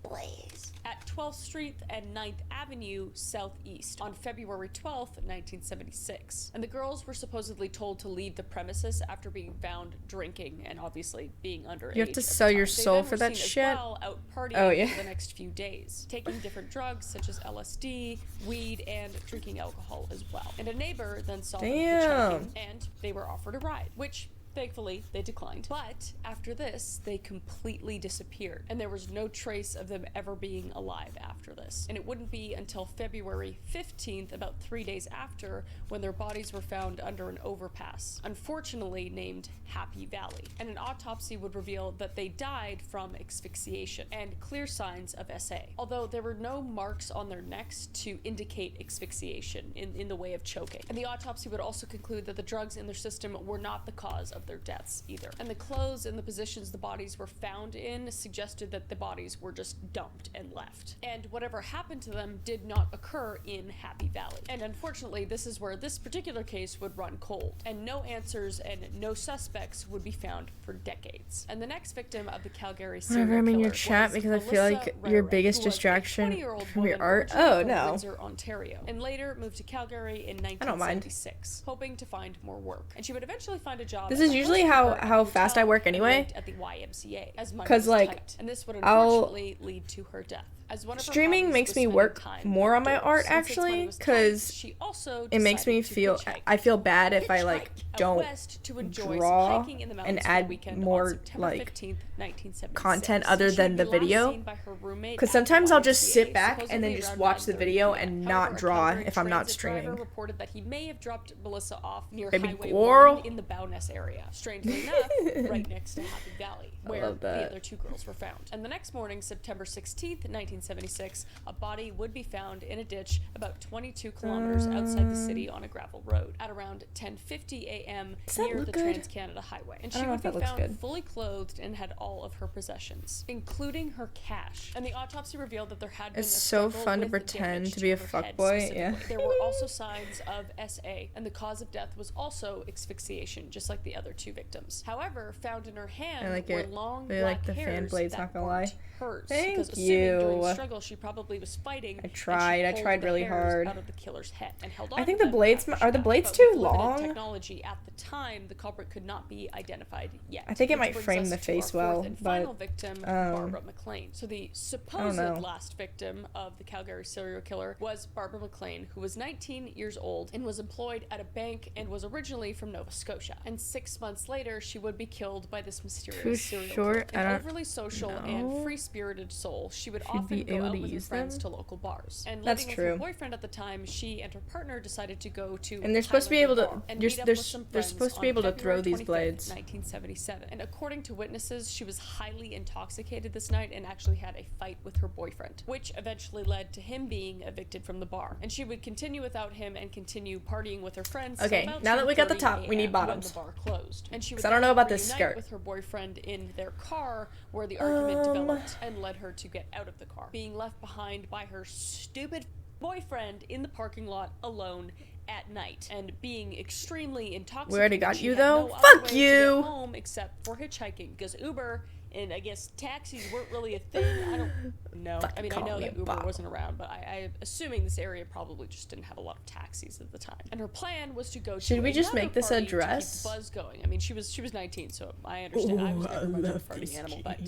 please. At 12th Street and 9th Avenue Southeast on February 12th, 1976. And the girls were supposedly told to leave the premises after being found drinking and obviously being underage.
You have to
at the
sell your
time. They
soul
then
for
were
that
seen as
shit?
well out partying
Oh, yeah.
for the next few days, taking different drugs such as LSD, weed, and drinking alcohol as well. And a neighbor then saw them
Damn.
hitchhiking, and they were offered a ride, which thankfully, they declined. But after this, they completely disappeared, and there was no trace of them ever being alive after this. And it wouldn't be until February 15th, about 3 days after, when their bodies were found under an overpass, unfortunately named Happy Valley. And an autopsy would reveal that they died from asphyxiation and clear signs of SA, although there were no marks on their necks to indicate asphyxiation in the way of choking. And the autopsy would also conclude that the drugs in their system were not the cause of their deaths either. And the clothes and the positions the bodies were found in suggested that the bodies were just dumped and left. And whatever happened to them did not occur in Happy Valley. And unfortunately, this is where this particular case would run cold, and no answers and no suspects would be found for decades. And the next victim of the Calgary serial
Whenever I'm in your
killer
chat,
was
because I feel
Melissa
like your
Rehart,
biggest
who was a
distraction
20-year-old
from your
woman
art.
originally
Oh
from
no.
Windsor, Ontario, and later moved to Calgary in
I don't mind.
1976, hoping to find more work. And she would eventually find a job.
This
as
is
a
usually
housekeeper at a
how fast I
hotel
work
and
anyway.
lived at the YMCA, as money
'Cause,
was
like,
tight. And this would
I'll-
unfortunately lead to her death. As one of her
Streaming
hobbies
makes
was
me
spending
work
time
more on my
outdoors.
art
And since money
actually,
was tight,
because
she also
it makes me
decided to
feel.
hitchhike.
I feel bad if I like
Out
don't
west to enjoy
draw
hiking in the
and
mountains for the
add
weekend on
more
September
like
15th, 1976.
content other
She
than
would
the
be last
video.
seen by her roommate
Because
at
sometimes
the
I'll just
YMCA,
sit back and then
supposedly
just
around
watch the
9:30
video
p.m.
and
However,
not
a
draw
Calgary
if I'm not
transit driver
streaming.
reported that he may have dropped Melissa off near
Baby
Highway
girl.
1 in the Bowness area, strangely enough, right next to Happy Valley,
I
where
love
the
that.
other 2 girls were found. And the next morning, September 16th, 1976, a body would be found in a ditch about 22 kilometers outside the city on a gravel road at around 10:50 a.m. near the Trans-Canada Highway. And she would be found fully clothed and had all of her possessions, including her cash. And the autopsy revealed that there had been
It's so fun to pretend to be a fuckboy. Yeah.
There were also signs of SA, and the cause of death was also asphyxiation, just like the other 2 victims. However, found in her hand were long black hairs that weren't hers. Because assuming during the struggle she probably was fighting.
I tried really hard.
Out of the killer's head and held on
I think
to
the
them
blades
after
are the
she
blades
died.
too
But with limited
long?
technology at the time, the culprit could not be identified yet.
I think it
Which
might
brings
frame
us
the
to
face
our
well,
fourth and
but
final victim, Barbara McLean. So the supposed
know.
last victim of the Calgary serial killer was Barbara McLean, who was 19 years old and was employed at a bank and was originally from Nova Scotia. And 6 months later, she would be killed by this mysterious serial killer. An overly social and free-spirited soul, she would often go out with her friends to local bars. And
That's
living with
true.
her boyfriend at the time, she and her partner decided to go to
And they're supposed to be able to.
they're
They're supposed to be able to throw these blades.
1977. And according to witnesses, she was highly intoxicated this night and actually had a fight with her boyfriend, which eventually led to him being evicted from the bar. And she would continue without him and continue partying with her friends.
Okay, now that we got the top, we need bottoms.
When the bar closed. And she would
I don't know about this
reunite
skirt.
with her boyfriend in their car, where the argument developed and led her to get out of the car, being left behind by her stupid boyfriend in the parking lot alone at night and being extremely intoxicated.
We already got
She
you
had
though.
no other
Fuck
way to
you.
get home except for hitchhiking, because Uber and I guess taxis weren't really a thing. I don't know. I mean, I know that Uber wasn't around, but I'm assuming this area probably just didn't have a lot of taxis at the time. And her plan was to go to
Should we just
another
make this a
party to keep
dress?
the buzz going. I mean, she was 19, so I understand. I was never much of a party animal, but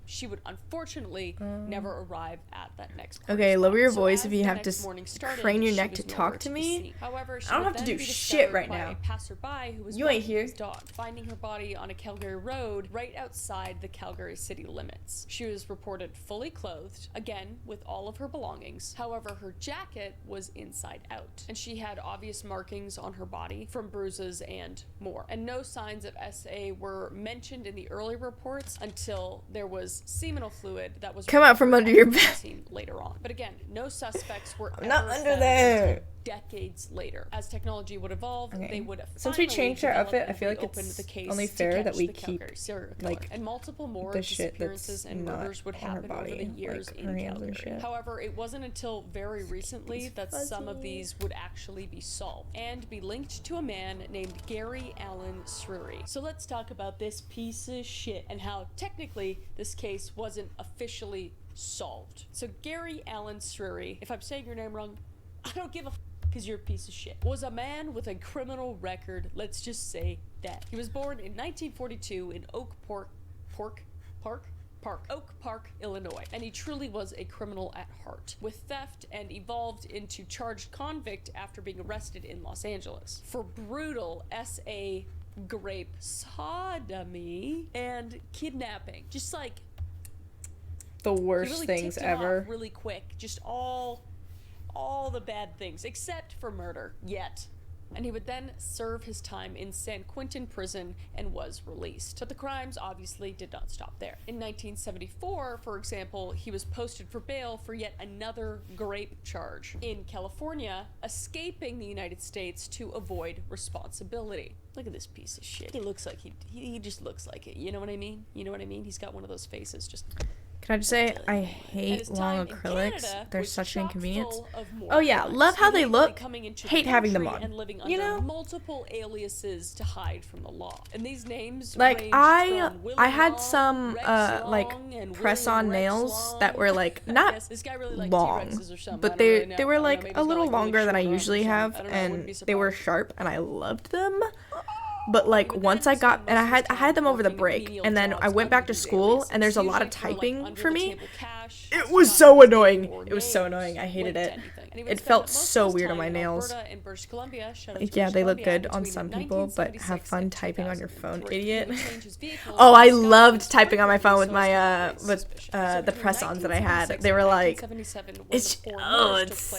she would unfortunately never arrive at that next party
Okay,
spot.
lower your
So
voice
as
if
the
you have
next
to
morning started,
crane your
she
neck
was
to
nowhere
talk to
be
me.
seen. However, she
I don't
would
have to
then
do
be
shit
discovered
right
by
now.
a passerby who was
You ain't
walking
here.
his dog, finding her body on a Calgary road right outside the Calgary city limits. She was reported fully clothed, again with all of her belongings. However, her jacket was inside out, and she had obvious markings on her body from bruises and more. And no signs of SA were mentioned in the early reports until there was seminal fluid that was
Come out from under your bed.
seen later on. But again, no suspects were
I'm not
ever
under
found
there.
until decades later. As technology would evolve,
Okay.
they would
Since we
finally
changed our
develop
outfit, I
and
feel like
reopen
it's
the case
only
to
fair that
catch
we
the
keep,
Calgary serial killer.
like,
And multiple more
the shit
disappearances
that's
and
not
murders would
on her
happen over
body,
the years
like
in
her hands and
Calgary.
shit.
However, it wasn't until very recently that some of these would actually be solved and be linked to a man named Gary Allen Srury. So let's talk about this piece of shit and how technically this case wasn't officially solved. So Gary Allen Srury, if I'm saying your name wrong, I don't give a because you're a piece of shit, was a man with a criminal record, let's just say that. He was born in 1942 in Oak Park, Illinois, and he truly was a criminal at heart, with theft and evolved into charged convict after being arrested in Los Angeles for brutal SA grape, sodomy, and kidnapping. Just like
The
he
worst
really
things
ticked him
ever.
off really quick, just all the bad things, except for murder, yet. And he would then serve his time in San Quentin prison and was released. But the crimes obviously did not stop there. In 1974, for example, he was posted for bail for yet another grape charge in California, escaping the United States to avoid responsibility. Look at this piece of shit. He looks like he just looks like it. You know what I mean? You know what I mean? He's got one of those faces just...
Can I just say, I
And
hate
his
long
time in
acrylics.
Canada
They're
was
such an
chock
inconvenience.
full of more
Oh yeah,
crimes,
love how they
illegally
look.
coming into the
Hate having them
country
on.
and living
You
under
know?
multiple aliases to hide from the law. And these names
Like
ranged
I
from Willie
had
Long,
some
Rex
like
Long, and
press-on
Willie Rex
nails
Long.
that were like
I
not
guess this guy really liked
long,
T-Rexes or something. I
but
don't
they
really know.
they
I
were
don't know,
like
maybe
a
he's got,
little
like, really
longer than I
short arms or
usually
something.
have,
I don't know, I wouldn't be
and they were
surprised.
sharp, and I loved them. But like once I got, and I had them over the break, and then I went back to school, and there's a lot of typing for me. It was so annoying. It was so annoying. I hated it. It felt so weird on my nails. Like, yeah, they look good on some people, but have fun typing on your phone, idiot. Oh, I loved typing on my phone with my the press-ons that I had. They were like, it's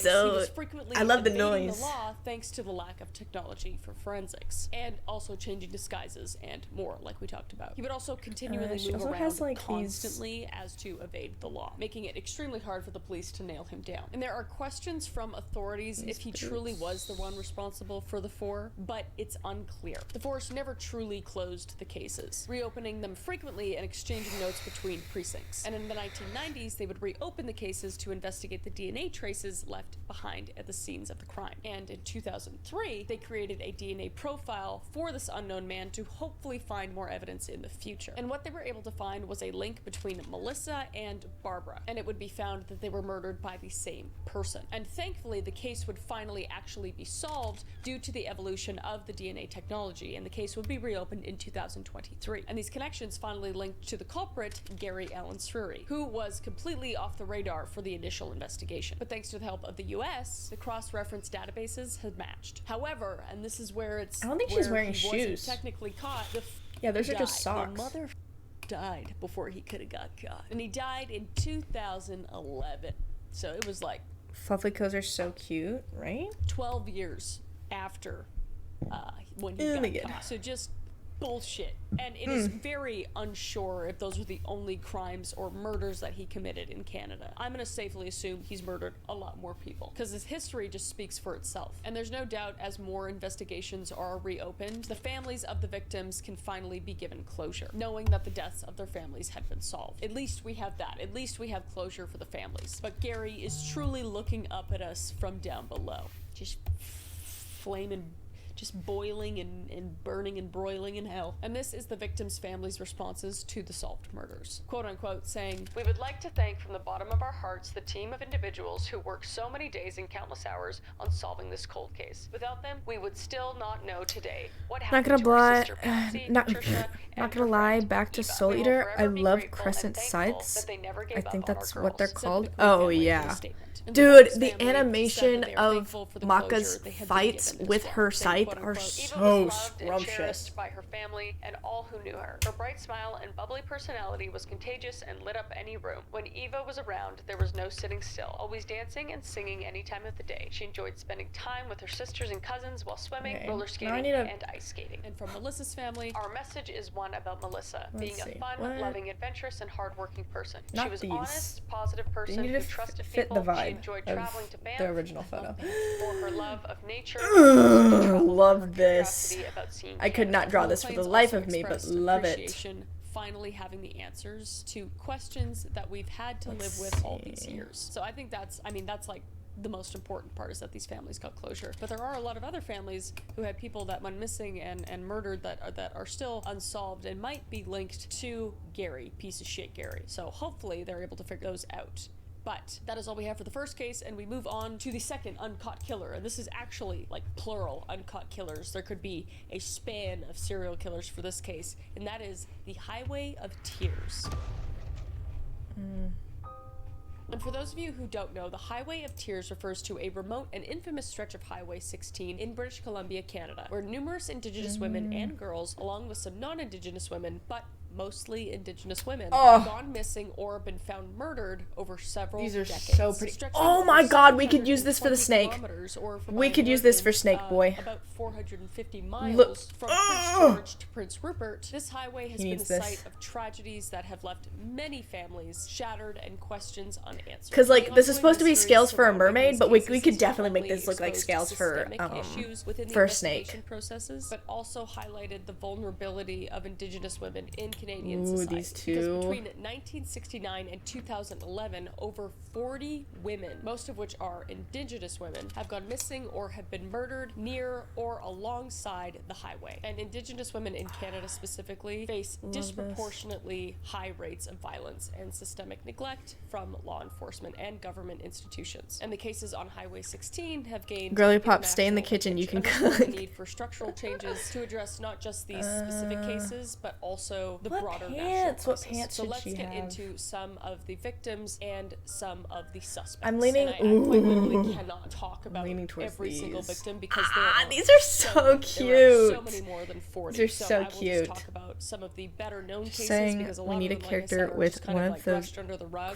so. I love the noise.
Thanks to the lack of technology for forensics and also changing disguises and more, like we talked about. He would also continually
she
move
also
around
has, like,
constantly as to evade the law, making making it extremely hard for the police to nail him down. And there are questions from authorities if he truly was the one responsible for the 4, but it's unclear. The force never truly closed the cases, reopening them frequently and exchanging notes between precincts. And in the 1990s, they would reopen the cases to investigate the DNA traces left behind at the scenes of the crime. And in 2003, they created a DNA profile for this unknown man to hopefully find more evidence in the future. And what they were able to find was a link between Melissa and Barbara, and it would be found that they were murdered by the same person. And thankfully, the case would finally actually be solved due to the evolution of the DNA technology, and the case would be reopened in 2023. And these connections finally linked to the culprit, Gary Allen Srury, who was completely off the radar for the initial investigation. But thanks to the help of the US, the cross-reference databases had matched. However, and this is where it's
I don't think she's wearing shoes.
Technically caught.
Yeah, those are just socks.
The mother died before he could have got caught, and he died in 2011. So it was like
Fluffy-coats are so cute, right?
12 years after when he got caught. So just bullshit. And it is very unsure if those are the only crimes or murders that he committed in Canada. I'm going to safely assume he's murdered a lot more people, because his history just speaks for itself. And there's no doubt, as more investigations are reopened, the families of the victims can finally be given closure, knowing that the deaths of their families had been solved. At least we have that. At least we have closure for the families. But Gary is truly looking up at us from down below, just flaming, just boiling and burning and broiling in hell. And this is the victims' families' responses to the solved murders. Quote unquote saying, "We would like to thank from the bottom of our hearts the team of individuals who worked so many days and countless hours on solving this cold case. Without them, we would still not know today what happened to our sister Patsy, Patricia,
not gonna lie, back to Soul Eater, I love crescent scythes. I think that's what they're called. Oh yeah. Dude, the animation of Maka's fights with her scythe are so scrumptious.
By her family and all who knew her. Her bright smile and bubbly personality was contagious and lit up any room. When Eva was around, there was no sitting still, always dancing and singing any time of the day. She enjoyed spending time with her sisters and cousins while swimming, roller skating, and ice skating." And from Melissa's family, our message is one about Melissa, being a fun, loving, adventurous, and hardworking person. She was honest, positive person who trusted people. She enjoyed traveling to Banff,
the original photo.
For her love of nature,
love this. I could not draw this for the life of me, but love it.
Finally having the answers to questions that we've had to live with all these years. So I think that's like the most important part, is that these families got closure. But there are a lot of other families who had people that went missing and murdered that are still unsolved and might be linked to Gary, piece of shit Gary. So hopefully they're able to figure those out. But that is all we have for the first case, and we move on to the second uncaught killer. And this is actually like plural uncaught killers. There could be a span of serial killers for this case, and that is the Highway of Tears. And for those of you who don't know, the Highway of Tears refers to a remote and infamous stretch of Highway 16 in British Columbia, Canada, where numerous Indigenous women and girls, along with some non-Indigenous women, but mostly Indigenous women, have gone missing or been found murdered over several decades.
These are so pretty. Oh my god, we could use this for the snake. We could use this for Snake Boy.
About 450 miles from Prince George to Prince Rupert, this highway has been the site of tragedies that have left many families shattered and questions unanswered.
Because like this is supposed to be scales for a mermaid, but we could definitely make this look like scales for a snake.
Processes, but also highlighted the vulnerability of Indigenous women in Canadian society.
These two.
Because between 1969 and 2011, over 40 women, most of which are Indigenous women, have gone missing or have been murdered near or alongside the highway. And Indigenous women in Canada specifically face disproportionately high rates of violence and systemic neglect from law enforcement and government institutions. And the cases on Highway 16 have gained
Girly Pop, stay in the kitchen, you can cook.
The need for structural changes to address not just these specific cases, but also the broader national process. So let's get into some of the victims and some of the suspects.
I'm leaning.
I quite literally cannot talk about every single victim because
these are so cute.
There are so many more than 40.
These are so cute.
I will just talk about some of the better known cases
saying
because a lot
we need
of them,
a character
like
with
kind
one
of
of those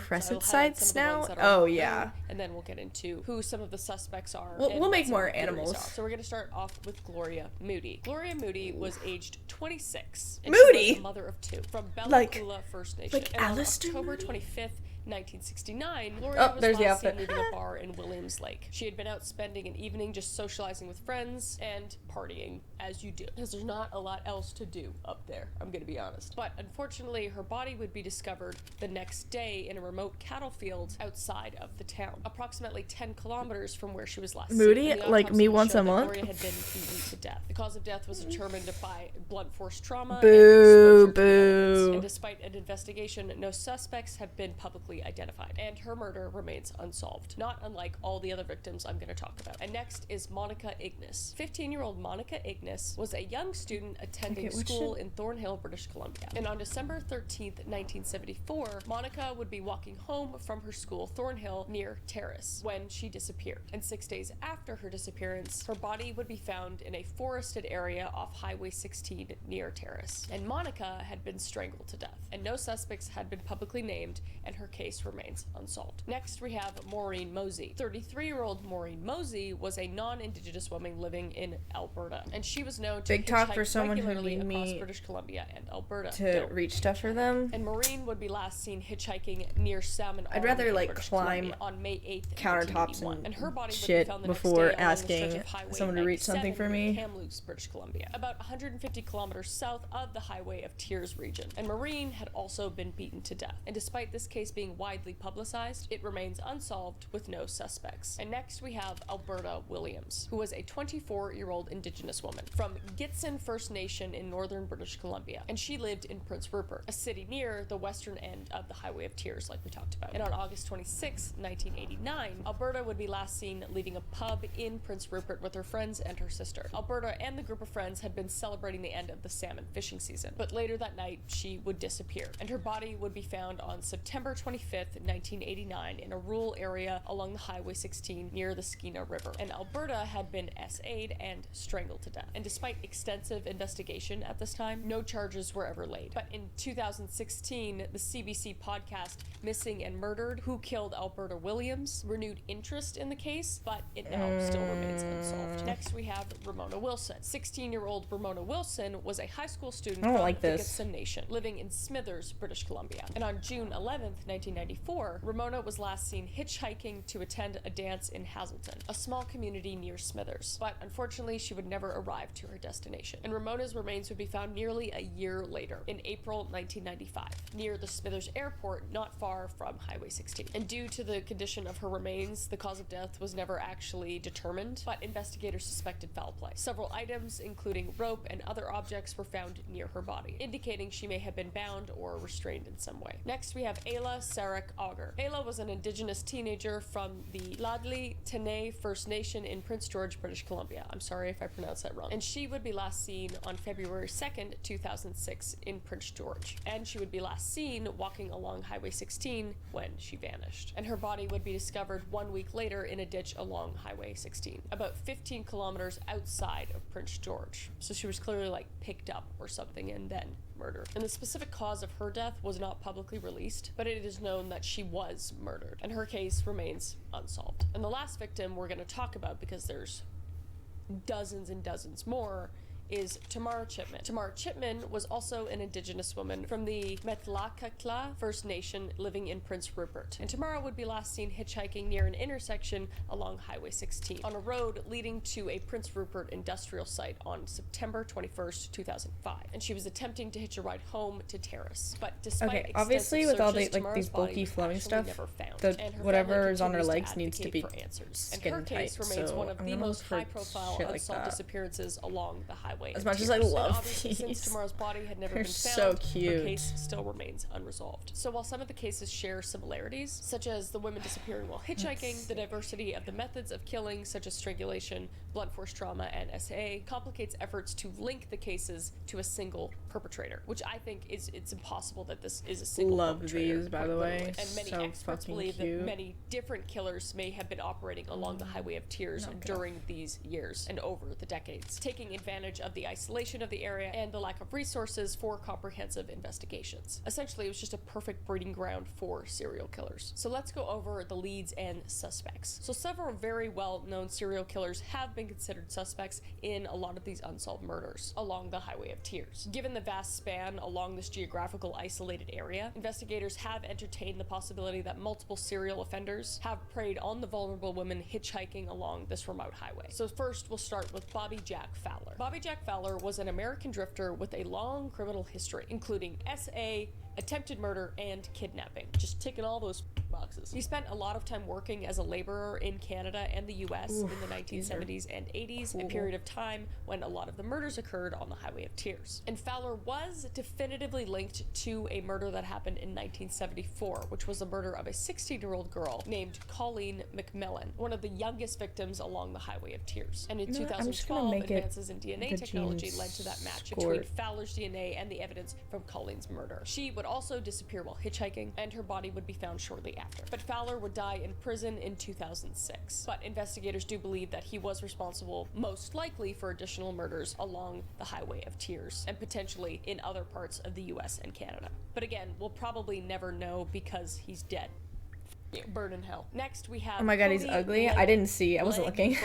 crescent sights now. Oh yeah.
And then we'll get into who some of the suspects are.
We'll make more animals.
So we're gonna start off with Gloria Moody. Gloria Moody was aged 26. And
Moody,
she was a mother of two from Bella Coola First Nation.
Like
and on
Alistair
October
Moody?
25th, 1969, Gloria was
there's the
last seen
outfit.
leaving a bar in Williams Lake. She had been out spending an evening just socializing with friends and partying, as you do, because there's not a lot else to do up there, I'm gonna be honest. But unfortunately, her body would be discovered the next day in a remote cattle field outside of the town, approximately 10 kilometers from where she was last
Moody,
seen. And the
like
autopsy
me
would
once
show
a
that
month.
Gloria had been beaten to death. The cause of death was determined by blunt force trauma
Boo,
and exposure to the elements.
boo.
And despite an investigation, no suspects have been publicly identified, and her murder remains unsolved, not unlike all the other victims I'm going to talk about. And next is Monica Ignis. 15-year-old Monica Ignis was a young student attending
Okay, what
school
should-
in Thornhill, British Columbia. And on December 13th, 1974, Monica would be walking home from her school, Thornhill, near Terrace, when she disappeared. And 6 days after her disappearance, her body would be found in a forested area off Highway 16 near Terrace. And Monica had been strangled to death, and no suspects had been publicly named, and her case remains unsolved. Next, we have Maureen Mosey. 33-year-old Maureen Mosey was a non-Indigenous woman living in Alberta, and she was known to
Big talk for
hitchhike
someone who
regularly
need
across
me
British Columbia and Alberta.
to
Don't.
reach stuff for them.
And Maureen would be last seen hitchhiking near Salmon
I'd
Arm
rather
in
like
British
climb
Columbia on May 8th,
countertops
1981. And her body would be
shit
found the next
before
day along the
asking
stretch of Highway
someone to reach
97
something for
near
me.
Kamloops, British Columbia, about 150 kilometers south of the Highway of Tears region. And Maureen had also been beaten to death. And despite this case being widely publicized, it remains unsolved with no suspects. And next we have Alberta Williams, who was a 24-year-old Indigenous woman from Gitxsan First Nation in northern British Columbia. And she lived in Prince Rupert, a city near the western end of the Highway of Tears, like we talked about. And on August 26, 1989, Alberta would be last seen leaving a pub in Prince Rupert with her friends and her sister. Alberta and the group of friends had been celebrating the end of the salmon fishing season, but later that night she would disappear, and her body would be found on September 25th, 1989 in a rural area along the Highway 16 near the Skeena River. And Alberta had been SA'd and strangled to death. And despite extensive investigation at this time, no charges were ever laid. But in 2016, the CBC podcast Missing and Murdered, Who Killed Alberta Williams, renewed interest in the case, but it now still remains unsolved. Next we have Ramona Wilson. 16-year-old Ramona Wilson was a high school student
I don't
from
like
the
this.
Gitxsan Nation, living in Smithers, British Columbia. And on June 11th, 1994, Ramona was last seen hitchhiking to attend a dance in Hazelton, a small community near Smithers. But unfortunately, she would never arrive to her destination. And Ramona's remains would be found nearly a year later, in April 1995, near the Smithers Airport, not far from Highway 16. And due to the condition of her remains, the cause of death was never actually determined, but investigators suspected foul play. Several items, including rope and other objects, were found near her body, indicating she may have been bound or restrained in some way. Next, we have Ayla Sarek Auger. Ayla was an Indigenous teenager from the Ladli Tene First Nation in Prince George, British Columbia. I'm sorry if I pronounced that wrong. And she would be last seen on February 2nd, 2006 in Prince George. And she would be last seen walking along Highway 16 when she vanished. And her body would be discovered 1 week later in a ditch along Highway 16, about 15 kilometers outside of Prince George. So she was clearly like picked up or something and then murdered. And the specific cause of her death was not publicly released, but it is known that she was murdered, and her case remains unsolved. And the last victim we're going to talk about, because there's dozens and dozens more, is Tamara Chipman. Tamara Chipman was also an Indigenous woman from the Metlakatla First Nation living in Prince Rupert. And Tamara would be last seen hitchhiking near an intersection along Highway 16 on a road leading to a Prince Rupert industrial site on September 21st, 2005. And she was attempting to hitch a ride home to Terrace. But despite
Okay, obviously with all the
searches,
like
Tamara's
these
body
bulky
was
flowing
actually
stuff,
never found.
the
And her
whatever
family
is on her
continues
legs
to
needs to be
advocate for answers. And
skin
her case
tight,
remains
so
one of
I'm
the
gonna
most
look for
high-profile
shit like
unsolved
that.
disappearances along the highway.
As
of
much as I
Tears. And
love
obviously, since
these,
Tamara's body had never
they're
been found,
so
her
cute.
case still remains unresolved. So while some of the cases share similarities, such as the women disappearing while hitchhiking, the diversity of the methods of killing, such as strangulation, blunt force trauma, and SA, complicates efforts to link the cases to a single perpetrator, which I think it's impossible that this is a single
Love
perpetrator.
these, by
quite
the way.
literally. And many
So
experts
fucking
believe
cute.
that many different killers may have been operating along the Highway of Tears
Knock it
during these years and over the decades, taking advantage of of the isolation of the area and the lack of resources for comprehensive investigations. Essentially, it was just a perfect breeding ground for serial killers. So let's go over the leads and suspects. So several very well-known serial killers have been considered suspects in a lot of these unsolved murders along the Highway of Tears. Given the vast span along this geographical isolated area, investigators have entertained the possibility that multiple serial offenders have preyed on the vulnerable women hitchhiking along this remote highway. So first, we'll start with Bobby Jack Fowler. Bobby Jack Fowler was an American drifter with a long criminal history, including SA, attempted murder, and kidnapping. Just ticking all those boxes. He spent a lot of time working as a laborer in Canada and the US in the 1970s and 80s, a period of time when a lot of the murders occurred on the Highway of Tears. And Fowler was definitively linked to a murder that happened in 1974, which was the murder of a 16-year-old girl named Colleen McMillan, one of the youngest victims along the Highway of Tears. And in 2012, advances in DNA technology led to that match between Fowler's DNA and the evidence from Colleen's murder. She would also disappear while hitchhiking, and her body would be found shortly after. But Fowler would die in prison in 2006. But investigators do believe that he was responsible, most likely, for additional murders along the Highway of Tears, and potentially in other parts of the US and Canada. But again, we'll probably never know because he's dead. Burn in hell. Next, we have
Oh my god, he's ugly. I didn't see. I wasn't looking.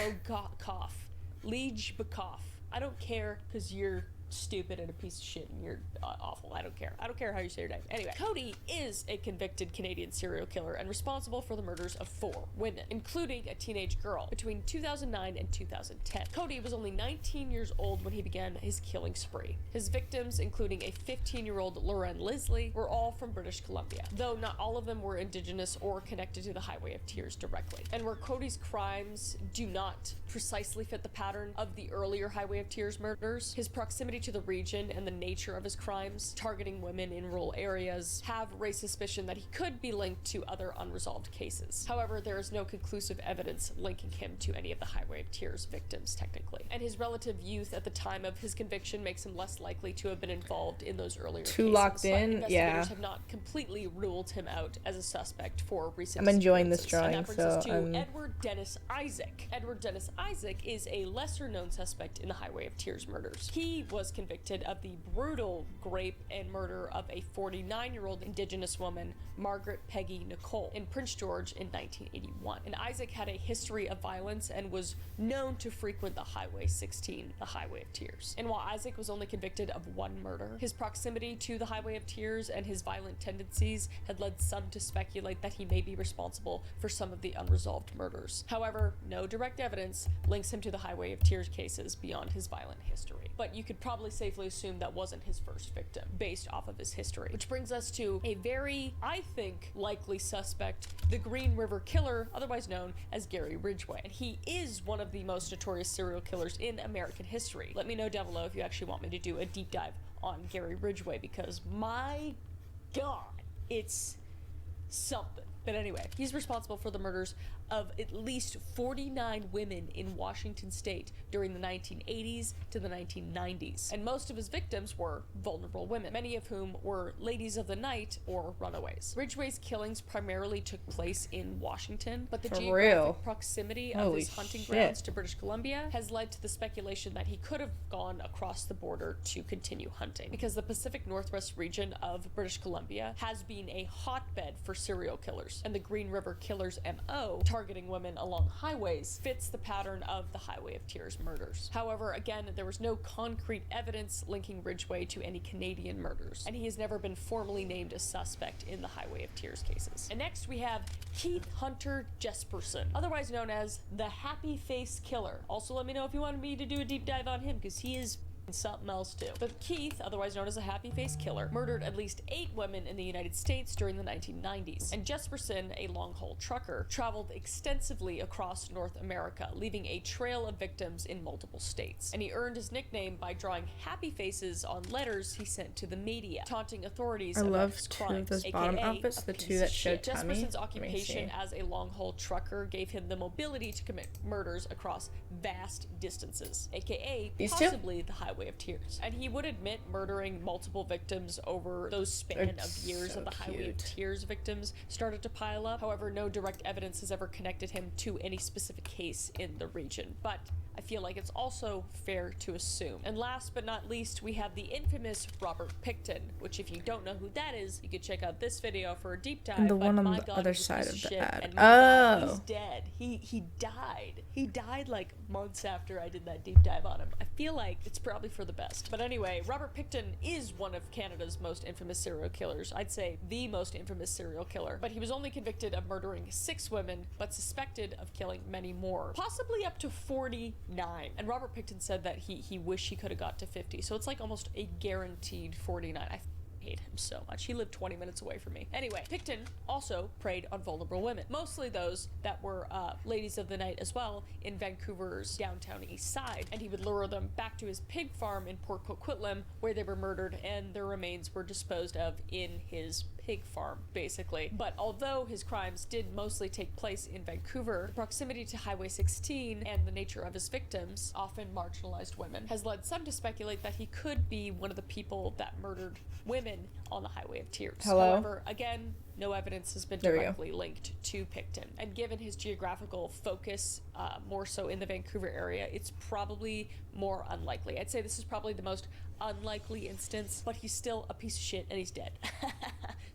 Leij-Bukov. I don't care because you're stupid and a piece of shit and you're awful. I don't care. I don't care how you say your name. Anyway, Cody is a convicted Canadian serial killer and responsible for the murders of 4 women, including a teenage girl, between 2009 and 2010. Cody was only 19 years old when he began his killing spree. His victims, including a 15-year-old Lauren Leslie, were all from British Columbia, though not all of them were Indigenous or connected to the Highway of Tears directly. And where Cody's crimes do not precisely fit the pattern of the earlier Highway of Tears murders, his proximity to the region and the nature of his crimes, targeting women in rural areas, have raised suspicion that he could be linked to other unresolved cases. However, there is no conclusive evidence linking him to any of the Highway of Tears victims, technically. And his relative youth at the time of his conviction makes him less likely to have been involved in those earlier cases.
Locked in,
but investigators have not completely ruled him out as a suspect for recent
I'm enjoying this drawing,
and that brings us to Edward Dennis Isaac. Edward Dennis Isaac is a lesser-known suspect in the Highway of Tears murders. He was convicted of the brutal rape and murder of a 49-year-old Indigenous woman, Margaret Peggy Nicole, in Prince George in 1981. And Isaac had a history of violence and was known to frequent the Highway 16, the Highway of Tears. And while Isaac was only convicted of 1 murder, his proximity to the Highway of Tears and his violent tendencies had led some to speculate that he may be responsible for some of the unresolved murders. However, no direct evidence links him to the Highway of Tears cases beyond his violent history. But you could probably safely assume that wasn't his first victim, based off of his history. Which brings us to a very, I think, likely suspect, the Green River Killer, otherwise known as Gary Ridgway. And he is one of the most notorious serial killers in American history. Let me know down below if you actually want me to do a deep dive on Gary Ridgway, because my god, it's something. But anyway, he's responsible for the murders of at least 49 women in Washington state during the 1980s to the 1990s. And most of his victims were vulnerable women, many of whom were ladies of the night or runaways. Ridgway's killings primarily took place in Washington, but the geographic proximity of his hunting grounds to British Columbia has led to the speculation that he could have gone across the border to continue hunting, because the Pacific Northwest region of British Columbia has been a hotbed for serial killers, and the Green River Killer's MO, targeting women along highways, fits the pattern of the Highway of Tears murders. However, again, there was no concrete evidence linking Ridgway to any Canadian murders, and he has never been formally named a suspect in the Highway of Tears cases. And next we have Keith Hunter Jesperson, otherwise known as the Happy Face Killer. Also, let me know if you wanted me to do a deep dive on him, because he is something else too. But Keith, otherwise known as a Happy Face Killer, murdered at least 8 women in the United States during the 1990s. And Jesperson, a long-haul trucker, traveled extensively across North America, leaving a trail of victims in multiple states. And he earned his nickname by drawing happy faces on letters he sent to the media, taunting authorities about his crimes.
I love two of those bottom outfits, the 2 that showed Tommy.
Jesperson's occupation as a long-haul trucker gave him the mobility to commit murders across vast distances, aka possibly the Highway Highway of Tears. And he would admit murdering multiple victims over those span of years of the Highway of Tears victims started to pile up. However, no direct evidence has ever connected him to any specific case in the region. But I feel like it's also fair to assume. And last but not least, we have the infamous Robert Pickton, which if you don't know who that is, you could check out this video for a deep dive.
And the
but
one on
my
the
God,
other
he's a
side
piece
of the
shit,
ad.
and my God,
Oh.
he's dead. He died. He died like months after I did that deep dive on him. I feel like it's probably for the best. But anyway, Robert Pickton is one of Canada's most infamous serial killers. I'd say the most infamous serial killer. But he was only convicted of murdering 6 women, but suspected of killing many more, possibly up to 49. And Robert Pickton said that he wished he could have got to 50. So it's like almost a guaranteed 49. I hate him so much. He lived 20 minutes away from me. Anyway, Pickton also preyed on vulnerable women, mostly those that were ladies of the night as well in Vancouver's downtown east side, and he would lure them back to his pig farm in Port Coquitlam where they were murdered and their remains were disposed of in his pig farm, basically. But although his crimes did mostly take place in Vancouver, the proximity to Highway 16 and the nature of his victims, often marginalized women, has led some to speculate that he could be one of the people that murdered women on the Highway of Tears.
Hello?
However, again, no evidence has been
There we go.
directly linked to Pickton. And given his geographical focus, more so in the Vancouver area, it's probably more unlikely. I'd say this is probably the most unlikely instance, but he's still a piece of shit and he's dead.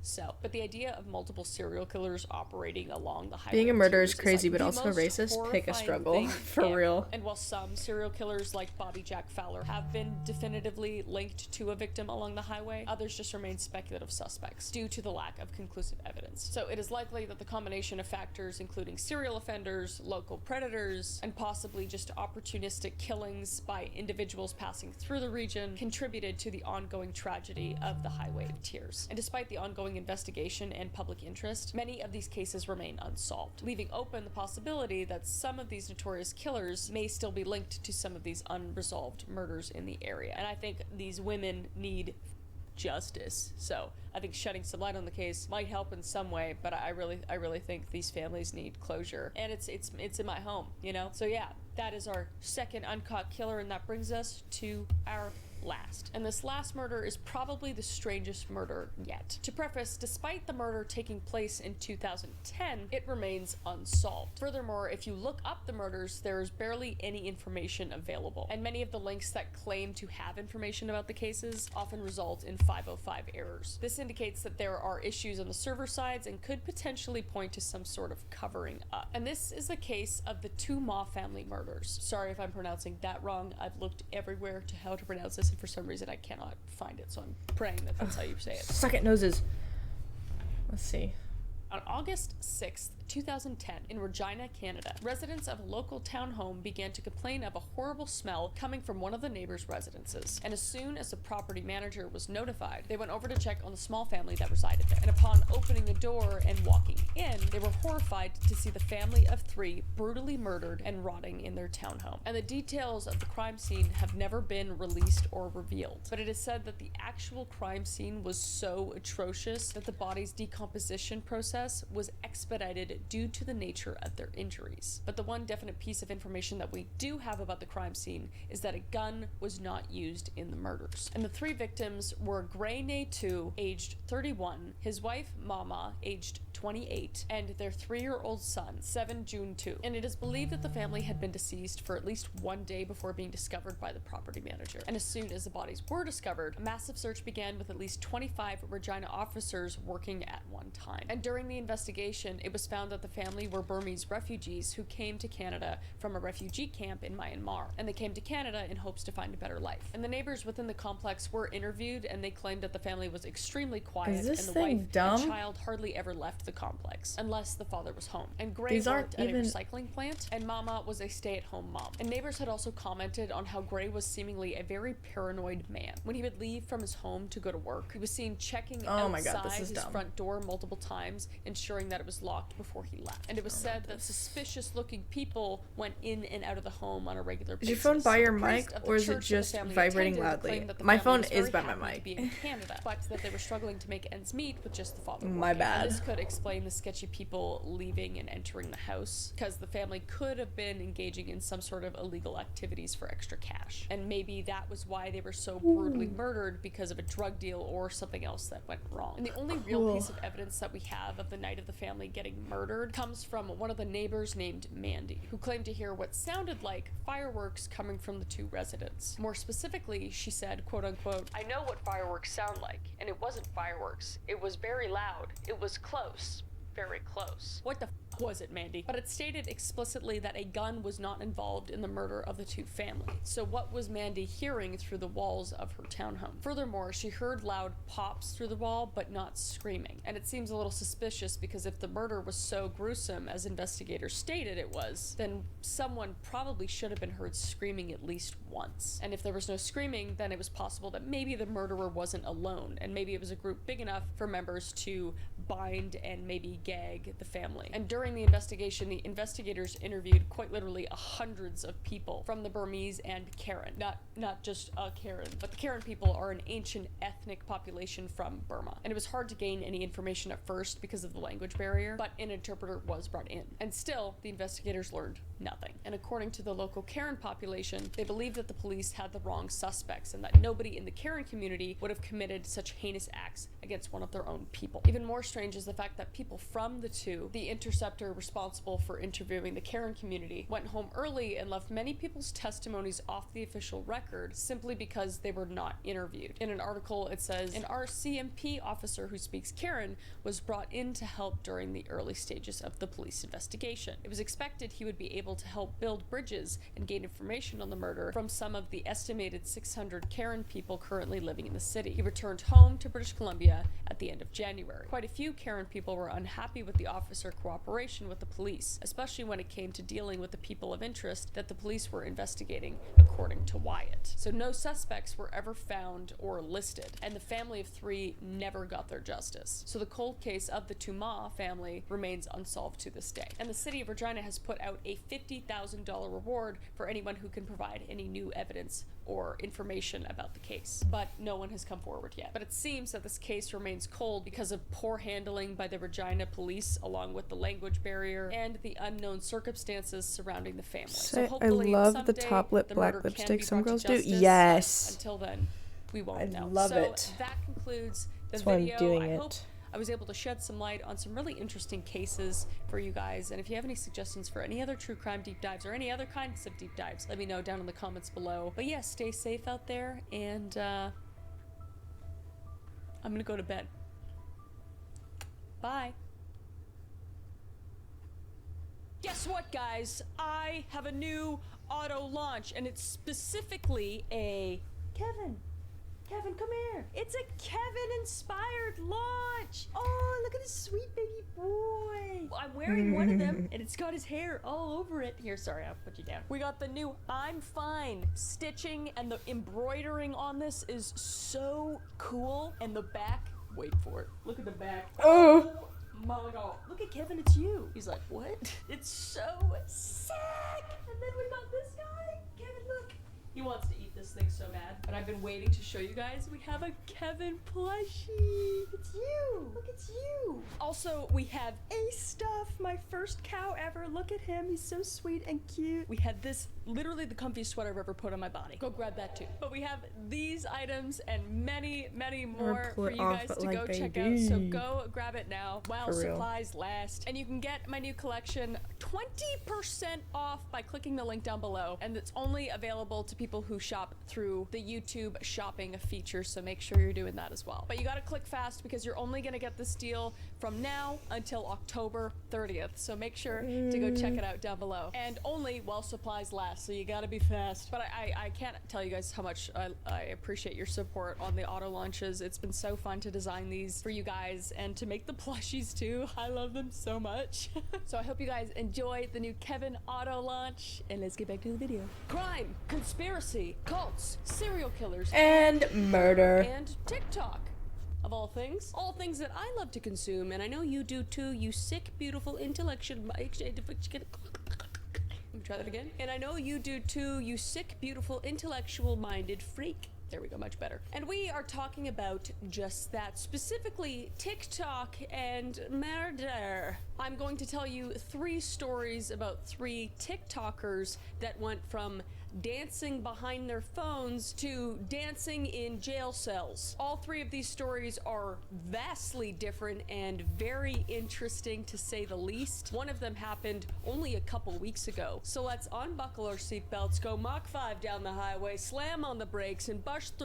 So, but the idea of multiple serial killers operating along the highway
Being a
of
murderer is
Tears
crazy,
like
but
the
also
most
racist. Pick a
horrifying
struggle.
thing
For
ever.
real.
And while some serial killers like Bobby Jack Fowler have been definitively linked to a victim along the highway, others just remain speculative suspects due to the lack of conclusive evidence. So it is likely that the combination of factors, including serial offenders, local predators, and possibly just opportunistic killings by individuals passing through the region, contributed to the ongoing tragedy of the Highway of Tears. And despite the ongoing investigation and public interest, many of these cases remain unsolved, leaving open the possibility that some of these notorious killers may still be linked to some of these unresolved murders in the area. And I think these women need justice. So I think shedding some light on the case might help in some way, but I really think these families need closure. And it's in my home, you know? So yeah, that is our second uncaught killer, and that brings us to our last. And this last murder is probably the strangest murder yet. To preface, despite the murder taking place in 2010, it remains unsolved. Furthermore, if you look up the murders, there is barely any information available, and many of the links that claim to have information about the cases often result in 505 errors. This indicates that there are issues on the server sides and could potentially point to some sort of covering up. And this is the case of the 2 Ma family murders. Sorry if I'm pronouncing that wrong. I've looked everywhere to how to pronounce this, and for some reason I cannot find it, so I'm praying that that's how you say it.
Suck it, noses. Let's see.
On August 6th, 2010, in Regina, Canada, residents of a local townhome began to complain of a horrible smell coming from one of the neighbors' residences. And as soon as the property manager was notified, they went over to check on the small family that resided there. And upon opening the door and walking in, they were horrified to see the family of 3 brutally murdered and rotting in their townhome. And the details of the crime scene have never been released or revealed. But it is said that the actual crime scene was so atrocious that the body's decomposition process was expedited due to the nature of their injuries. But the one definite piece of information that we do have about the crime scene is that a gun was not used in the murders. And the 3 victims were Gray Natu, aged 31, his wife Mama, aged 28, and their 3-year-old son, 7 June 2. And it is believed that the family had been deceased for at least 1 day before being discovered by the property manager. And as soon as the bodies were discovered, a massive search began with at least 25 Regina officers working at one time. And during the investigation, it was found that the family were Burmese refugees who came to Canada from a refugee camp in Myanmar. And they came to Canada in hopes to find a better life. And the neighbors within the complex were interviewed, and they claimed that the family was extremely quiet,
Is this
and the
thing
wife
dumb?
and child hardly ever left the complex unless the father was home. And Gray
These aren't
worked at
even-
a recycling plant, and Mama was a stay-at-home mom. And neighbors had also commented on how Gray was seemingly a very paranoid man. When he would leave from his home to go to work, he was seen checking
Oh my
outside
God, this is
his
dumb.
front door multiple times, ensuring that it was locked before he left. And it was said that suspicious-looking people went in and out of the home on a regular
Is
basis.
your phone by
The
your
priest
mic,
of the
or is it
church that the
just
family
vibrating
attended
loudly?
claimed that the
My
family
phone
was
is
very
by my
happy to
mic.
be in Canada, but that they were struggling to make ends meet with just the father
My
working.
bad.
And this could explain the sketchy people leaving and entering the house, because the family could have been engaging in some sort of illegal activities for extra cash. And maybe that was why they were so brutally murdered, because of a drug deal or something else that went wrong. And the only real piece of evidence that we have of the night of the family getting murdered comes from one of the neighbors named Mandy, who claimed to hear what sounded like fireworks coming from the two residents. More specifically, she said, quote unquote, "I know what fireworks sound like, and it wasn't fireworks. It was very loud. It was close. Very close." What the f was it, Mandy? But it stated explicitly that a gun was not involved in the murder of the two families. So what was Mandy hearing through the walls of her townhome? Furthermore, she heard loud pops through the wall, but not screaming. And it seems a little suspicious, because if the murder was so gruesome as investigators stated it was, then someone probably should have been heard screaming at least once. And if there was no screaming, then it was possible that maybe the murderer wasn't alone, and maybe it was a group big enough for members to bind and maybe gag the family. And during the investigation, the investigators interviewed quite literally hundreds of people from the Burmese and Karen. Not just a Karen, but the Karen people are an ancient ethnic population from Burma. And it was hard to gain any information at first because of the language barrier, but an interpreter was brought in. And still, the investigators learned nothing. And according to the local Karen population, they believed that the police had the wrong suspects, and that nobody in the Karen community would have committed such heinous acts against one of their own people. Even more strange is the fact that people from the interceptor responsible for interviewing the Karen community, went home early and left many people's testimonies off the official record simply because they were not interviewed. In an article, it says, an RCMP officer who speaks Karen was brought in to help during the early stages of the police investigation. It was expected he would be able to help build bridges and gain information on the murder from some of the estimated 600 Karen people currently living in the city. He returned home to British Columbia at the end of January. Quite a few Karen people were unhappy with the officer cooperation with the police, especially when it came to dealing with the people of interest that the police were investigating, according to Wyatt. So no suspects were ever found or listed, and the family of 3 never got their justice. So the cold case of the Tuma family remains unsolved to this day. And the city of Regina has put out a $50,000 reward for anyone who can provide any new evidence or information about the case. But no one has come forward yet. But it seems that this case remains cold because of poor handling by the Regina police, along with the language barrier and the unknown circumstances surrounding the family. So hopefully
I love
someday
the top lip
the
black
murder can
lipstick
be
some
brought
girls
to
do.
justice.
Yes.
Until then, we won't know.
love
so
it.
that concludes the
That's why I'm
video.
doing
I
it.
hope I was able to shed some light on some really interesting cases for you guys. And if you have any suggestions for any other true crime deep dives or any other kinds of deep dives, let me know down in the comments below. But yeah, stay safe out there, and I'm gonna go to bed. Bye. Guess what, guys? I have a new auto launch, and it's specifically a Kevin, come here. It's a Kevin-inspired launch. Oh, look at this sweet baby boy. I'm wearing one of them, and it's got his hair all over it. Here, sorry, I'll put you down. We got the new I'm Fine stitching, and the embroidering on this is so cool. And the back, wait for it. Look at the back.
Oh.
My God. Look at Kevin, it's you. He's like, what? It's so sick. And then we got this guy. Kevin, look. He wants to eat this thing so bad. But I've been waiting to show you guys. We have a Kevin plushie. It's you. Look, it's you. Also, we have Ace Stuff, my first cow ever. Look at him. He's so sweet and cute. We had this, literally the comfiest sweater I've ever put on my body. Go grab that too. But we have these items and many, many more for you guys to go check out. So go grab it now while supplies last. And you can get my new collection 20% off by clicking the link down below. And it's only available to people who shop through the YouTube shopping feature, so make sure you're doing that as well. But you gotta click fast because you're only gonna get this deal from now until October 30th. So make sure to go check it out down below. And only while supplies last, so you gotta be fast. But I can't tell you guys how much I appreciate your support on the auto launches. It's been so fun to design these for you guys and to make the plushies too. I love them so much. So I hope you guys enjoy the new Kevin auto launch, and let's get back to the video. Crime, conspiracy, cults, serial killers,
and murder,
and TikTok. Of all things that I love to consume, and I know you do too, you sick, beautiful, intellectual. Let me try that again. And I know you do too, you sick, beautiful, intellectual-minded freak. There we go, much better. And we are talking about just that, specifically TikTok and murder. I'm going to tell you 3 stories about 3 TikTokers that went from dancing behind their phones to dancing in jail cells. All 3 of these stories are vastly different and very interesting, to say the least. One of them happened only a couple weeks ago. So let's unbuckle our seatbelts, go Mach 5 down the highway, slam on the brakes, and bust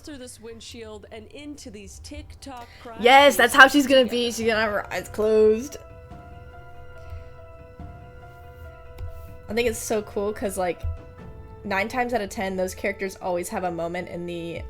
through this windshield and into these TikTok crime.
Yes, that's how she's gonna be. She's gonna have her eyes closed. I think it's so cool because, like, 9 times out of 10, those characters always have a moment in the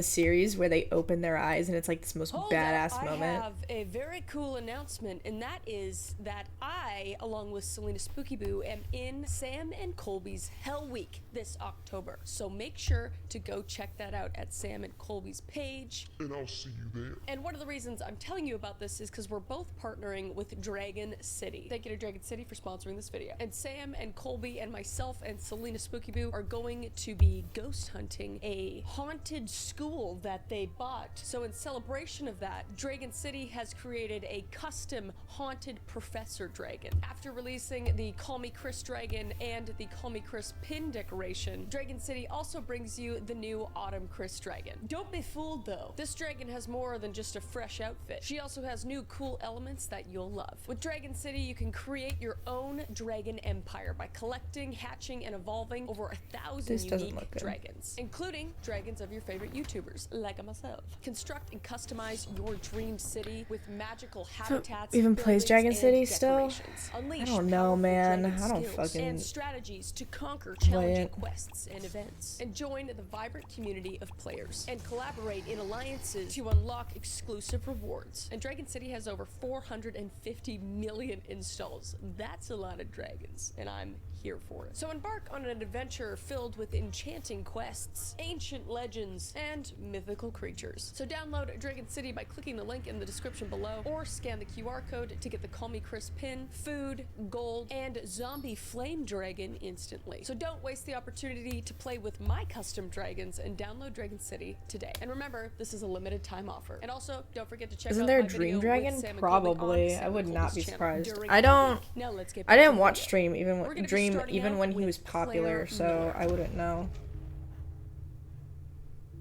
series where they open their eyes, and it's like this most badass moment.
I have a very cool announcement, and that is that I, along with Selena Spooky Boo, am in Sam and Colby's Hell Week this October. So make sure to go check that out at Sam and Colby's page.
And I'll see you there.
And one of the reasons I'm telling you about this is because we're both partnering with Dragon City. Thank you to Dragon City for sponsoring this video. And Sam and Colby and myself and Selena Spooky Boo are going to be ghost hunting a haunted school that they bought. So in celebration of that, Dragon City has created a custom haunted professor dragon. After releasing the Call Me Chris dragon and the Call Me Chris pin decoration, Dragon City also brings you the new Autumn Chris dragon. Don't be fooled though. This dragon has more than just a fresh outfit. She also has new cool elements that you'll love. With Dragon City, you can create your own dragon empire by collecting, hatching, and evolving over 1,000 unique dragons, including dragons of your favorite YouTubers, like myself. Construct and customize your dream city with magical habitats.
Even plays Dragon City still?
Unleash
I don't know, man. I don't
skills
fucking
and strategies to conquer
play
challenging
it.
quests and events, and join the vibrant community of players and collaborate in alliances to unlock exclusive rewards. And Dragon City has over 450 million installs. That's a lot of dragons, and I'm here for it. So embark on an adventure filled with enchanting quests, ancient legends, and mythical creatures. So download Dragon City by clicking the link in the description below, or scan the QR code to get the Call Me Chris pin, food, gold, and zombie flame dragon instantly. So don't waste the opportunity to play with my custom dragons and download Dragon City today. And remember, this is a limited time offer. And also, don't forget to check
Isn't
out
there a
my
Dream
video with
Dragon?
Sam and Colby on
Probably.
Sam
I
and
would not
Colby's
be
channel
surprised.
during
I
the
don't.
week. Now let's get
I
back
didn't
to the
watch
video.
Dream even
We're gonna be
Dream
starting
even
out
when he
with
was popular,
Claire
so
Miller.
I wouldn't know.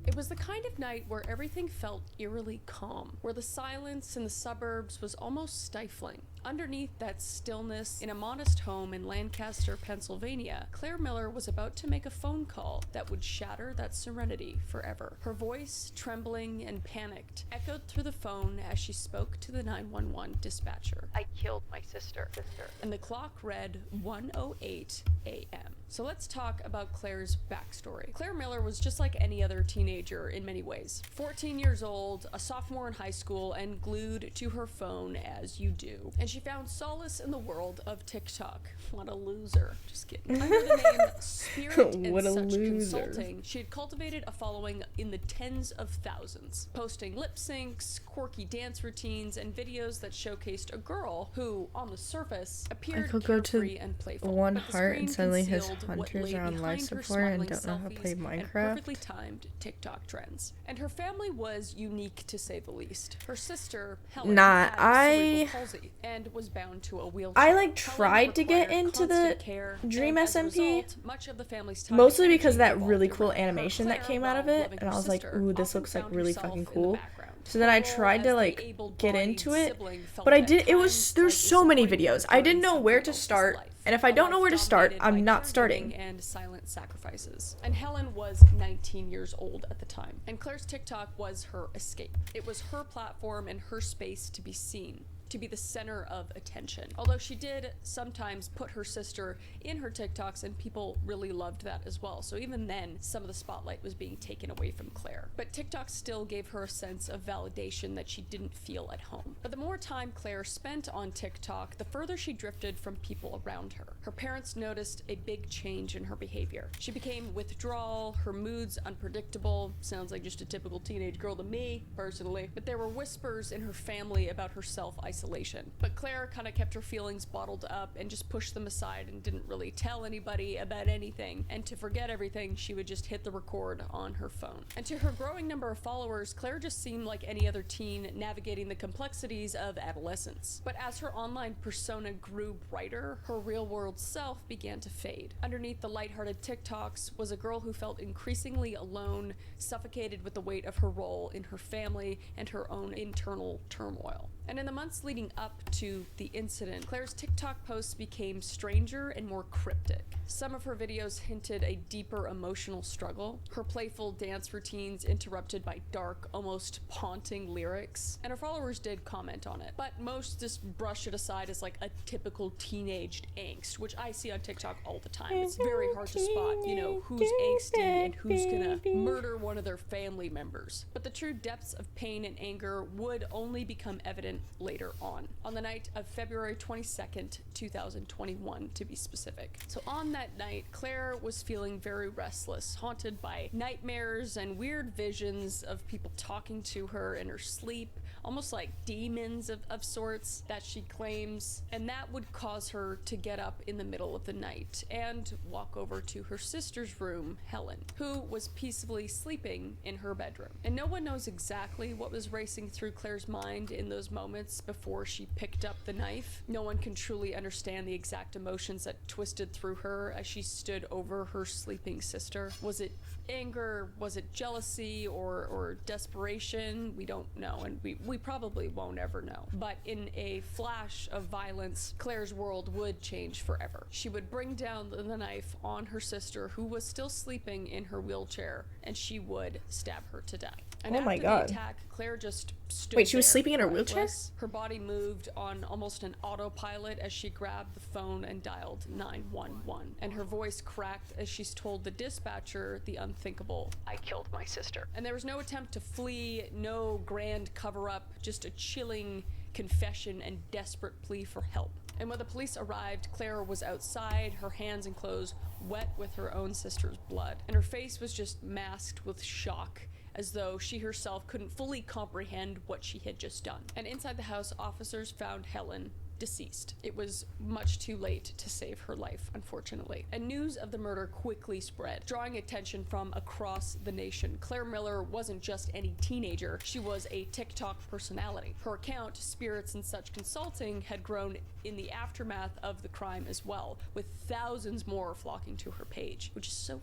It was the kind of night where everything felt eerily calm, where the silence in the suburbs was almost stifling. Underneath that stillness, in a modest home in Lancaster, Pennsylvania, Claire Miller was about to make a phone call that would shatter that serenity forever. Her voice, trembling and panicked, echoed through the phone as she spoke to the 911 dispatcher. I killed my sister. And the clock read 1:08 a.m. So let's talk about Claire's backstory. Claire Miller was just like any other teenager in many ways. 14 years old, a sophomore in high school, and glued to her phone as you do. And she found solace in the world of TikTok. What a loser. Just kidding. Under the name Spirit and
What a
Such
loser.
Consulting, she had cultivated a following in the tens of thousands, posting lip syncs, quirky dance routines, and videos that showcased a girl who, on the surface,
I
appeared
could go
carefree
to
and playful.
one
but the
heart
screen
and suddenly his
concealed what
hunters
lay
are on life
behind her
support and
smiling
don't know how to play
selfies and
Minecraft.
perfectly timed TikTok trends. And her family was unique, to say the least. Her sister, Helen,
Nah,
had cerebral palsy and was bound to a wheelchair.
I like
Helen
tried to get
required
into the
constant care,
Dream
and as a
SMP,
result, much of the family's time
mostly
and
because of
energy
that
revolved
really cool
around her.
animation that
Claire,
came out of
while
it,
loving
and
her
I was like,
sister,
ooh, this
often
looks like
found
really
herself
fucking
in the
cool.
background.
So then I
Her role
tried to
as the
like get
able-bodied
into it,
sibling felt
but I
at
did. It was
times
there's
like
so many
disappointment
videos. I didn't
during
know where to
someone else's
start,
life.
and if I
A
don't know
life
where to start,
dominated by
I'm not
caregiving
starting.
and silent sacrifices. And Helen was 19 years old at the time, and Claire's TikTok was her escape. It was her platform and her space to be seen, to be the center of attention. Although she did sometimes put her sister in her TikToks, and people really loved that as well. So even then, some of the spotlight was being taken away from Claire. But TikTok still gave her a sense of validation that she didn't feel at home. But the more time Claire spent on TikTok, the further she drifted from people around her. Her parents noticed a big change in her behavior. She became withdrawal, her moods unpredictable. Sounds like just a typical teenage girl to me, personally. But there were whispers in her family about her self-isolation. isolation. But Claire kind of kept her feelings bottled up and just pushed them aside and didn't really tell anybody about anything. And to forget everything, she would just hit the record on her phone. And to her growing number of followers, Claire just seemed like any other teen navigating the complexities of adolescence. But as her online persona grew brighter, her real-world self began to fade. Underneath the lighthearted TikToks was a girl who felt increasingly alone, suffocated with the weight of her role in her family and her own internal turmoil. And in the months leading up to the incident, Claire's TikTok posts became stranger and more cryptic. Some of her videos hinted a deeper emotional struggle, her playful dance routines interrupted by dark, almost haunting lyrics, and her followers did comment on it. But most just brush it aside as like a typical teenaged angst, which I see on TikTok all the time. It's very hard to spot, you know, who's angsty and who's gonna murder one of their family members. But the true depths of pain and anger would only become evident later on the night of February 22nd, 2021 to be specific. So on that night, Claire was feeling very restless, haunted by nightmares and weird visions of people talking to her in her sleep, almost like demons of sorts that she claims, and that would cause her to get up in the middle of the night and walk over to her sister's room, Helen, who was peacefully sleeping in her bedroom. And no one knows exactly what was racing through Claire's mind in those moments before she picked up the knife. No one can truly understand the exact emotions that twisted through her as she stood over her sleeping sister. Was it anger? Was it jealousy or desperation? We don't know, and we probably won't ever know. But in a flash of violence, Claire's world would change forever. She would bring down the knife on her sister, who was still sleeping in her wheelchair, and she would stab her to death. And
oh my
after
God.
the attack, Claire just stood
Wait, she was
there,
sleeping in her wheelchair?
breathless. Her body moved on almost an autopilot as she grabbed the phone and dialed 911. And her voice cracked as she told the dispatcher the unthinkable: "I killed my sister." And there was no attempt to flee, no grand cover-up, just a chilling confession and desperate plea for help. And when the police arrived, Claire was outside, her hands and clothes wet with her own sister's blood. And her face was just masked with shock, as though she herself couldn't fully comprehend what she had just done. And inside the house, officers found Helen deceased. It was much too late to save her life, unfortunately. And news of the murder quickly spread, drawing attention from across the nation. Claire Miller wasn't just any teenager, she was a TikTok personality. Her account, Spirits and Such Consulting, had grown in the aftermath of the crime as well, with thousands more flocking to her page, which is so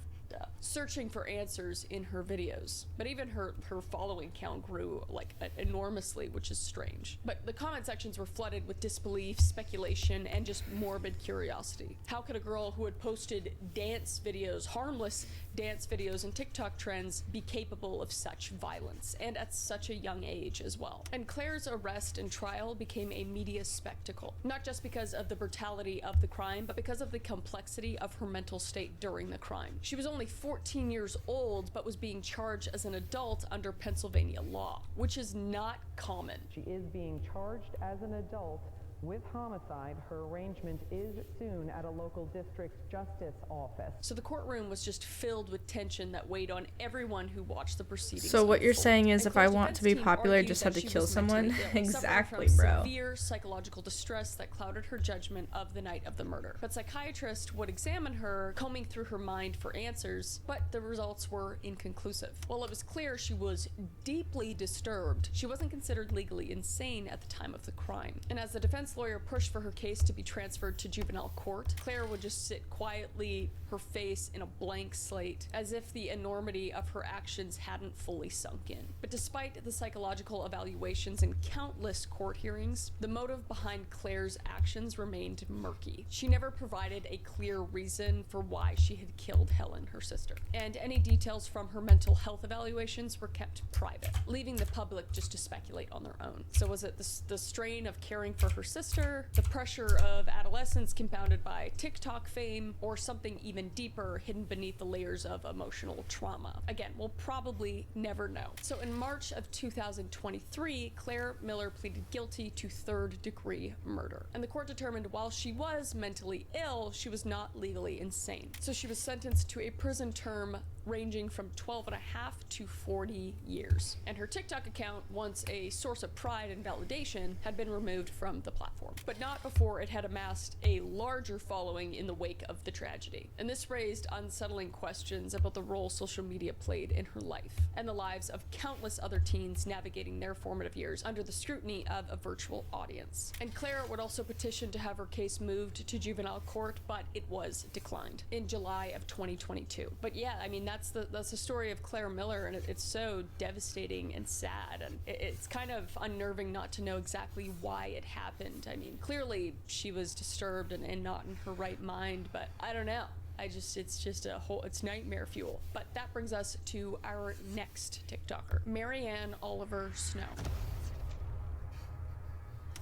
searching for answers in her videos. But even her following count grew like enormously, which is strange. But the comment sections were flooded with disbelief, speculation, and just morbid curiosity. How could a girl who had posted dance videos, harmless dance videos and TikTok trends, be capable of such violence, and at such a young age as well? And Claire's arrest and trial became a media spectacle, not just because of the brutality of the crime, but because of the complexity of her mental state during the crime. She was only 14 years old, but was being charged as an adult under Pennsylvania law, which is not common.
She is being charged as an adult with homicide. Her arraignment is soon at a local district justice office.
So the courtroom was just filled with tension that weighed on everyone who watched the proceedings.
So what you're
unfold.
saying is,
And
if I
Claire's
want to
defense
be
team
popular, I
argued
just
that
have to
she
kill
was
someone?
mentally ill,
Exactly,
suffering
bro.
from severe psychological distress that clouded her judgment of the night of the murder. But psychiatrists would examine her, combing through her mind for answers, but the results were inconclusive. While it was clear she was deeply disturbed, she wasn't considered legally insane at the time of the crime. And as the defense lawyer pushed for her case to be transferred to juvenile court, Claire would just sit quietly, her face in a blank slate, as if the enormity of her actions hadn't fully sunk in. But despite the psychological evaluations and countless court hearings, the motive behind Claire's actions remained murky. She never provided a clear reason for why she had killed Helen, her sister. And any details from her mental health evaluations were kept private, leaving the public just to speculate on their own. So was it the strain of caring for her sister sister, the pressure of adolescence compounded by TikTok fame, or something even deeper hidden beneath the layers of emotional trauma. Again, we'll probably never know. So in March of 2023, Claire Miller pleaded guilty to third-degree murder. And the court determined while she was mentally ill, she was not legally insane. So she was sentenced to a prison term ranging from 12 and a half to 40 years. And her TikTok account, once a source of pride and validation, had been removed from the platform, but not before it had amassed a larger following in the wake of the tragedy. And this raised unsettling questions about the role social media played in her life and the lives of countless other teens navigating their formative years under the scrutiny of a virtual audience. And Claire would also petition to have her case moved to juvenile court, but it was declined in July of 2022. But yeah, I mean, that's the story of Claire Miller, and it's so devastating and sad, and it's kind of unnerving not to know exactly why it happened. I mean, clearly she was disturbed and not in her right mind, but I don't know. It's just it's nightmare fuel. But that brings us to our next TikToker, Marianne Oliver Snow.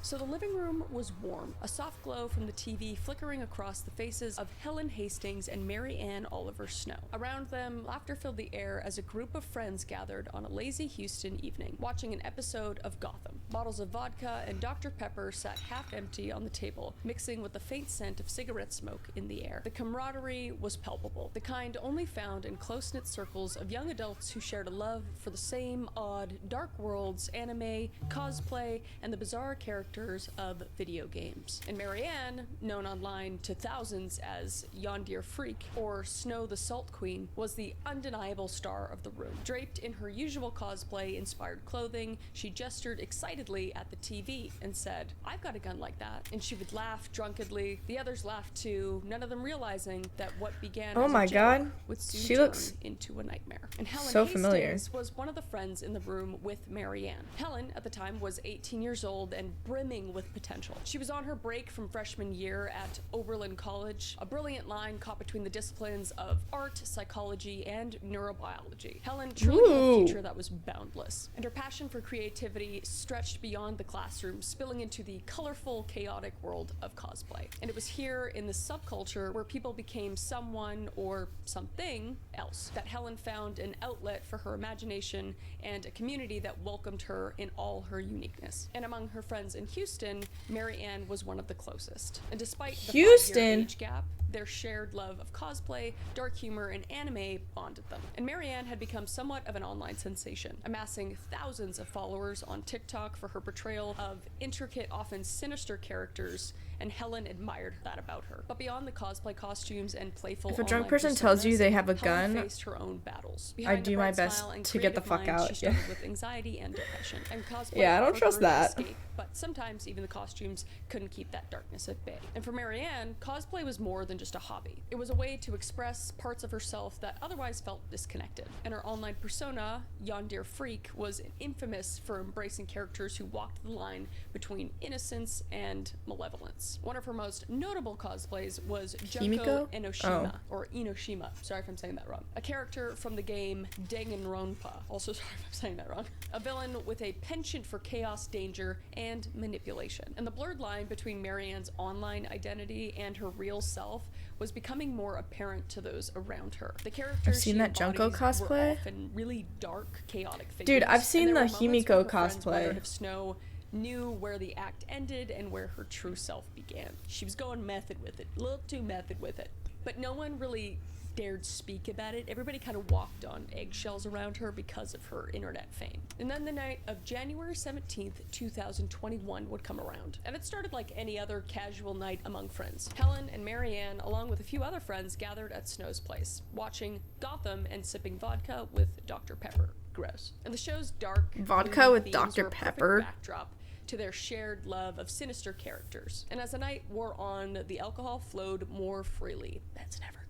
So the living room was warm, a soft glow from the TV flickering across the faces of Helen Hastings and Mary Ann Oliver Snow. Around them, laughter filled the air as a group of friends gathered on a lazy Houston evening, watching an episode of Gotham. Bottles of vodka and Dr. Pepper sat half empty on the table, mixing with the faint scent of cigarette smoke in the air. The camaraderie was palpable, the kind only found in close-knit circles of young adults who shared a love for the same odd, dark worlds, anime, cosplay, and the bizarre characters of video games. And Marianne, known online to thousands as Yondir Freak or Snow the Salt Queen, was the undeniable star of the room. Draped in her usual cosplay-inspired clothing, she gestured excitedly at the TV and said, "I've got a gun like that." And she would laugh drunkenly. The others laughed too, none of them realizing that what began as a joke would soon turn into a nightmare. And Helen Hastings was one of the friends in the room with Marianne. Helen, at the time, was 18 years old and brimming with potential. She was on her break from freshman year at Oberlin College, a brilliant line caught between the disciplines of art, psychology, and neurobiology. Helen truly had a future that was boundless, and her passion for creativity stretched beyond the classroom, spilling into the colorful, chaotic world of cosplay. And it was here in the subculture where people became someone or something else that Helen found an outlet for her imagination and a community that welcomed her in all her uniqueness. And among her friends in Houston, Mary Ann was one of the closest. And despite the 5-year age gap, their shared love of cosplay, dark humor, and anime bonded them. And Mary Ann had become somewhat of an online sensation, amassing thousands of followers on TikTok for her portrayal of intricate, often sinister characters, and Helen admired that about her. But beyond the cosplay costumes and playful
If a drunk person tells you they have a gun,
faced her own battles.
I do my best to get the fuck out.
She struggled with anxiety and depression, and cosplay
yeah, I don't trust that.
Escape, but sometimes even the costumes couldn't keep that darkness at bay. And for Mary Ann, cosplay was more than just a hobby. It was a way to express parts of herself that otherwise felt disconnected. And her online persona, Yondir Freak, was infamous for embracing characters who walked the line between innocence and malevolence. One of her most notable cosplays was Junko Enoshima, or Enoshima, sorry if I'm saying that wrong, a character from the game Danganronpa, also sorry if I'm saying that wrong, a villain with a penchant for chaos, danger, and manipulation. And the blurred line between Marianne's online identity and her real self was becoming more apparent to those around her. The characters
I've seen that Junko cosplay.
Were often really dark, chaotic figures.
Dude, I've seen the Himiko cosplay.
If Snow knew where the act ended and where her true self began. She was going method with it, a little too method with it. But no one really dared speak about it. Everybody kind of walked on eggshells around her because of her internet fame. And then the night of January 17th, 2021 would come around. And it started like any other casual night among friends. Helen and Marianne, along with a few other friends, gathered at Snow's place, watching Gotham and sipping vodka with Dr. Pepper. Gross. And the show's dark
vodka with Dr. Pepper
backdrop to their shared love of sinister characters. And as the night wore on, the alcohol flowed more freely. That's never good.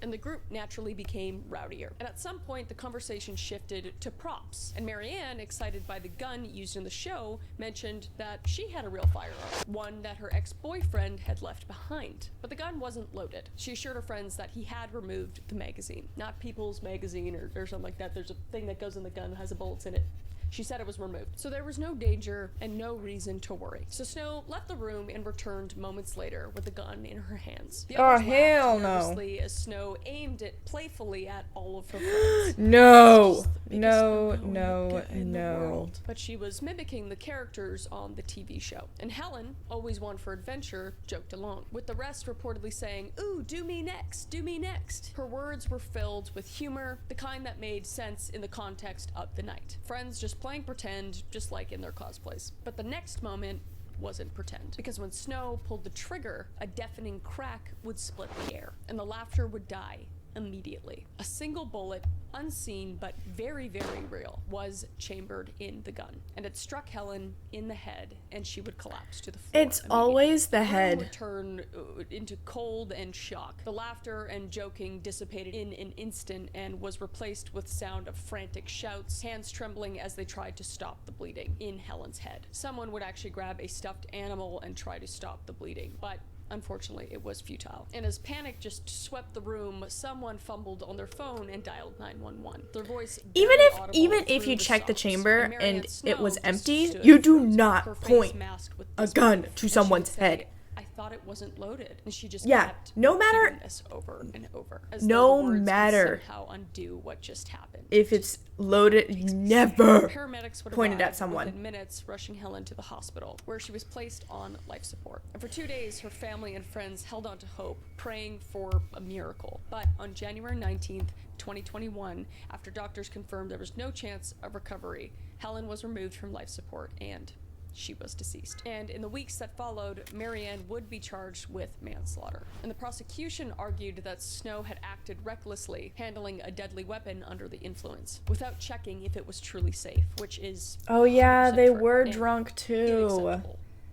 And the group naturally became rowdier. And at some point, the conversation shifted to props. And Marianne, excited by the gun used in the show, mentioned that she had a real firearm, one that her ex-boyfriend had left behind. But the gun wasn't loaded. She assured her friends that he had removed the magazine. Not People's Magazine or something like that. There's a thing that goes in the gun that has the bullets in it. She said it was removed. So there was no danger and no reason to worry. So Snow left the room and returned moments later with a gun in her hands. The
Oh,
others
hell
laughed
no.
nervously as Snow aimed it playfully at all of her friends.
No.
No. But she was mimicking the characters on the TV show. And Helen, always one for adventure, joked along, with the rest reportedly saying, "Ooh, do me next, do me next." Her words were filled with humor, the kind that made sense in the context of the night. Friends just playing pretend, just like in their cosplays. But the next moment wasn't pretend, because when Snow pulled the trigger, a deafening crack would split the air, and the laughter would die immediately. A single bullet, unseen but very, very real, was chambered in the gun, and it struck Helen in the head, and she would collapse to the floor.
It's always the head.
Would turn into cold and shock. The laughter and joking dissipated in an instant and was replaced with sound of frantic shouts, hands trembling as they tried to stop the bleeding in Helen's head. Someone would actually grab a stuffed animal and try to stop the bleeding, but unfortunately, it was futile. And as panic just swept the room, someone fumbled on their phone and dialed 911. Their voice
Even if you check the chamber and it was empty, you do not point a gun to someone's head.
"I thought it wasn't loaded," and she just kept
no matter
repeating this over and over, as though the words would somehow undo what just happened.
If it's loaded, you never
Paramedics would
pointed
arrive
at someone.
within minutes, rushing Helen to the hospital, where she was placed on life support. And for 2 days, her family and friends held on to hope, praying for a miracle. But on January 19th, 2021, after doctors confirmed there was no chance of recovery, Helen was removed from life support and she was deceased. And in the weeks that followed, Marianne would be charged with manslaughter. And the prosecution argued that Snow had acted recklessly, handling a deadly weapon under the influence, without checking if it was truly safe, which is
Oh yeah, they were
and
drunk too.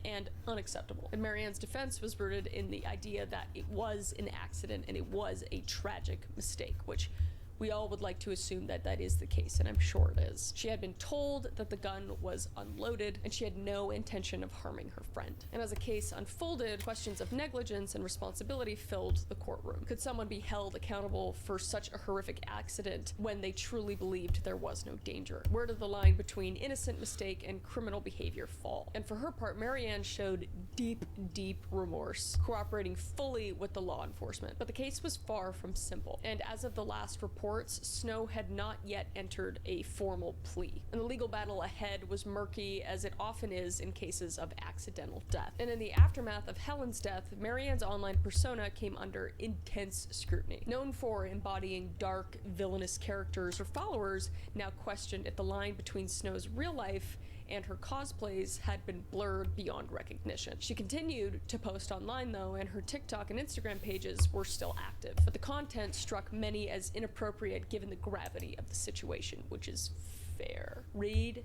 and unacceptable. And Marianne's defense was rooted in the idea that it was an accident and it was a tragic mistake, which we all would like to assume that that is the case, and I'm sure it is. She had been told that the gun was unloaded, and she had no intention of harming her friend. And as the case unfolded, questions of negligence and responsibility filled the courtroom. Could someone be held accountable for such a horrific accident when they truly believed there was no danger? Where did the line between innocent mistake and criminal behavior fall? And for her part, Marianne showed deep, deep remorse, cooperating fully with the law enforcement. But the case was far from simple, and as of the last report, Snow had not yet entered a formal plea, and the legal battle ahead was murky, as it often is in cases of accidental death. And in the aftermath of Helen's death, Marianne's online persona came under intense scrutiny. Known for embodying dark, villainous characters, her followers now questioned if the line between Snow's real life and her cosplays had been blurred beyond recognition. She continued to post online though, and her TikTok and Instagram pages were still active, but the content struck many as inappropriate given the gravity of the situation, which is fair. Read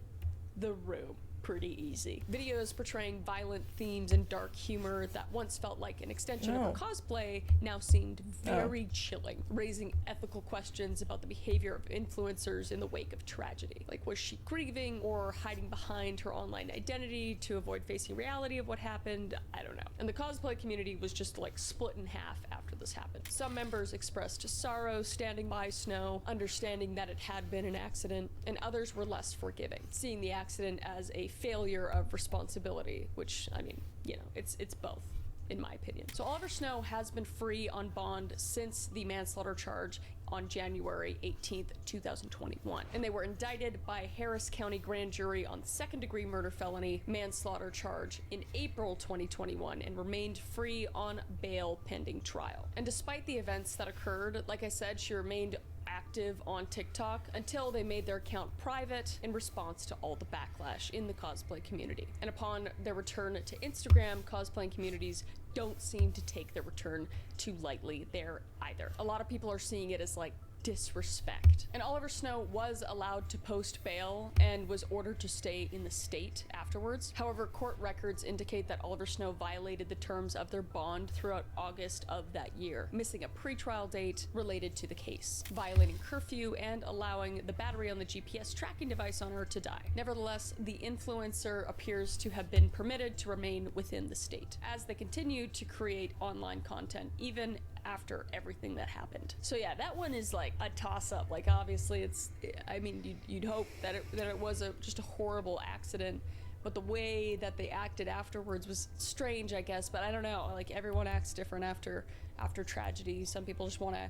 the room. Pretty easy. Videos portraying violent themes and dark humor that once felt like an extension of her cosplay now seemed very chilling, raising ethical questions about the behavior of influencers in the wake of tragedy. Like, was she grieving or hiding behind her online identity to avoid facing reality of what happened? I don't know. And the cosplay community was just like split in half after this happened. Some members expressed sorrow, standing by Snow, understanding that it had been an accident, and others were less forgiving, seeing the accident as a failure of responsibility, which, I mean, you know, it's both, in my opinion. So Oliver Snow has been free on bond since the manslaughter charge on January 18th, 2021. And they were indicted by Harris County grand jury on second-degree murder felony manslaughter charge in April 2021 and remained free on bail pending trial. And despite the events that occurred, like I said, she remained active on TikTok until they made their account private in response to all the backlash in the cosplay community. And upon their return to Instagram, cosplaying communities don't seem to take their return too lightly there either. A lot of people are seeing it as like disrespect. And Oliver Snow was allowed to post bail and was ordered to stay in the state afterwards. However, court records indicate that Oliver Snow violated the terms of their bond throughout August of that year, missing a pretrial date related to the case, violating curfew, and allowing the battery on the GPS tracking device on her to die. Nevertheless, the influencer appears to have been permitted to remain within the state, as they continued to create online content even after everything that happened. So yeah, that one is like a toss-up. Like obviously I mean, you'd hope that it was just a horrible accident, but the way that they acted afterwards was strange, I guess. But I don't know, like everyone acts different after tragedy. Some people just want to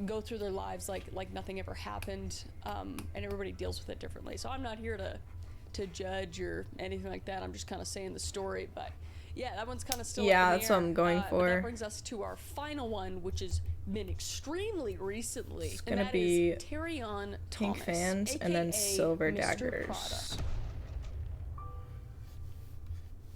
go through their lives like nothing ever happened, and everybody deals with it differently. So I'm not here to judge or anything like that. I'm just kind of saying the story. But yeah, that one's kind of still
yeah,
up in the
that's what
air.
I'm going
But
for.
that brings us to our final one, which has been extremely recently.
It's gonna be
Terrion
pink
Thomas,
fans and then
aka
silver
Mr.
daggers.
Prada.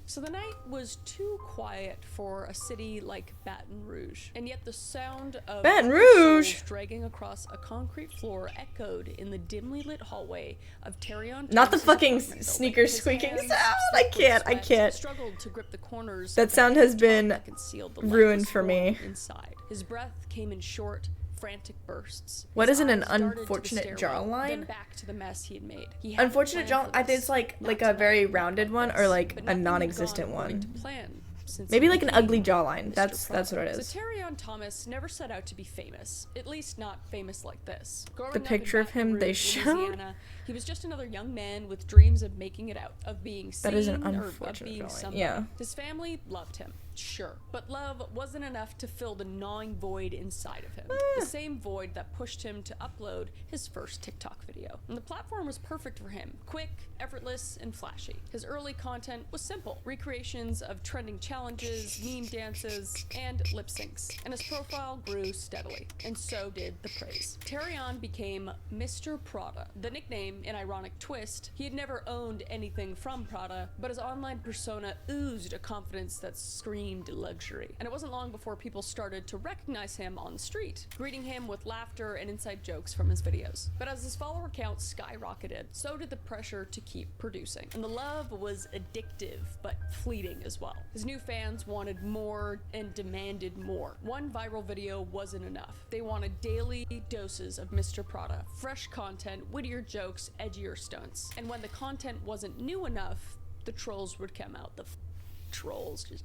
So the night was too quiet for a city like Baton Rouge, and yet the sound of
Baton Rouge
souls dragging across a concrete floor echoed in the dimly lit hallway of Terrion.
Not the
Thomas's
fucking
apartment
sneakers
building. His
squeaking
hands,
sound. I
slick with
can't. I
sweat,
can't.
struggled to grip the corners
That
of the
sound has
top
been
that concealed the
ruined
lifeless
for me.
form inside. His breath came in short, frantic bursts.
What
His
isn't an
eyes darted to the
unfortunate
stairwell,
jawline?
then back to the mess he had made. He hadn't
Unfortunate
planned
jaw.
for
I think
this.
it's like a very rounded one or like
But
a
nothing had
non-existent
gone according
one.
to plan since
Maybe
he
like an
became
ugly jawline.
Mr.
That's
Prada.
what it is.
So Terrion Thomas never set out to be famous, at least not famous like this. Growing
The
up in
picture of
Baton
him they
Rouge,
showed.
Louisiana, he was just another young man with dreams of making it out, of being seen,
That is an
or of
unfortunate
being
jawline.
somebody.
Yeah.
His family loved him, sure, but love wasn't enough to fill the gnawing void inside of him. The same void that pushed him to upload his first TikTok video. And the platform was perfect for him. Quick, effortless, and flashy. His early content was simple. Recreations of trending challenges, meme dances, and lip syncs. And his profile grew steadily. And so did the praise. Terrion became Mr. Prada. The nickname, an ironic twist, he had never owned anything from Prada, but his online persona oozed a confidence that screamed luxury. And it wasn't long before people started to recognize him on the street, greeting him with laughter and inside jokes from his videos. But as his follower count skyrocketed, so did the pressure to keep producing. And the love was addictive, but fleeting as well. His new fans wanted more and demanded more. One viral video wasn't enough. They wanted daily doses of Mr. Prada, fresh content, wittier jokes, edgier stunts. And when the content wasn't new enough, the trolls would come out. The trolls just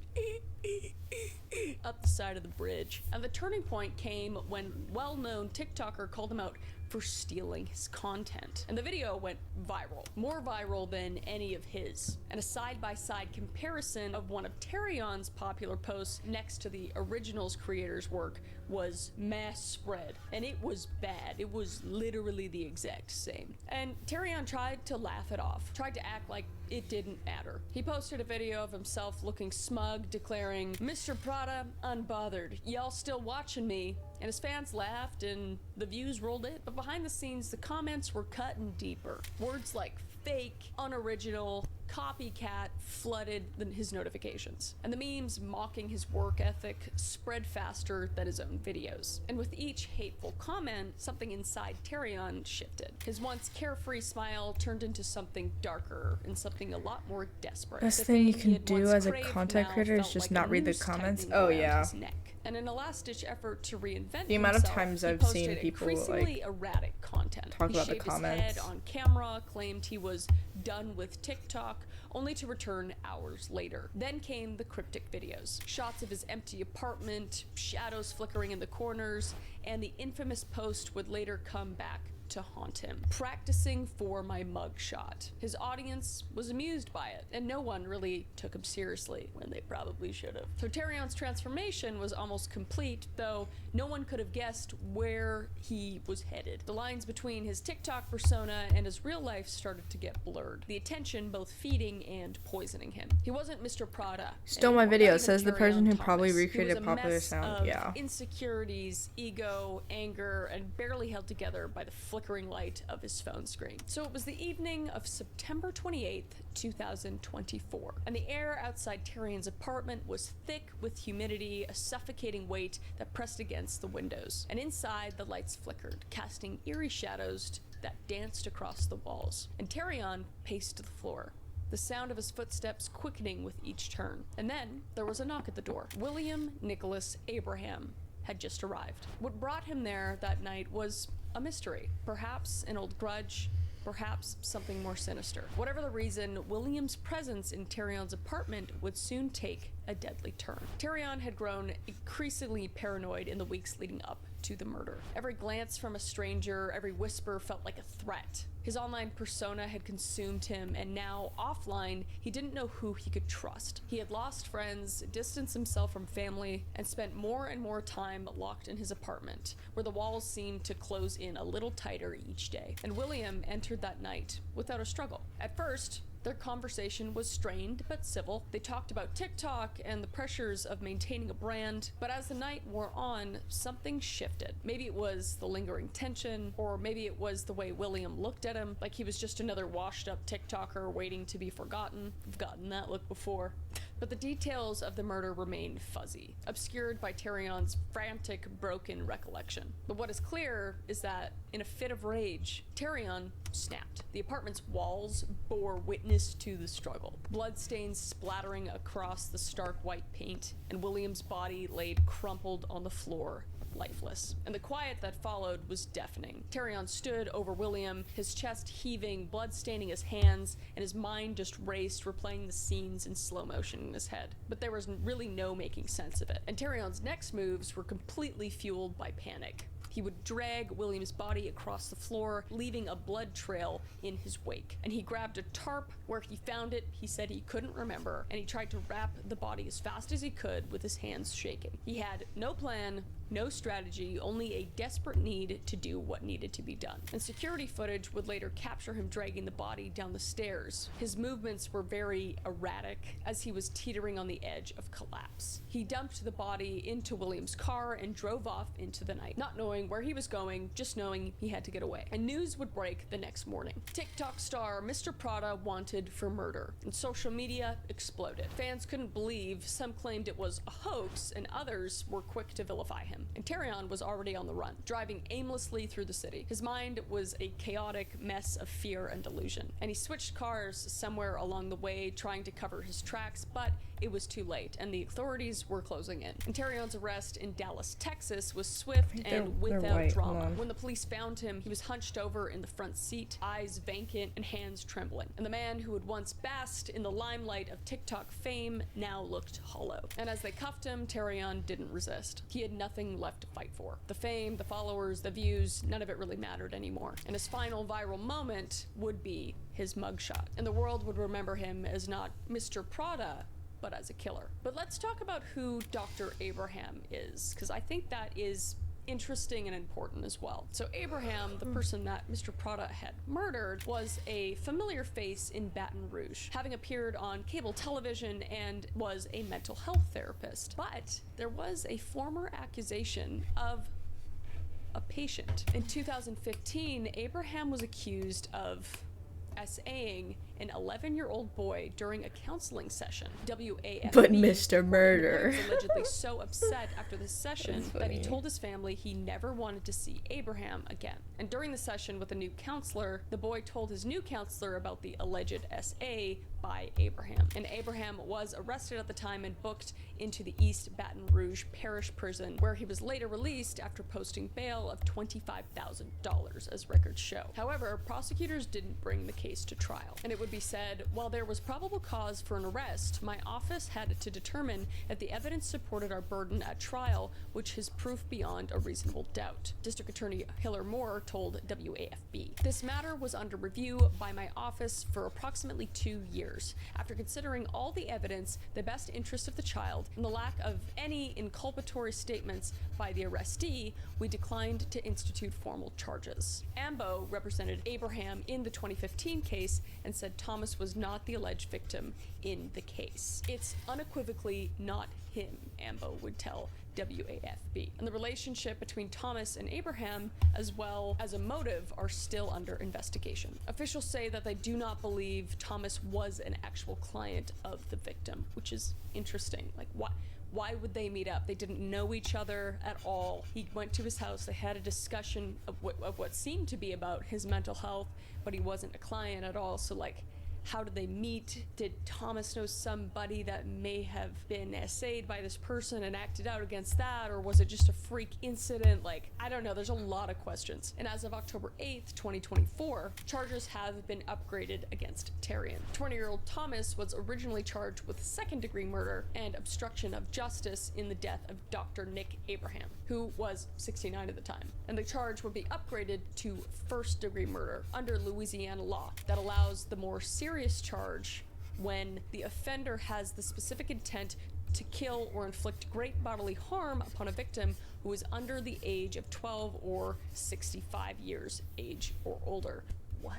up the side of the bridge. And the turning point came when well-known TikToker called him out for stealing his content. And the video went viral, more viral than any of his. And a side-by-side comparison of one of Terrion's popular posts next to the original's creator's work was mass spread, and it was bad. It was literally the exact same. And Terrion tried to laugh it off, tried to act like it didn't matter. He posted a video of himself looking smug, declaring, "Mr. Prada, unbothered. Y'all still watching me?" And his fans laughed and the views rolled in. But behind the scenes, the comments were cutting deeper. Words like fake, unoriginal, copycat flooded his notifications. And the memes mocking his work ethic spread faster than his own videos. And with each hateful comment, something inside Terrion shifted. His once carefree smile turned into something darker and something a lot more desperate.
Best
The
thing you
fame he
can
had
do
once
as a
craved
content
now
creator is
felt
just
like a
not read the
noose
comments.
tightening
Oh
around
yeah.
his neck. And in a last-ditch effort to reinvent
The amount of
himself,
times
he
I've
posted
seen people,
increasingly
like,
erratic content.
talk
He
about the
shaved his
comments.
head on camera, claimed he was done with TikTok, only to return hours later. Then came the cryptic videos. Shots of his empty apartment, shadows flickering in the corners, and the infamous post would later come back to haunt him. Practicing for my mugshot. His audience was amused by it, and no one really took him seriously when they probably should have. So Terrion's transformation was almost complete, though no one could have guessed where he was headed. The lines between his TikTok persona and his real life started to get blurred, the attention both feeding and poisoning him. He wasn't Mr. Prada.
Stole my
anymore,
video,
not even
says the person
Terrion
who probably
Thomas. He
recreated
was a
popular
mess
sound.
of
Yeah.
insecurities, ego, anger, and barely held together by the flickering light of his phone screen. So it was the evening of September 28th, 2024, and the air outside Terrion's apartment was thick with humidity, a suffocating weight that pressed against the windows. And inside, the lights flickered, casting eerie shadows that danced across the walls. And Terrion paced to the floor, the sound of his footsteps quickening with each turn. And then there was a knock at the door. William Nicholas Abraham had just arrived. What brought him there that night was a mystery, perhaps an old grudge, perhaps something more sinister. Whatever the reason, William's presence in Terrion's apartment would soon take a deadly turn. Terrion had grown increasingly paranoid in the weeks leading up to the murder. Every glance from a stranger, every whisper felt like a threat. His online persona had consumed him, and now, offline, he didn't know who he could trust. He had lost friends, distanced himself from family, and spent more and more time locked in his apartment, where the walls seemed to close in a little tighter each day. And William entered that night without a struggle. At first, their conversation was strained but civil. They talked about TikTok and the pressures of maintaining a brand, but as the night wore on, something shifted. Maybe it was the lingering tension, or maybe it was the way William looked at him, like he was just another washed-up TikToker waiting to be forgotten. I've gotten that look before. But the details of the murder remained fuzzy, obscured by Terrion's frantic, broken recollection. But what is clear is that, in a fit of rage, Terrion snapped. The apartment's walls bore witness to the struggle. Bloodstains splattering across the stark white paint, and William's body laid crumpled on the floor, lifeless. And the quiet that followed was deafening. Terrion stood over William, his chest heaving, blood staining his hands, and his mind just raced, replaying the scenes in slow motion in his head. But there was really no making sense of it. And Terrion's next moves were completely fueled by panic. He would drag William's body across the floor, leaving a blood trail in his wake. And he grabbed a tarp. Where he found it, he said he couldn't remember, and he tried to wrap the body as fast as he could with his hands shaking. He had no plan, no strategy, only a desperate need to do what needed to be done. And security footage would later capture him dragging the body down the stairs. His movements were very erratic as he was teetering on the edge of collapse. He dumped the body into William's car and drove off into the night, not knowing where he was going, just knowing he had to get away. And news would break the next morning. TikTok star Mr. Prada wanted for murder, and social media exploded. Fans couldn't believe, some claimed it was a hoax, and others were quick to vilify him. And Terrion was already on the run, driving aimlessly through the city. His mind was a chaotic mess of fear and delusion, and he switched cars somewhere along the way, trying to cover his tracks, but it was too late, and the authorities were closing in. And Terrion's arrest in Dallas, Texas was swift and without drama. When the police found him, he was hunched over in the front seat, eyes vacant and hands trembling. And the man who had once basked in the limelight of TikTok fame now looked hollow. And as they cuffed him, Terrion didn't resist. He had nothing left to fight for. The fame, the followers, the views, none of it really mattered anymore. And his final viral moment would be his mugshot. And the world would remember him as not Mr. Prada, but as a killer. But let's talk about who Dr. Abraham is, because I think that is interesting and important as well. So Abraham, the person that Mr. Prada had murdered, was a familiar face in Baton Rouge, having appeared on cable television, and was a mental health therapist. But there was a former accusation of a patient. In 2015, Abraham was accused of SAing an 11-year-old boy during a counseling session. WAFB.
But Mr. Murder
was allegedly so upset after the session that he told his family he never wanted to see Abraham again. And during the session with a new counselor, the boy told his new counselor about the alleged SA by Abraham. And Abraham was arrested at the time and booked into the East Baton Rouge Parish Prison, where he was later released after posting bail of $25,000, as records show. However, prosecutors didn't bring the case to trial. And it would be said, while there was probable cause for an arrest, my office had to determine if the evidence supported our burden at trial, which is proof beyond a reasonable doubt. District Attorney Hiller Moore told WAFB. This matter was under review by my office for approximately 2 years. After considering all the evidence, the best interest of the child, and the lack of any inculpatory statements by the arrestee, we declined to institute formal charges. Ambo represented Abraham in the 2015 case and said Thomas was not the alleged victim in the case. It's unequivocally not him, Ambo would tell WAFB. And the relationship between Thomas and Abraham, as well as a motive, are still under investigation. Officials say that they do not believe Thomas was an actual client of the victim, which is interesting. Like, why would they meet up? They didn't know each other at all. He went to his house, they had a discussion of what seemed to be about his mental health, but he wasn't a client at all. So, like, How did they meet? Did Thomas know somebody that may have been essayed by this person and acted out against that? Or was it just a freak incident? Like, I don't know, there's a lot of questions. And as of October 8th, 2024, charges have been upgraded against Tarion. 20-year-old Thomas was originally charged with second-degree murder and obstruction of justice in the death of Dr. Nick Abraham, who was 69 at the time. And the charge would be upgraded to first-degree murder under Louisiana law that allows the more serious charge when the offender has the specific intent to kill or inflict great bodily harm upon a victim who is under the age of 12 or 65 years age or older. What?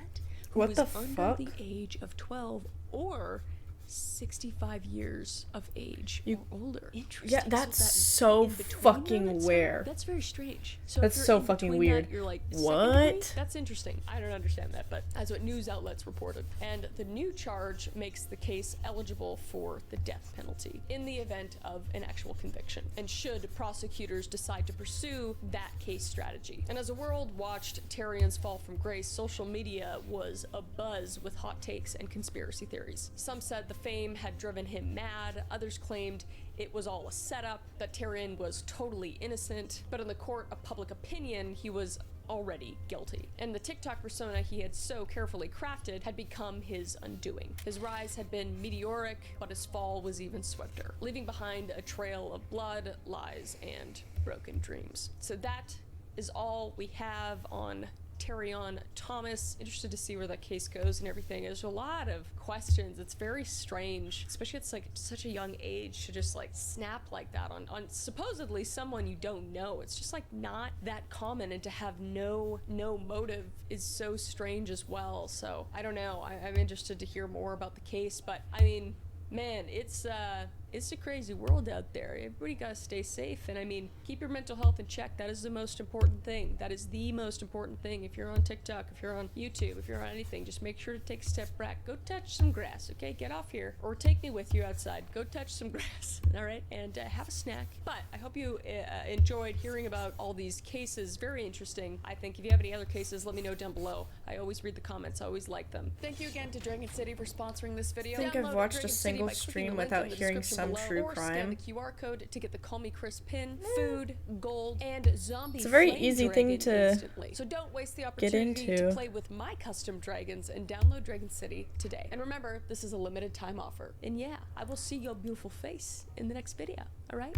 What the
under
fuck?
the age of 12 or 65 years of age or older. Interesting.
Yeah, that's
so
so fucking weird.
That's very strange. So
That's
if you're
so
in
fucking
between
weird.
That, you're like,
What?
second degree? That's interesting. I don't understand that, but that's what news outlets reported. And the new charge makes the case eligible for the death penalty in the event of an actual conviction, and should prosecutors decide to pursue that case strategy. And as the world watched Tarion's fall from grace, social media was abuzz with hot takes and conspiracy theories. Some said the fame had driven him mad, others claimed it was all a setup, that Tarion was totally innocent, but in the court of public opinion, he was already guilty. And the TikTok persona he had so carefully crafted had become his undoing. His rise had been meteoric, but his fall was even swifter, leaving behind a trail of blood, lies, and broken dreams. So that is all we have on Tarion Thomas. Interested to see where that case goes and everything. There's a lot of questions. It's very strange, especially at like such a young age to just like snap like that on supposedly someone you don't know. It's just like not that common, and to have no motive is so strange as well. So I don't know. I'm interested to hear more about the case, but I mean, man, it's a crazy world out there. Everybody gotta stay safe, and I mean, keep your mental health in check. That is the most important thing. That is the most important thing. If you're on TikTok, if you're on YouTube, if you're on anything, just make sure to take a step back. Go touch some grass, okay? Get off here, or take me with you outside. Go touch some grass, all right? And have a snack. But I hope you enjoyed hearing about all these cases. Very interesting. I think if you have any other cases, let me know down below. I always read the comments. I always like them. Thank you again to Dragon City for sponsoring this video.
I think I've watched a single stream without hearing some true crime.
Scan the QR code to get the Call Me Chris pin, food, gold, and zombie.
It's a very
flame
easy
dragon
thing to
instantly. So don't waste the
get
opportunity
into.
to play with my custom dragons and download Dragon City today. And remember, this is a limited time offer. And yeah, I will see your beautiful face in the next video. All right?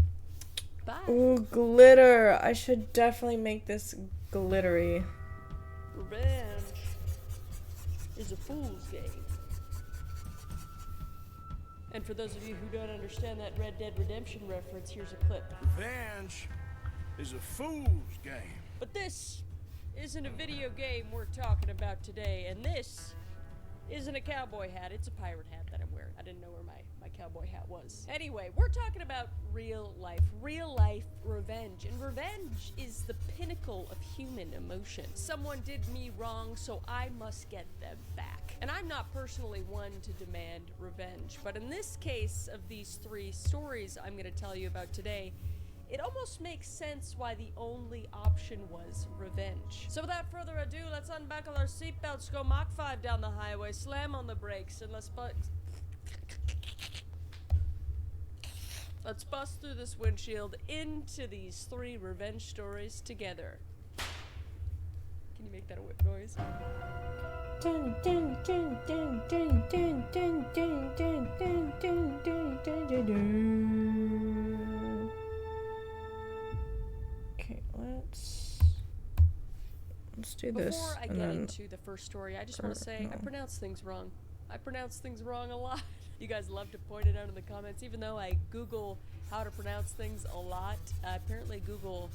Bye.
Ooh, glitter. I should definitely make this glittery.
Revenge is a fool's game. And for those of you who don't understand that Red Dead Redemption reference, here's a clip.
Revenge is a fool's game.
But this isn't a video game we're talking about today, and this isn't a cowboy hat. It's a pirate hat that I'm wearing. I didn't know where my cowboy hat was. Anyway, we're talking about real life revenge. And revenge is the pinnacle of human emotion. Someone did me wrong, so I must get them back. And I'm not personally one to demand revenge, but in this case of these three stories I'm going to tell you about today, it almost makes sense why the only option was revenge. So without further ado, let's unbuckle our seatbelts, go Mach 5 down the highway, slam on the brakes, and let's bust through this windshield into these three revenge stories together. Can you make that a whip noise?
Dun, dun, dun, dun, dun, dun, dun, dun, dun, dun, dun, dun, dun, dun, dun. Okay, let's do this.
Before I get into the first story, I just want to say I pronounce things wrong. I pronounce things wrong a lot. You guys love to point it out in the comments, even though I Google how to pronounce things a lot. Apparently Google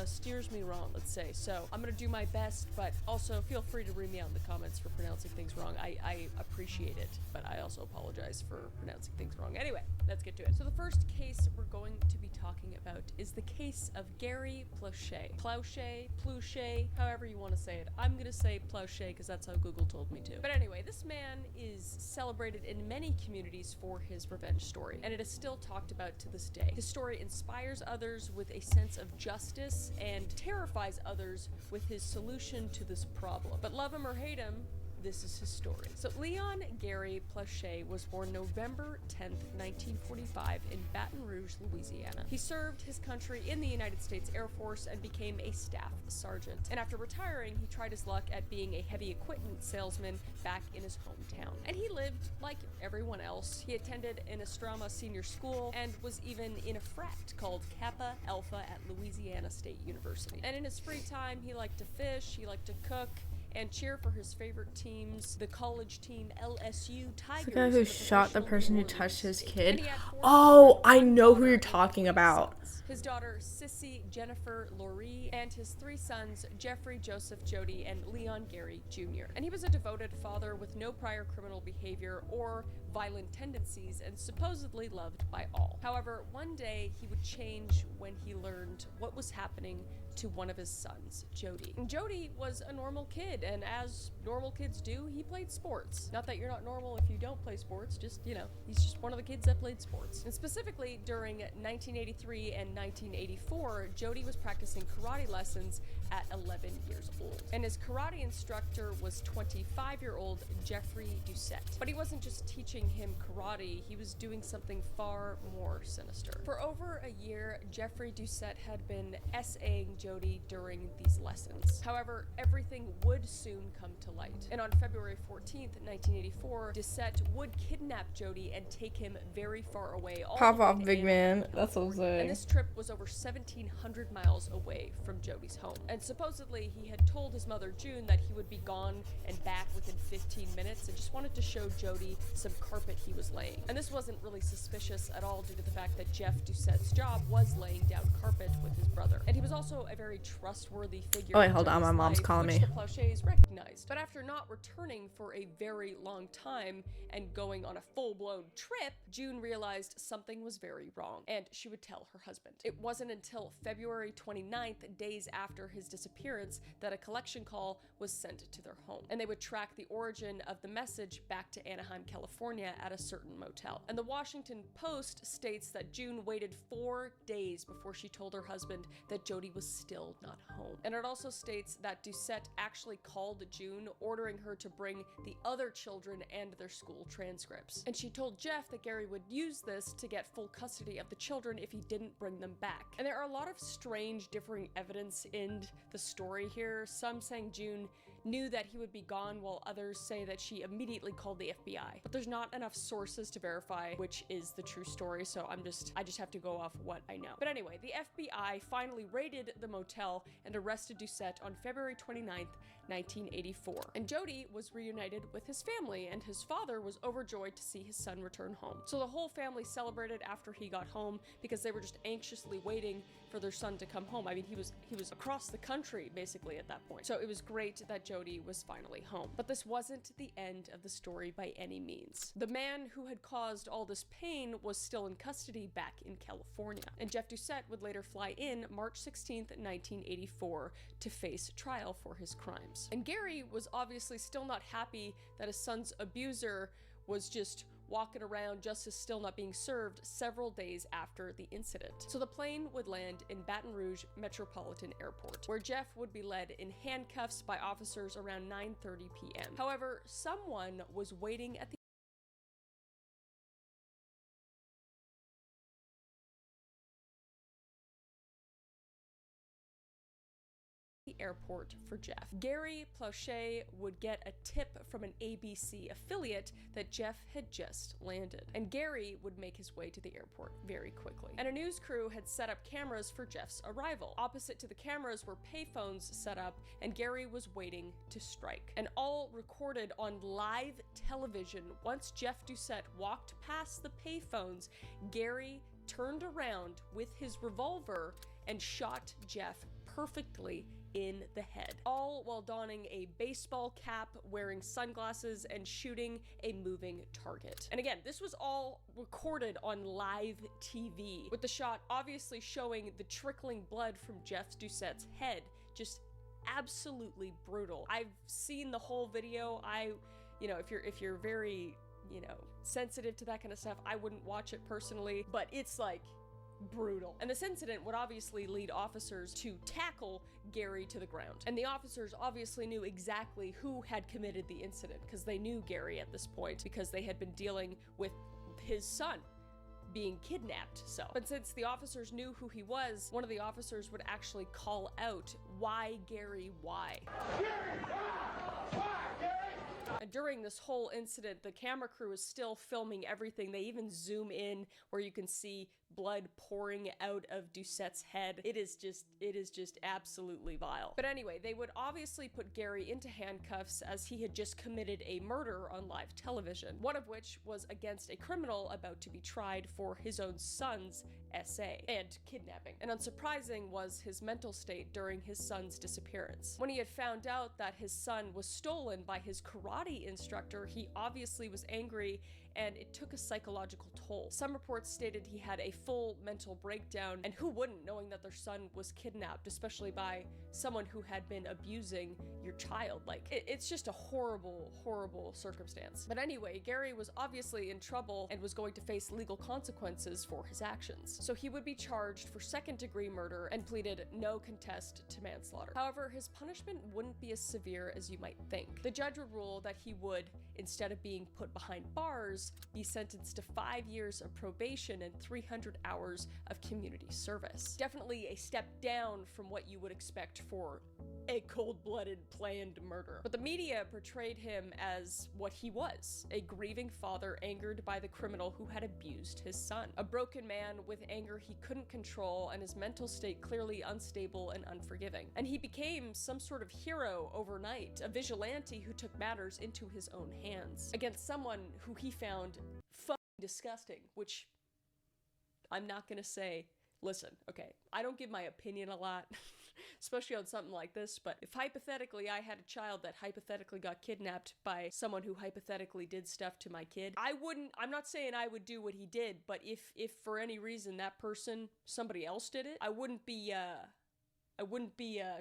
steers me wrong, let's say. So I'm gonna do my best, but also feel free to read me out in the comments for pronouncing things wrong. I appreciate it, but I also apologize for pronouncing things wrong. Anyway, let's get to it. So the first case we're going to be talking about is the case of Gary Plauché. Plauché, however you want to say it. I'm gonna say Plauché because that's how Google told me to. But anyway, this man is celebrated in many communities for his revenge story, and it is still talked about to this day. His story inspires others with a sense of justice and terrifies others with his solution to this problem. But love him or hate him, this is his story. So Leon Gary Plauché was born November 10th, 1945 in Baton Rouge, Louisiana. He served his country in the United States Air Force and became a staff sergeant. And after retiring, he tried his luck at being a heavy equipment salesman back in his hometown. And he lived like everyone else. He attended an Estrama Senior School and was even in a frat called Kappa Alpha at Louisiana State University. And in his free time, he liked to fish, he liked to cook, and cheer for his favorite teams, the college team LSU Tigers.
The guy who shot the person who touched his kid. Oh, I know who you're talking about.
His daughter Sissy Jennifer Laurie, and his 3 sons Jeffrey, Joseph, Jody, and Leon Gary Jr. And he was a devoted father with no prior criminal behavior or violent tendencies, and supposedly loved by all. However, one day he would change when he learned what was happening to one of his sons, Jody. And Jody was a normal kid, and as normal kids do, he played sports. Not that you're not normal if you don't play sports, just, you know, he's just one of the kids that played sports. And specifically, during 1983 and 1984, Jody was practicing karate lessons at 11 years old. And his karate instructor was 25-year-old Jeffrey Doucette. But he wasn't just teaching him karate, he was doing something far more sinister. For over a year, Jeffrey Doucette had been SAing Jody during these lessons. However, everything would soon come to light. And on February 14th, 1984, Doucette would kidnap Jody and take him very far away.
Pop off, big man. That's what I'm saying.
And this trip was over 1,700 miles away from Jody's home. And supposedly, he had told his mother, June, that he would be gone and back within 15 minutes and just wanted to show Jody some carpet he was laying. And this wasn't really suspicious at all due to the fact that Jeff Doucette's job was laying down carpet with his brother. And he was also a very trustworthy figure.
Oh wait, hold on, my mom's calling me.
The Plauchés recognized. But after not returning for a very long time and going on a full-blown trip, June realized something was very wrong, and she would tell her husband. It wasn't until February 29th, days after his disappearance, that a collection call was sent to their home. And they would track the origin of the message back to Anaheim, California at a certain motel. And the Washington Post states that June waited 4 days before she told her husband that Jody was still not home. And it also states that Doucette actually called June, ordering her to bring the other children and their school transcripts. And she told Jeff that Gary would use this to get full custody of the children if he didn't bring them back. And there are a lot of strange differing evidence in the story here. Some saying June knew that he would be gone, while others say that she immediately called the FBI. But there's not enough sources to verify which is the true story, so I just have to go off what I know. But anyway, the FBI finally raided the motel and arrested Doucette on February 29th, 1984. And Jody was reunited with his family, and his father was overjoyed to see his son return home. So the whole family celebrated after he got home because they were just anxiously waiting for their son to come home. I mean, he was across the country basically at that point. So it was great that Jody was finally home. But this wasn't the end of the story by any means. The man who had caused all this pain was still in custody back in California. And Jeff Doucette would later fly in March 16th, 1984 to face trial for his crimes. And Gary was obviously still not happy that his son's abuser was just walking around, justice still not being served, several days after the incident. So the plane would land in Baton Rouge Metropolitan Airport, where Jeff would be led in handcuffs by officers around 9:30 p.m. However, someone was waiting at the airport for Jeff. Gary Plauché would get a tip from an ABC affiliate that Jeff had just landed, and Gary would make his way to the airport very quickly. And a news crew had set up cameras for Jeff's arrival. Opposite to the cameras were payphones set up, and Gary was waiting to strike. And all recorded on live television. Once Jeff Doucette walked past the payphones, Gary turned around with his revolver and shot Jeff perfectly in the head, all while donning a baseball cap, wearing sunglasses, and shooting a moving target. And again, this was all recorded on live TV, with the shot obviously showing the trickling blood from Jeff Doucette's head. Just absolutely brutal. I've seen the whole video. If you're very, sensitive to that kind of stuff, I wouldn't watch it personally, but it's like, brutal. And this incident would obviously lead officers to tackle Gary to the ground. And the officers obviously knew exactly who had committed the incident, because they knew Gary at this point, because they had been dealing with his son being kidnapped. But since the officers knew who he was, one of the officers would actually call out, "Why, Gary, why?" And during this whole incident, the camera crew is still filming everything. They even zoom in where you can see blood pouring out of Doucette's head. It is just absolutely vile. But anyway, they would obviously put Gary into handcuffs as he had just committed a murder on live television, one of which was against a criminal about to be tried for his own son's SA and kidnapping. And unsurprising was his mental state during his son's disappearance. When he had found out that his son was stolen by his karate instructor, he obviously was angry, and it took a psychological toll. Some reports stated he had a full mental breakdown, and who wouldn't, knowing that their son was kidnapped, especially by someone who had been abusing your child. Like, it's just a horrible, horrible circumstance. But anyway, Gary was obviously in trouble and was going to face legal consequences for his actions. So he would be charged for second-degree murder and pleaded no contest to manslaughter. However, his punishment wouldn't be as severe as you might think. The judge would rule that he would, instead of being put behind bars, be sentenced to 5 years of probation and 300 hours of community service. Definitely a step down from what you would expect for a cold-blooded planned murder. But the media portrayed him as what he was, a grieving father angered by the criminal who had abused his son. A broken man with anger he couldn't control and his mental state clearly unstable and unforgiving. And he became some sort of hero overnight, a vigilante who took matters into his own hands against someone who he found fucking disgusting, which I'm not gonna say. Listen, okay, I don't give my opinion a lot, especially on something like this, but if hypothetically I had a child that hypothetically got kidnapped by someone who hypothetically did stuff to my kid, I'm not saying I would do what he did, but if for any reason that person, somebody else did it, I wouldn't be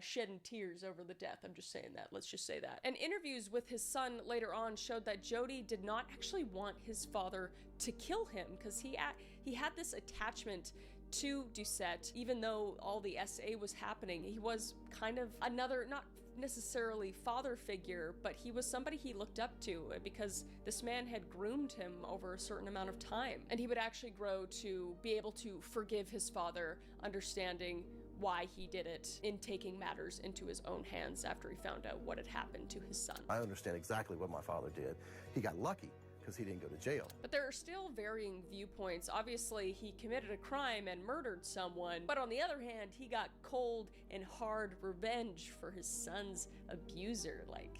shedding tears over the death. I'm just saying that. Let's just say that. And interviews with his son later on showed that Jody did not actually want his father to kill him, because he had this attachment to Doucette. Even though all the SA was happening, he was kind of another, not necessarily father figure, but he was somebody he looked up to, because this man had groomed him over a certain amount of time. And he would actually grow to be able to forgive his father, understanding why he did it, in taking matters into his own hands after he found out what had happened to his son.
I understand exactly what my father did. He got lucky because he didn't go to jail.
But there are still varying viewpoints. Obviously, he committed a crime and murdered someone, but on the other hand, he got cold and hard revenge for his son's abuser. Like,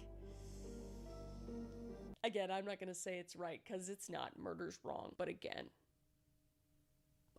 again, I'm not gonna say it's right, because it's not. Murder's wrong. But again,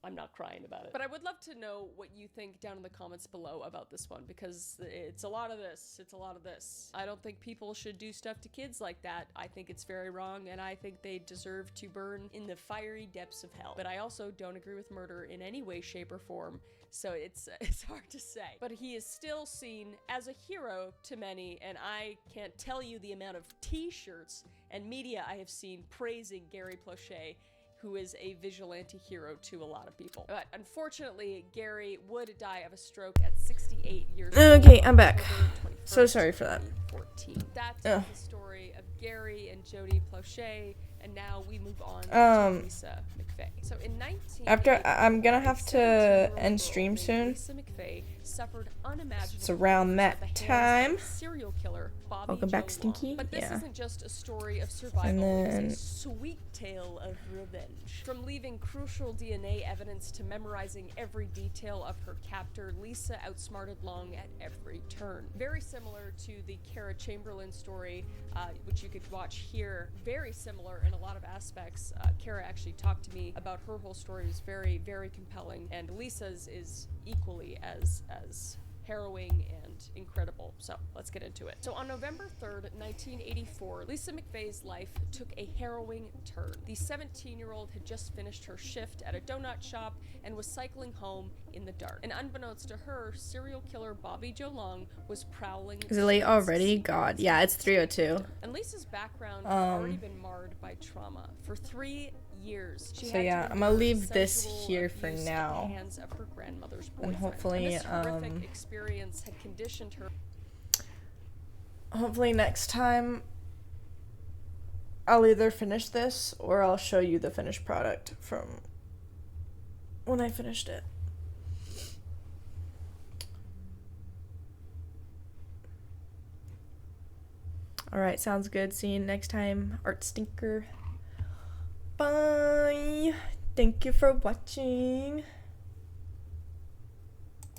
I'm not crying about it. But I would love to know what you think down in the comments below about this one, because it's a lot of this. It's a lot of this. I don't think people should do stuff to kids like that. I think it's very wrong, and I think they deserve to burn in the fiery depths of hell. But I also don't agree with murder in any way, shape, or form, so it's hard to say. But he is still seen as a hero to many, and I can't tell you the amount of t-shirts and media I have seen praising Gary Plauché, who is a vigilante hero to a lot of people. But unfortunately, Gary would die of a stroke at 68 years old.
Okay, I'm back. So sorry for that.
2014. That's the story of Gary and Jody Plauché, and now we move on to Lisa McVeigh. So in 19...
After, I'm gonna have to end stream soon.
Lisa McVeigh suffered unimaginable...
It's around that time.
Serial killer Bobby
Welcome back, Stinky.
But this
Yeah.
isn't just a story of survival,
And then...
it's a sweet tale of revenge. From leaving crucial DNA evidence to memorizing every detail of her captor, Lisa outsmarted Long at every turn. Very similar to the Kara Chamberlain story, which you could watch here. Very similar in a lot of aspects. Kara actually talked to me about her whole story. It was very, very compelling, and Lisa's is equally as harrowing and incredible. So let's get into it. So on November 3rd, 1984, Lisa McVeigh's life took a harrowing turn. The 17-year-old had just finished her shift at a donut shop and was cycling home in the dark. And unbeknownst to her, serial killer Bobby Joe Long was prowling.
Is it late already? God, yeah, it's 3:02.
And Lisa's background had already been marred by trauma. For 3 years. She
So
had to
yeah, I'm gonna
endure
leave this
sexual
here for
abuse at the
now.
hands of her grandmother's
And
boyfriend.
hopefully,
This horrific experience had conditioned her.
Hopefully next time I'll either finish this or I'll show you the finished product from when I finished it. Alright, sounds good. See you next time, Art Stinker. Bye. Thank you for watching.